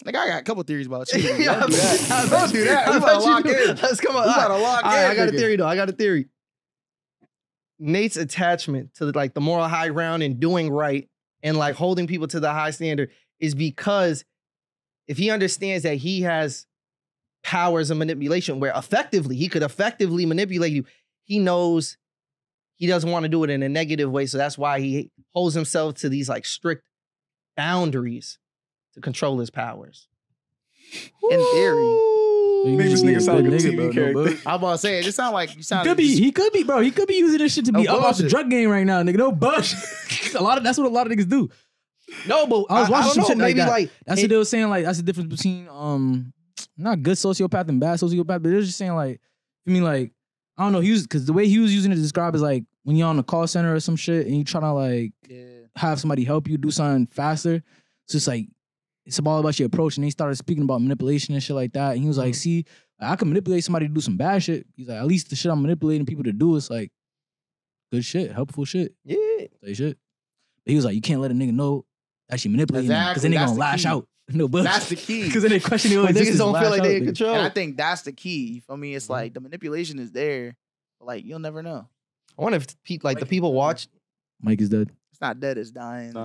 Like, I got a couple theories about you. Don't do that. Don't do that. We about to lock in. Let's come on. We about to lock in. I got a theory, though. I got a theory. Nate's attachment to like the moral high ground and doing right and like holding people to the high standard is because if he understands that he has powers of manipulation where he could effectively manipulate you, he knows he doesn't want to do it in a negative way. So that's why he holds himself to these like strict boundaries to control his powers. In theory. Maybe this nigga sound like a TV character. I'm about to say, it just sound like you sound. He could be, bro. He could be using this shit to be up off the drug game right now, nigga. No bullshit. That's what a lot of niggas do. No, but I was watching some shit maybe like that. That's what they were saying. Like, that's the difference between not good sociopath and bad sociopath. But they're just saying like, I mean, like, I don't know. Because the way he was using it to describe is like when you're on a call center or some shit and you trying to like have somebody help you do something faster. So it's like, it's all about your approach. And they started speaking about manipulation and shit like that. And he was like, see, I can manipulate somebody to do some bad shit. He's like, at least the shit I'm manipulating people to do is like good shit, helpful shit. Yeah. Say shit. But he was like, you can't let a nigga know that you manipulating them because then they gonna lash out. No bullshit. That's the key. Because then they question your niggas don't feel like they in control. And I think that's the key. You feel me? It's like the manipulation is there, but like you'll never know. I wonder if the people watch. Mike is dead. It's not dead, it's dying.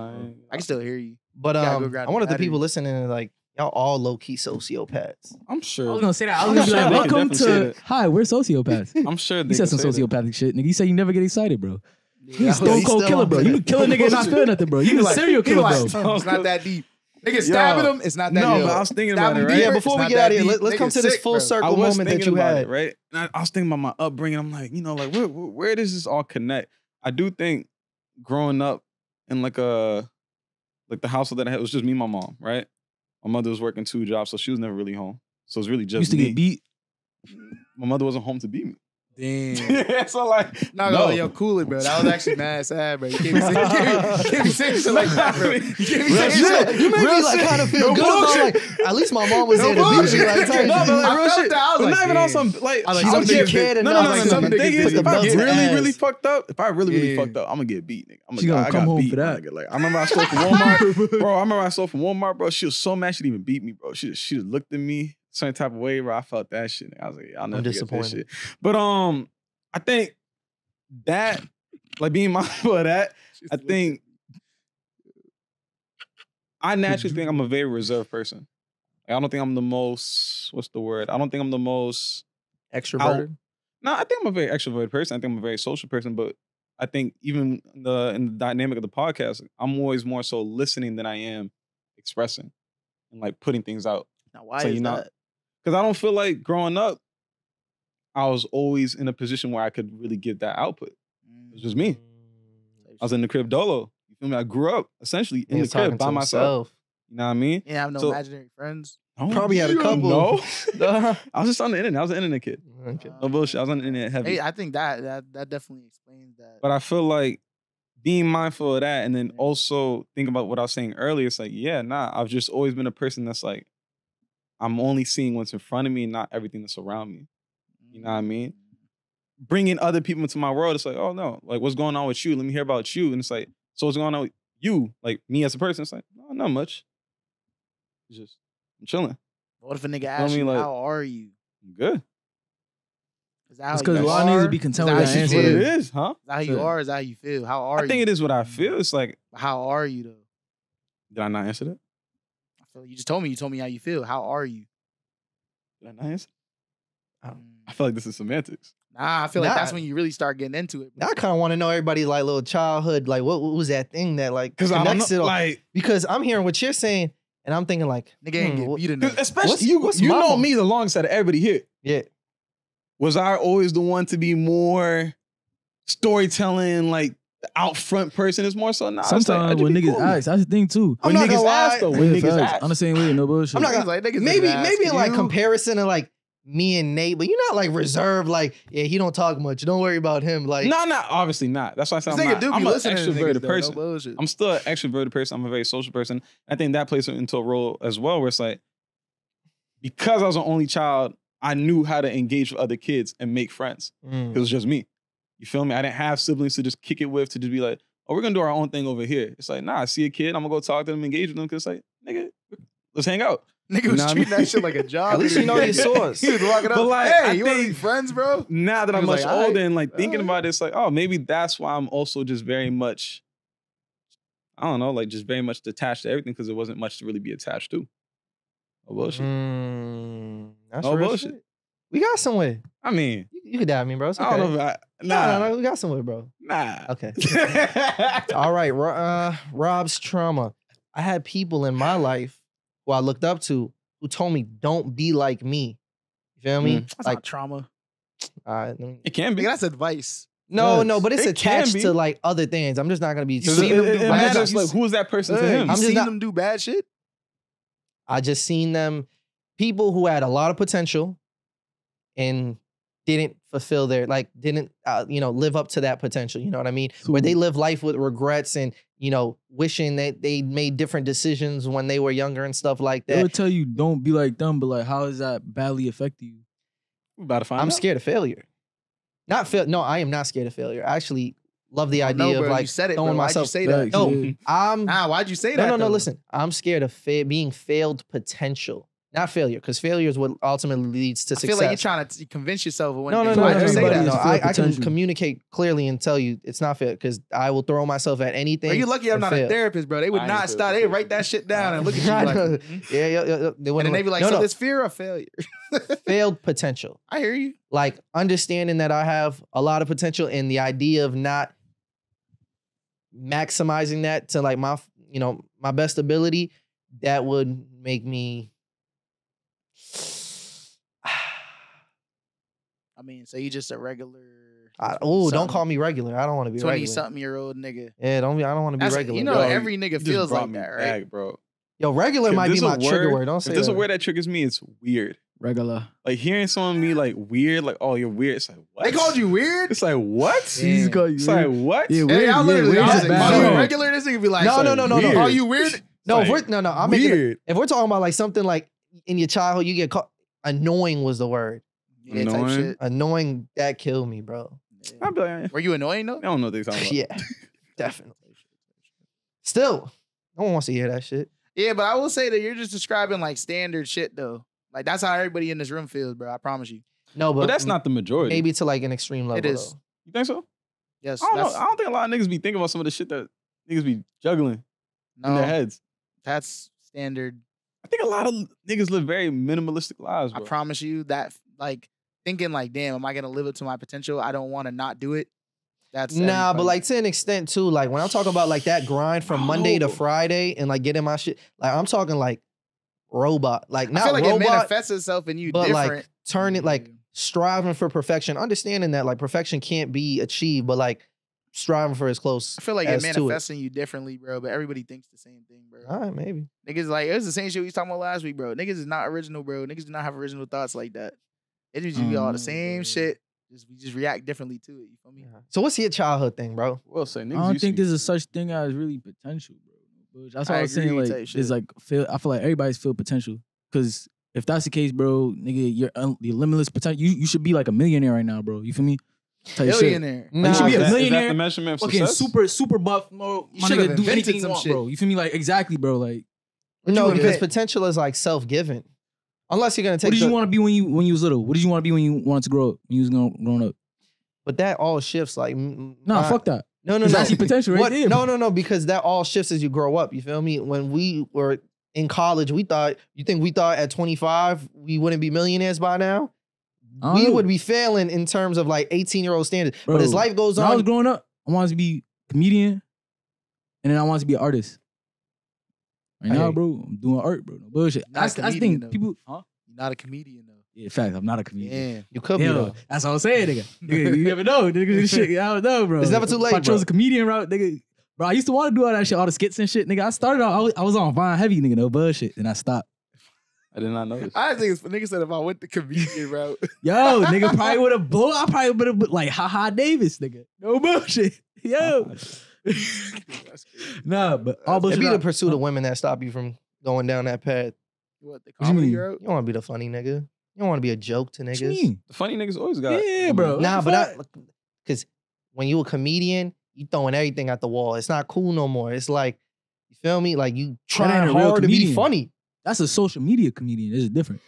I can still hear you. But I wonder if the people listening like y'all all low key sociopaths. I'm sure. I was gonna say that. I was gonna be like, welcome to hi, we're sociopaths. I'm sure you said some sociopathic shit, nigga. You said you never get excited, bro. You a stone cold killer, bro. You can kill a nigga and not feel nothing, bro. You a serial killer, bro. It's not that deep. Nigga stabbing him, it's not that deep. No, but I was thinking about it, right? Yeah, before we get out of here, let's come to this full circle moment that you had. Right? And I was thinking about my upbringing. I'm like, where does this all connect? I do think growing up in like the household that I had, it was just me and my mom, right? My mother was working 2 jobs, so she was never really home. So it was really just used to me. get beat. My mother wasn't home to beat me. Damn. So like, No, yo, cool it, bro. That was actually mad sad, bro. You can't be saying shit like that, bro. You can't be saying shit. You made me like kind of feel good about like at least my mom was there to beat you. Like, type No, shit. but like, I real felt shit. that. I was But like, not even on damn. some like. I was like, She some was niggas kid did- enough. No. Like, some The niggas thing did is, put if the I belt to really, ass. really fucked up, if I really Yeah. fucked up, I'm gonna get beat, nigga. She gonna I come got home beat, for my that. nigga. Like, I remember I stole from Walmart, bro. I remember I stole from Walmart, bro. She was so mad she didn't even beat me, bro. She just looked at me certain type of way, bro. I felt that shit. Nigga. I was like, I'll never forget that shit. But I think that, like being mindful of that, I think I naturally think I'm a very reserved person. Like, I don't think I'm the most, what's the word? I don't think I'm the most Extroverted. No, I think I'm a very extroverted person. I think I'm a very social person, but I think even in the dynamic of the podcast, I'm always more so listening than I am expressing and like putting things out. Now, why So, is you know, that? Because I don't feel like growing up, I was always in a position where I could really give that output. It was just me. I was in the crib dolo. You feel me? I grew up essentially in the crib by myself. You know what I mean? Yeah, I have no So- imaginary friends. Probably had a couple. No. Uh, I was just on the internet. I was an internet kid. okay. No bullshit. I was on the internet heavy. Hey, I think that definitely explains that. But I feel like being mindful of that and then also think about what I was saying earlier. It's like, yeah, I've just always been a person that's like, I'm only seeing what's in front of me and not everything that's around me. You know what I mean? Bringing other people into my world, it's like, oh no, like what's going on with you? Let me hear about you. And it's like, so what's going on with you? Like me as a person, it's like, no, not much. It's just, I'm chilling. What if a nigga Feel asks me, you, like- how are you? I'm good. Is that how It's you because a lot of are? niggas be content Is with that that how That's you just answer. what feel? it is, huh? Is that how you Yeah. are? Is that how you feel? How are I you? think it is what I feel. It's like, How are you though? did I not answer that? I feel you just told me. You told me how you feel. How are you? Did I not answer? Mm. I feel like this is semantics. Nah, I feel like Nah. that's when you really start getting into it. Now I kind of want to know everybody's like little childhood, like what was that thing that like Because I don't connects it know, all? like, Because I'm hearing what you're saying, and I'm thinking like, Nigga ain't get what- beat enough. especially what's you my know fault? me the longest out of everybody here. yeah, Was I always the one to be more storytelling, like out front person? Is more so now. Sometimes when niggas ask, that's the thing too. I'm when not niggas gonna lie. ask though, when Yeah, niggas facts. ask, I'm the same way, no bullshit. I'm not Niggas gonna- like, niggas maybe niggas ask in like you. comparison to like me and Nate, but you're not like reserved. Like yeah, he don't talk much. Don't worry about him. Like no, obviously not. That's why I said This I'm nigga not. do be I'm an listening to niggas, extroverted though, person. No bullshit. I'm still an extroverted person. I'm a very social person. I think that plays into a role as well, where it's like, because I was an only child, I knew how to engage with other kids and make friends. It was just me. You feel me? I didn't have siblings to just kick it with, to just be like, oh, we're gonna do our own thing over here. It's like, nah, I see a kid, I'm gonna go talk to them, engage with them, because it's like, nigga, let's hang out. Nigga You was know what I treating mean? that shit like a job. At least you know your source. He was walking up. But, like, hey, I you want to be think- friends, bro? Now that He I'm was much like, older aight, and like thinking aight. about it, it's like, oh, maybe that's why I'm also just very much, I don't know, like just very much detached to everything, because there wasn't much to really be attached to. No bullshit. That's No real bullshit. shit. We got somewhere. I mean, You could dab me, bro. It's okay. I don't know if I, No, we got somewhere, bro. nah. Okay. All right, Rob's trauma. I had people in my life who I looked up to who told me, "Don't be like me." You feel me? That's Like, not trauma. It can be. Nigga, that's advice. no, but it's It can attached be. to like other things. I'm just not gonna be. You seen them do It bad matters, shit? like, who is that person to Hey, him? you I'm just seen not- them do bad shit? I just seen them, people who had a lot of potential, and didn't fulfill their didn't live up to that potential. You know what I mean? Where they live life with regrets and wishing that they made different decisions when they were younger and stuff like They that. would tell you don't be like them, but like, how does that badly affect you? We about to find I'm out. scared of failure. Not fail. No, I am not scared of failure. I actually love the No, idea bro, of like you said it, throwing bro. Why'd you myself. say that? Facts, No, yeah. I'm Nah, why'd you say that? no. though? Listen, I'm scared of being failed potential, not failure, because failure is what ultimately leads to I success. feel like you're trying to convince yourself of one No, thing. no, Why'd you say everybody that? is No, full I of can potential. communicate clearly and tell you it's not fair because I will throw myself at anything. Bro, you lucky I'm and not a fail. therapist, bro. They would I not ain't stop. They write that shit down and look at you I like, know. mhm. Yeah. They And then wouldn't- they be like, no, so no. this fear or failure? failed potential. I hear you. Like understanding that I have a lot of potential and the idea of not maximizing that to like my best ability, that would make me I mean, so you just a regular. don't call me regular. I don't want to be regular. 20-something-year-old nigga. Yeah, I don't want to be That's, regular. you know, bro. every nigga You just feels brought like me that, right? back, bro. Yo, regular If might be there's a my trigger word. Don't If say there's that. a word that triggers me, it's weird. Regular. Like hearing someone be like weird, like, oh, you're weird. It's like, what? They called you weird? It's like, what? Jesus called you It's weird. like, what? Yeah, Hey, weird. y'all Yeah, literally, weird's I a was like, bad call you word. regular? This nigga be like, No, so no, no, no, no. weird. Are you weird? No, if Like, we're I'm making weird. if we're talking about like something like in your childhood, you get caught. Annoying was the word. Yeah, type Annoying? shit. Annoying, that killed me, bro. I'd be like, Were you annoying though? I don't know what they're talking about. Yeah, definitely. Still, no one wants to hear that shit. Yeah, but I will say that you're just describing like standard shit though. Like that's how everybody in this room feels, bro. I promise you. No, But that's not the majority. maybe to like an extreme level. It is. Though. You think so? Yes. I don't know. that's, I don't think a lot of niggas be thinking about some of the shit that niggas be juggling in their no, heads. that's standard. I think a lot of niggas live very minimalistic lives, I bro. promise you that like thinking like, damn, am I gonna live up to my potential? I don't want to not do it. That's Nah, but everybody. like to an extent too. Like when I'm talking about like that grind from Monday to Friday and like getting my shit, like I'm talking like robot, like I not feel like it robot, manifests itself in you but different. like turn it like striving for perfection, understanding that like perfection can't be achieved, but like striving for as close. I feel like as it to manifests in you differently, bro. But everybody thinks the same thing, bro. All right, maybe. Niggas like it was the same shit we was talking about last week, bro. Niggas is not original, bro. Niggas do not have original thoughts like that. It just be all the same shit. We just react differently to it. You feel me? So what's your childhood thing, bro? Well, say niggas I don't used to think be- there's a such thing as really potential, bro. That's what I I was saying. agree Like, type shit. it's like I feel like everybody's feel potential. Because if that's the case, bro, nigga, you're limitless potential. You should be like a millionaire right now, bro. You feel me? Type shit. Billionaire. Nah, You should be a Is that millionaire. the measurement of Fucking success? super buff, bro. You My should have nigga, do invented anything you some want, shit. bro. You feel me? Like exactly, bro. Like, No, you because invent? potential is like self-given. Unless you're gonna take what did you the- want to be when you was little? What did you want to be when you wanted to grow up? When you was growing up? But that all shifts. Like, Nah, fuck that. No, no, That's no. actually potential right What? there. No, because that all shifts as you grow up. You feel me? When we were in college, we thought at 25 we wouldn't be millionaires by now? I don't We know. would be failing in terms of like 18-year-old standards. Bro, But as life goes when I was on, growing up, I wanted to be a comedian, and then I wanted to be an artist. Right I hear now, you. bro, I'm doing art, bro. No bullshit. Not a I comedian, think though. people, huh? You're not a comedian though. Yeah, fact, I'm not a comedian. Damn. you could be Hell, though. that's what I'm saying, nigga. Nigga, you never know, nigga. This shit, I don't know, bro. It's never too late, If I chose bro. a comedian route, nigga. Bro, I used to want to do all that shit, all the skits and shit, nigga. I started out, I was on Vine Heavy, nigga, no bullshit, and I stopped. I did not know this. I think it's nigga said if I went the comedian route. Yo, nigga probably would have blown. I probably would have like Ha Davis, nigga. No bullshit. Yo. Nah, but all It'd bullshit. be the out. pursuit of women that stop you from going down that path. What the What you comedy mean? route? You don't want to be the funny nigga. You don't want to be a joke to What you niggas. mean? The funny niggas always got. Yeah, bro. Nah, What but the not because when you a comedian, you throwing everything at the wall. It's not cool no more. It's like, you feel me? Like you ain't trying a real hard to be comedian. funny That's a social media comedian. This is different.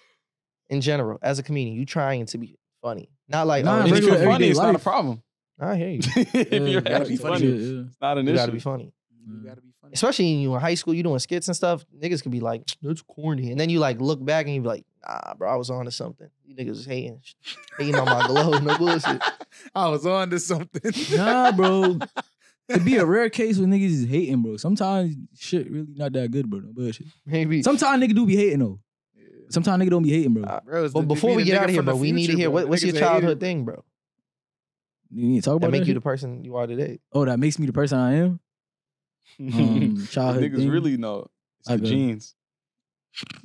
in general. As a comedian, you trying to be funny. Not like, Nah, oh, If regular you're funny, everyday it's not a life. problem. I hear you. If you're gotta actually be funny. funny, Yeah. it's not an You issue. gotta be funny. You gotta be funny. Especially when you in high school, you doing skits and stuff. Niggas could be like, that's corny. And then you like look back and you be like, nah, bro, I was on to something. You niggas was hating on my glow. No bullshit. I was on to something. Nah, bro. It'd be a rare case when niggas is hating, bro. Sometimes shit really not that good, bro. No bullshit. Maybe. Sometimes nigga do be hating though. Sometimes nigga don't be hating, bro. Bro, it's But the- before be we the get nigga out of here, from the bro, we need to future, hear bro. what's your Niggas childhood hated. thing, bro? You need to talk about That make that you shit? the person you are today. Oh, that makes me the person I am. Childhood Niggas thing. really know. It's I the go. genes.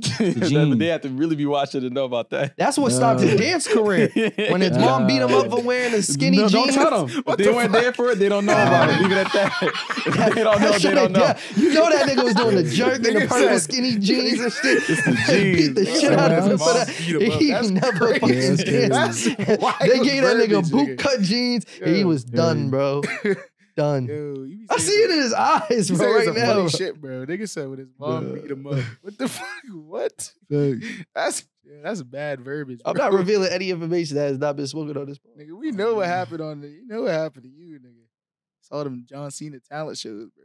genes. They have to really be watching to know about that. That's what stopped his No. dance career. When his mom beat him up for wearing the skinny No, jeans. don't tell them. If What they the weren't fuck? there for it, they don't know about it. Leave it at that. If they don't know, That they shit don't know. like that. You know that nigga was doing the jerk and the Nigga purple said- skinny jeans and shit. It's the Beat jeans, the bro. shit out of him That's for that. beat him up. He That's never crazy. fucking That's crazy. danced. That's wild They gave that nigga verbiage, boot nigga. cut jeans. And he Yeah. was done, bro. Done. Yo, you be I saying see it in his eyes, You bro, say right some now. funny shit, bro. Nigga said when his mom beat him up. What the fuck? What? That's bad verbiage. I'm bro. not revealing any information that has not been spoken on this podcast. Nigga, we know what happened on the. You know what happened to you, nigga. Saw them John Cena talent shows, bro.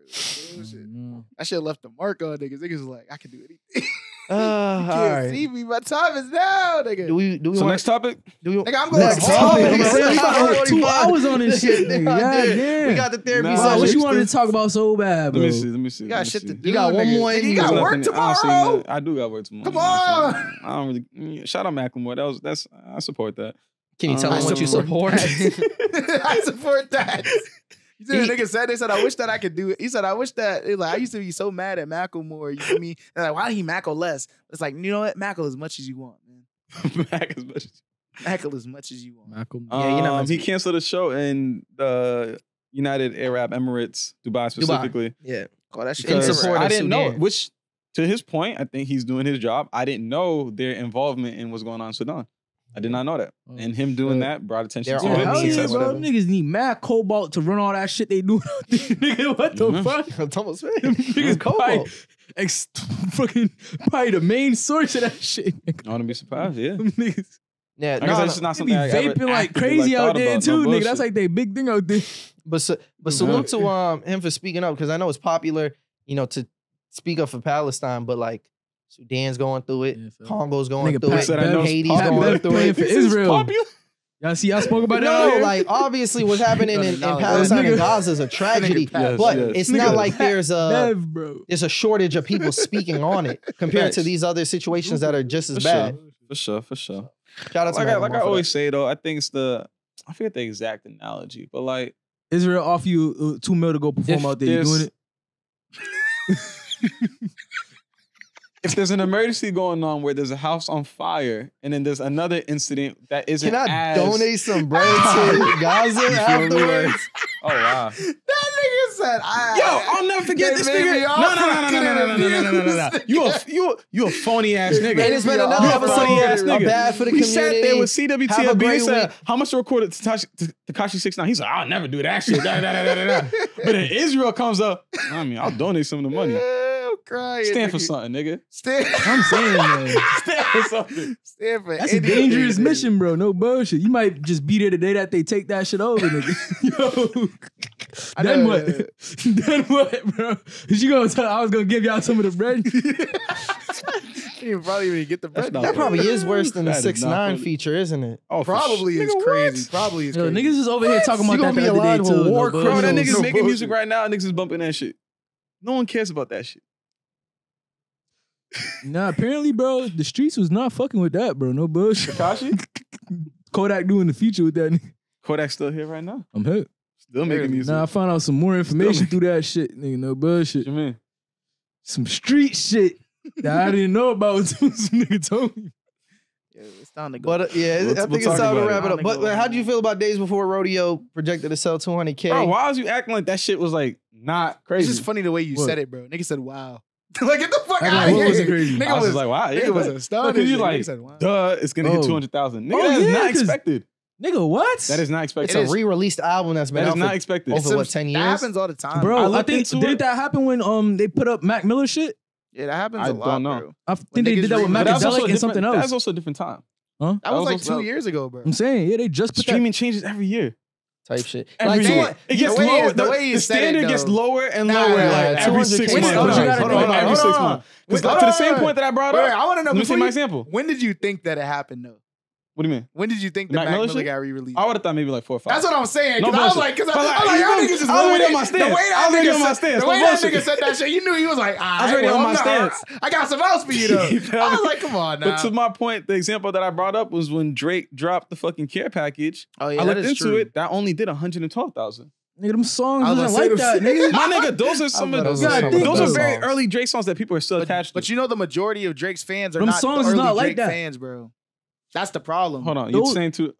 Bullshit. That shit left a mark on niggas. Niggas was like, I can do anything. You All can't right. see me. My time is now, nigga. Do we So want next topic. Nigga, I'm going Next home. topic. nigga. Nigga, We got Nigga, 2 hours on this shit, nigga. Yeah, Yeah, We got the therapy Nah, Wow, session. what you shit. wanted to talk about so bad, bro? Let me see. You got shit to do. You got one nigga. more Nigga, in you you. got There's work nothing- I don't see tomorrow. nothing. I do got work tomorrow. Come on. I don't really. Shout out Macklemore. That's I support that. Can you tell I me what you support? I support that. You see, the nigga said, they said, I wish that I could do it. He said, I wish that, like, I used to be so mad at Macklemore. You feel me? And like, why did he Mackle less? It's like, you know what? Mackle as much as you want, man. Back as much as Heckle as much as you want. Malcolm. Yeah, you're not he canceled a show in the United Arab Emirates, Dubai specifically. Yeah. Oh, that shit. Because In support I of didn't know, Sudan. which to his point, I think he's doing his job. I didn't know their involvement in what's going on in Sudan. I did not know that. Oh, And him doing shit. that brought attention They're to on him. the Hell media, yeah, Success. bro. whatever. Niggas need mad cobalt to run all that shit they do. Nigga, what the Mhm. fuck? Thomas Them niggas probably, fucking probably the main source of that shit. I wouldn't be surprised, yeah. Them niggas Yeah, Like I no, said, no. it's just not they be something I ever vaping like actively, crazy out thought there about. too, No nigga. That's bullshit. like they big thing out there. But salute to him for speaking up because I know it's popular, to speak up for Palestine, but like Sudan's going through it, Yeah, feel- Congo's going Nigga, through Pat it, said I know it's Haiti's popular. going Pat through playing it. for This is Israel. popular? Y'all see, y'all spoke about that out No, here? like obviously what's happening in No, Palestine and nigga. Gaza is a tragedy, Yes, but yes. it's Nigga, not like Pat there's a Bev, bro. shortage of people speaking on it compared to Facts. these other situations that are just as For bad. sure. For sure. Shout out to Like Macklemore I for always that. say though, I think it's I forget the exact analogy, but like Israel offer you $2 million to go perform If out there. You there's- doing it? if there's an emergency going on where there's a house on fire and then there's another incident that isn't Can I as donate some bread to Gaza You feel me? afterwards? Oh wow. That nigga said, Yo, I'll never forget They this made nigga. me No, off no. You a phony ass nigga. And it's been another You a funny ass episode of nigga. Bad for the We community. sat there with Have a CWTLB. great He said, week. how much to record Tekashi 69? He's like, I'll never do that shit. But then Israel comes up. I mean, I'll donate some of the money. I'm crying. Stand for nigga. something, nigga. I'm saying, man. Stand for something. Stand for That's a anything, dangerous nigga. mission, bro. No bullshit. You might just be there the day that they take that shit over, nigga. Yo. I Then know, what? Then what, bro? Is you gonna tell I was gonna give y'all some of the bread? You probably even get the bread. not That probably is worse than the That is not 6ix9ine funny. feature, isn't it? Oh, for Probably sure. is Nigga, crazy. what? Probably is Yo, crazy. niggas is over here talking You about gonna that be the other day aligned with too. war no Bro, that bullshit. nigga's No making bullshit. music right now. Niggas is bumping that shit. No one cares about that shit. Nah, apparently, bro, the streets was not fucking with that, bro. No bullshit. Tekashi? Kodak doing the feature with that nigga. Kodak's still here right now. I'm hurt. Still making music. Nah, I found out some more information through that shit, nigga. No bullshit. What you mean? Some street shit that I didn't know about until some nigga told me. Yeah, it's time to go. But yeah, We'll I think it's talk time to about wrap it. it up. But how do you feel about Days Before Rodeo projected to sell 200K? Bro, why was you acting like that shit was like not It's crazy? just funny the way you What? said it, bro. Nigga said, "Wow." Like, get the fuck Like, out of what here. wasn't crazy? Nigga I was was just like, wow, yeah. Nigga was like, astonished. Because you Nigga like, said, wow. duh, it's gonna hit Oh. 200,000. Nigga, Oh, that is yeah, not 'cause- expected. Nigga, what? That is not expected. It's a re-released album that's been That is out not for expected. over what 10 years. That happens all the time, Bro, I looked think into didn't it. that happen when they put up Mac Miller shit? Yeah, that happens I a lot, don't know. bro. I When think they niggas did that with re- But that's also Macadelic and different- something That's else. also a different time. Huh? That was was like also- 2 years ago, bro. I'm saying, yeah, they just put Streaming changes every year. type shit. Every Like, year. It gets the way lower. the way you The said it, standard gets though. lower and Nah, lower nah, like nah, every 200K 6 When months. did- Hold hold on, on, hold hold on, on, every hold 6 on. months. Because Hold to the same on. point that I brought Wait, up, I want to know let me before see my you- example. When did you think that it happened, though? What do you mean? When did you think The that Mac Mac Miller Miller shit? got re-released? I would have thought maybe like 4 or 5. That's what I'm saying. No Cause I was bullshit. like, cause But I like, was like, you y'all know, niggas just I was already moving on my it. stance. The way I was that already nigga on my said, stance. the No way that bullshit. nigga said that shit, you knew he was like, I was already on my stance. I got some else for you though. You feel I was me? like, come on now. But to my point, the example that I brought up was when Drake dropped the fucking care package. Oh yeah, I that looked is into true. it. That only did 112,000. Nigga, them songs I was wasn't gonna like say that, them- nigga. My nigga, those are some of those those are some of are those very songs. early Drake songs that people are still attached to. But you know the majority of Drake's fans are Them not songs the is early not like Drake that. fans, bro. That's the problem. Hold on, you Those- saying to?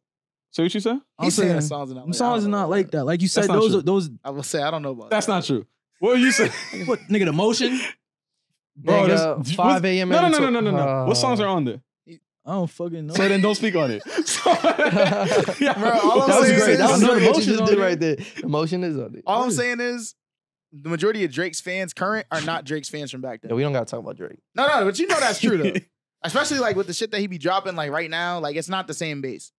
So what you said? I'm He's saying saying the songs are not them like, songs I are don't know not about like that. Like you said, That's not those true. are those. I will say I don't know about That's that. not true. What were you saying? What nigga, the motion? Bro, Nigga, there's- 5 a.m. No. and What songs are on there? I don't fucking know. So then don't speak on it. Yeah. Bro, all I'm That was saying great. is- That was I know great. the What you motion just on did it. right there. Emotion is on it. All I'm saying is the majority of Drake's fans current are not Drake's fans from back then. Yeah, we don't gotta talk about Drake. No, but you know that's true though. Especially like with the shit that he be dropping like right now, like it's not the same base.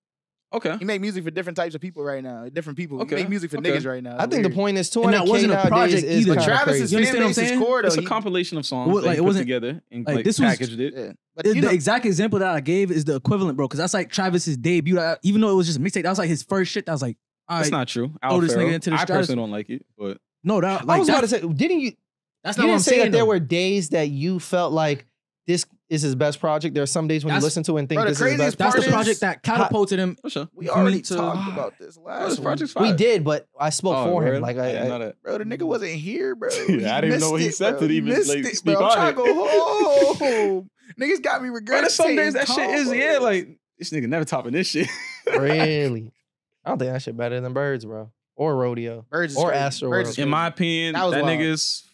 Okay. He make music for different types of people right now. Different people. Okay, He make music for okay. niggas right now. I It's think the weird. point is And that 200K wasn't a nowadays project is either. But kind of Travis's crazy. You fan understand what I'm base is saying? core though. It's a He- compilation of songs What, that like, he it put wasn't- together and like, like this was- packaged it. Yeah. But The you know, exact example that I gave is the equivalent, bro. Because that's like Travis's debut. Even though it was just a mixtape, that was like his first shit. That was like, all That's right, not true. throw this Pharaoh. nigga into the I stratosphere. personally don't like it, but no, that I like was about to that, say, didn't you? that's You not what I'm didn't say saying. that there though. were days that you felt like this is his best project. There are some days when you listen to it and think Bro, the this is his best craziest That's part the is- project that catapulted him. For sure. We already to- talked about this This last one. project's We fire. did, but I spoke Oh, for him. really? Like I didn't know that. Bro, the nigga wasn't here, bro. I didn't even know what he missed said it, to bro. even, Missed like, it, speak bro. I'm on trying it. to go home. Niggas got me Bro, regretting. there's some days that saying shit is, combos. yeah, like, this nigga never topping this shit. really, I don't think that shit better than Birds, bro, or Rodeo, Birds is or crazy. Astro Birds World. is In my opinion, That was that wild. nigga's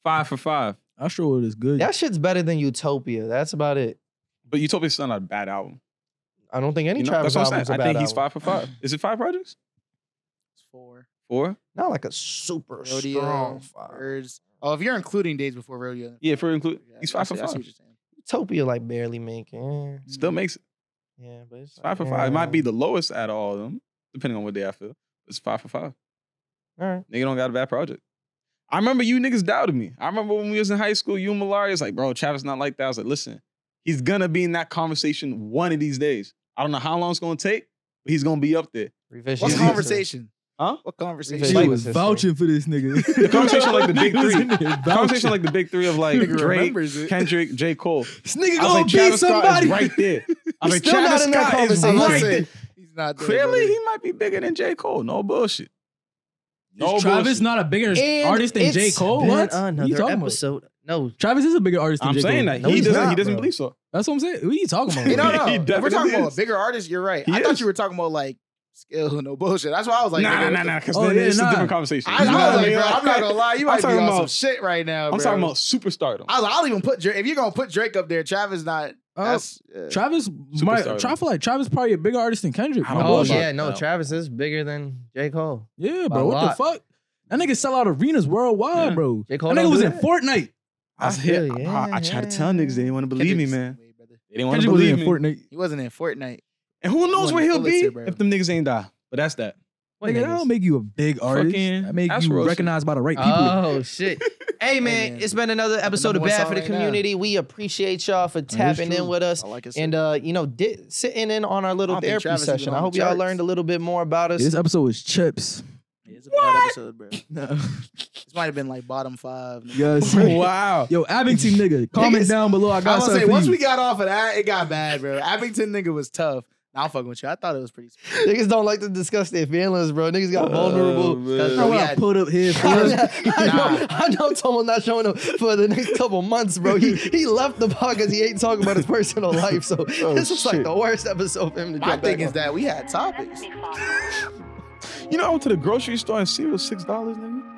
5 for 5. I'm sure it is good. That shit's better than Utopia. That's about it. But Utopia's still not a bad album. I don't think any You know, Travis that's what I'm album's a saying. bad I think he's album. 5 for 5. Is it 5 projects? It's 4. 4? Not like a super Rodeo, strong five. Birds. Oh, if you're including Days Before Rodeo. Yeah, for include. Yeah, He's I 5 for see- I see 5. what you're saying. Utopia like barely making. Still makes it. Yeah, but it's 5 for 5. It might be the lowest out of all of them, depending on what day I feel. It's 5 for 5. All right. Nigga don't got a bad project. I remember you niggas doubted me. I remember when we was in high school, you and Malaria was like, bro, Travis not like that. I was like, listen, he's gonna be in that conversation one of these days. I don't know how long it's gonna take, but he's gonna be up there. Revision. What's history. conversation? Huh? What conversation? Revision She Like- was history. vouching for this nigga. The conversation like the big He was three. in there The vouching. conversation like the big three of like Nigga Drake, remembers it. Kendrick, J. Cole. This nigga I was gonna like, beat Travis Scott somebody. is right there. I was like, still not Travis in that Scott is conversation. right Listen, there. he's not there, Clearly, brother. he might be bigger than J. Cole. No bullshit. No Is Travis bullshit. not a bigger And artist than J. it's Cole? been What? What Another you talking about? episode. No, Travis is a bigger artist than I'm J. saying Cole. that No, he he's doesn't. not, He doesn't bro. believe so. That's what I'm saying. What are you talking about? Hey, no, no. He If we're definitely talking about is. a bigger artist, you're right. He I thought is. you were talking about like skill, no bullshit. That's why I was like, nigga, Nah. Because Oh, yeah, it's a nah. different conversation. I You know was what like, mean? bro, I'm not gonna lie, you I'm might be talking on some about- shit right now, bro. I'm talking about superstardom. I'll even put Drake. If you're gonna put Drake up there, Travis not. That's Travis might. Superstar. I feel like Travis probably a bigger artist than Kendrick. I don't No know oh bullshit. about yeah, no. that. Travis is bigger than J. Cole. Yeah, By bro. a What the lot. fuck? That nigga sell out arenas worldwide, Yeah. bro. J. Cole That don't nigga was do in that. Fortnite. I was feel here. you. I tried to tell niggas they didn't want to believe me, man. They didn't want to Kendrick was believe in me. Fortnite. He wasn't in Fortnite. And who knows won where the he'll be Pulitzer, bro. if them niggas ain't die. But that's that. What Nigga, that niggas? don't make you a big artist. Fucking That make Astro you shit. recognized by the right people. Oh shit! Hey man, man. it's been another episode of number one Bad song for the right now. Community. We appreciate y'all for tapping in true. with us I like it. and sitting in on our little I don't think therapy Travis even session. on I the hope y'all charts. learned a little bit more about us. This episode was chips. It's a bad episode, bro. This might have been like bottom 5. Yes. Wow. Yo, Abington nigga, comment Niggas- down below. I I got was gonna something say for once you. we got off of that, it got bad, bro. Abington nigga was tough. Nah, I'm fucking with you. I thought it was pretty. Niggas don't like to discuss their feelings, bro. Niggas got vulnerable. man. Bro, we I had- put up here for I know Tomo not showing up for the next couple months, bro. He left the podcast. He ain't talking about his personal life. So this was like shit. the worst episode for him to My jump thing back is that we had topics. You know, I went to the grocery store and cereal was $6, nigga.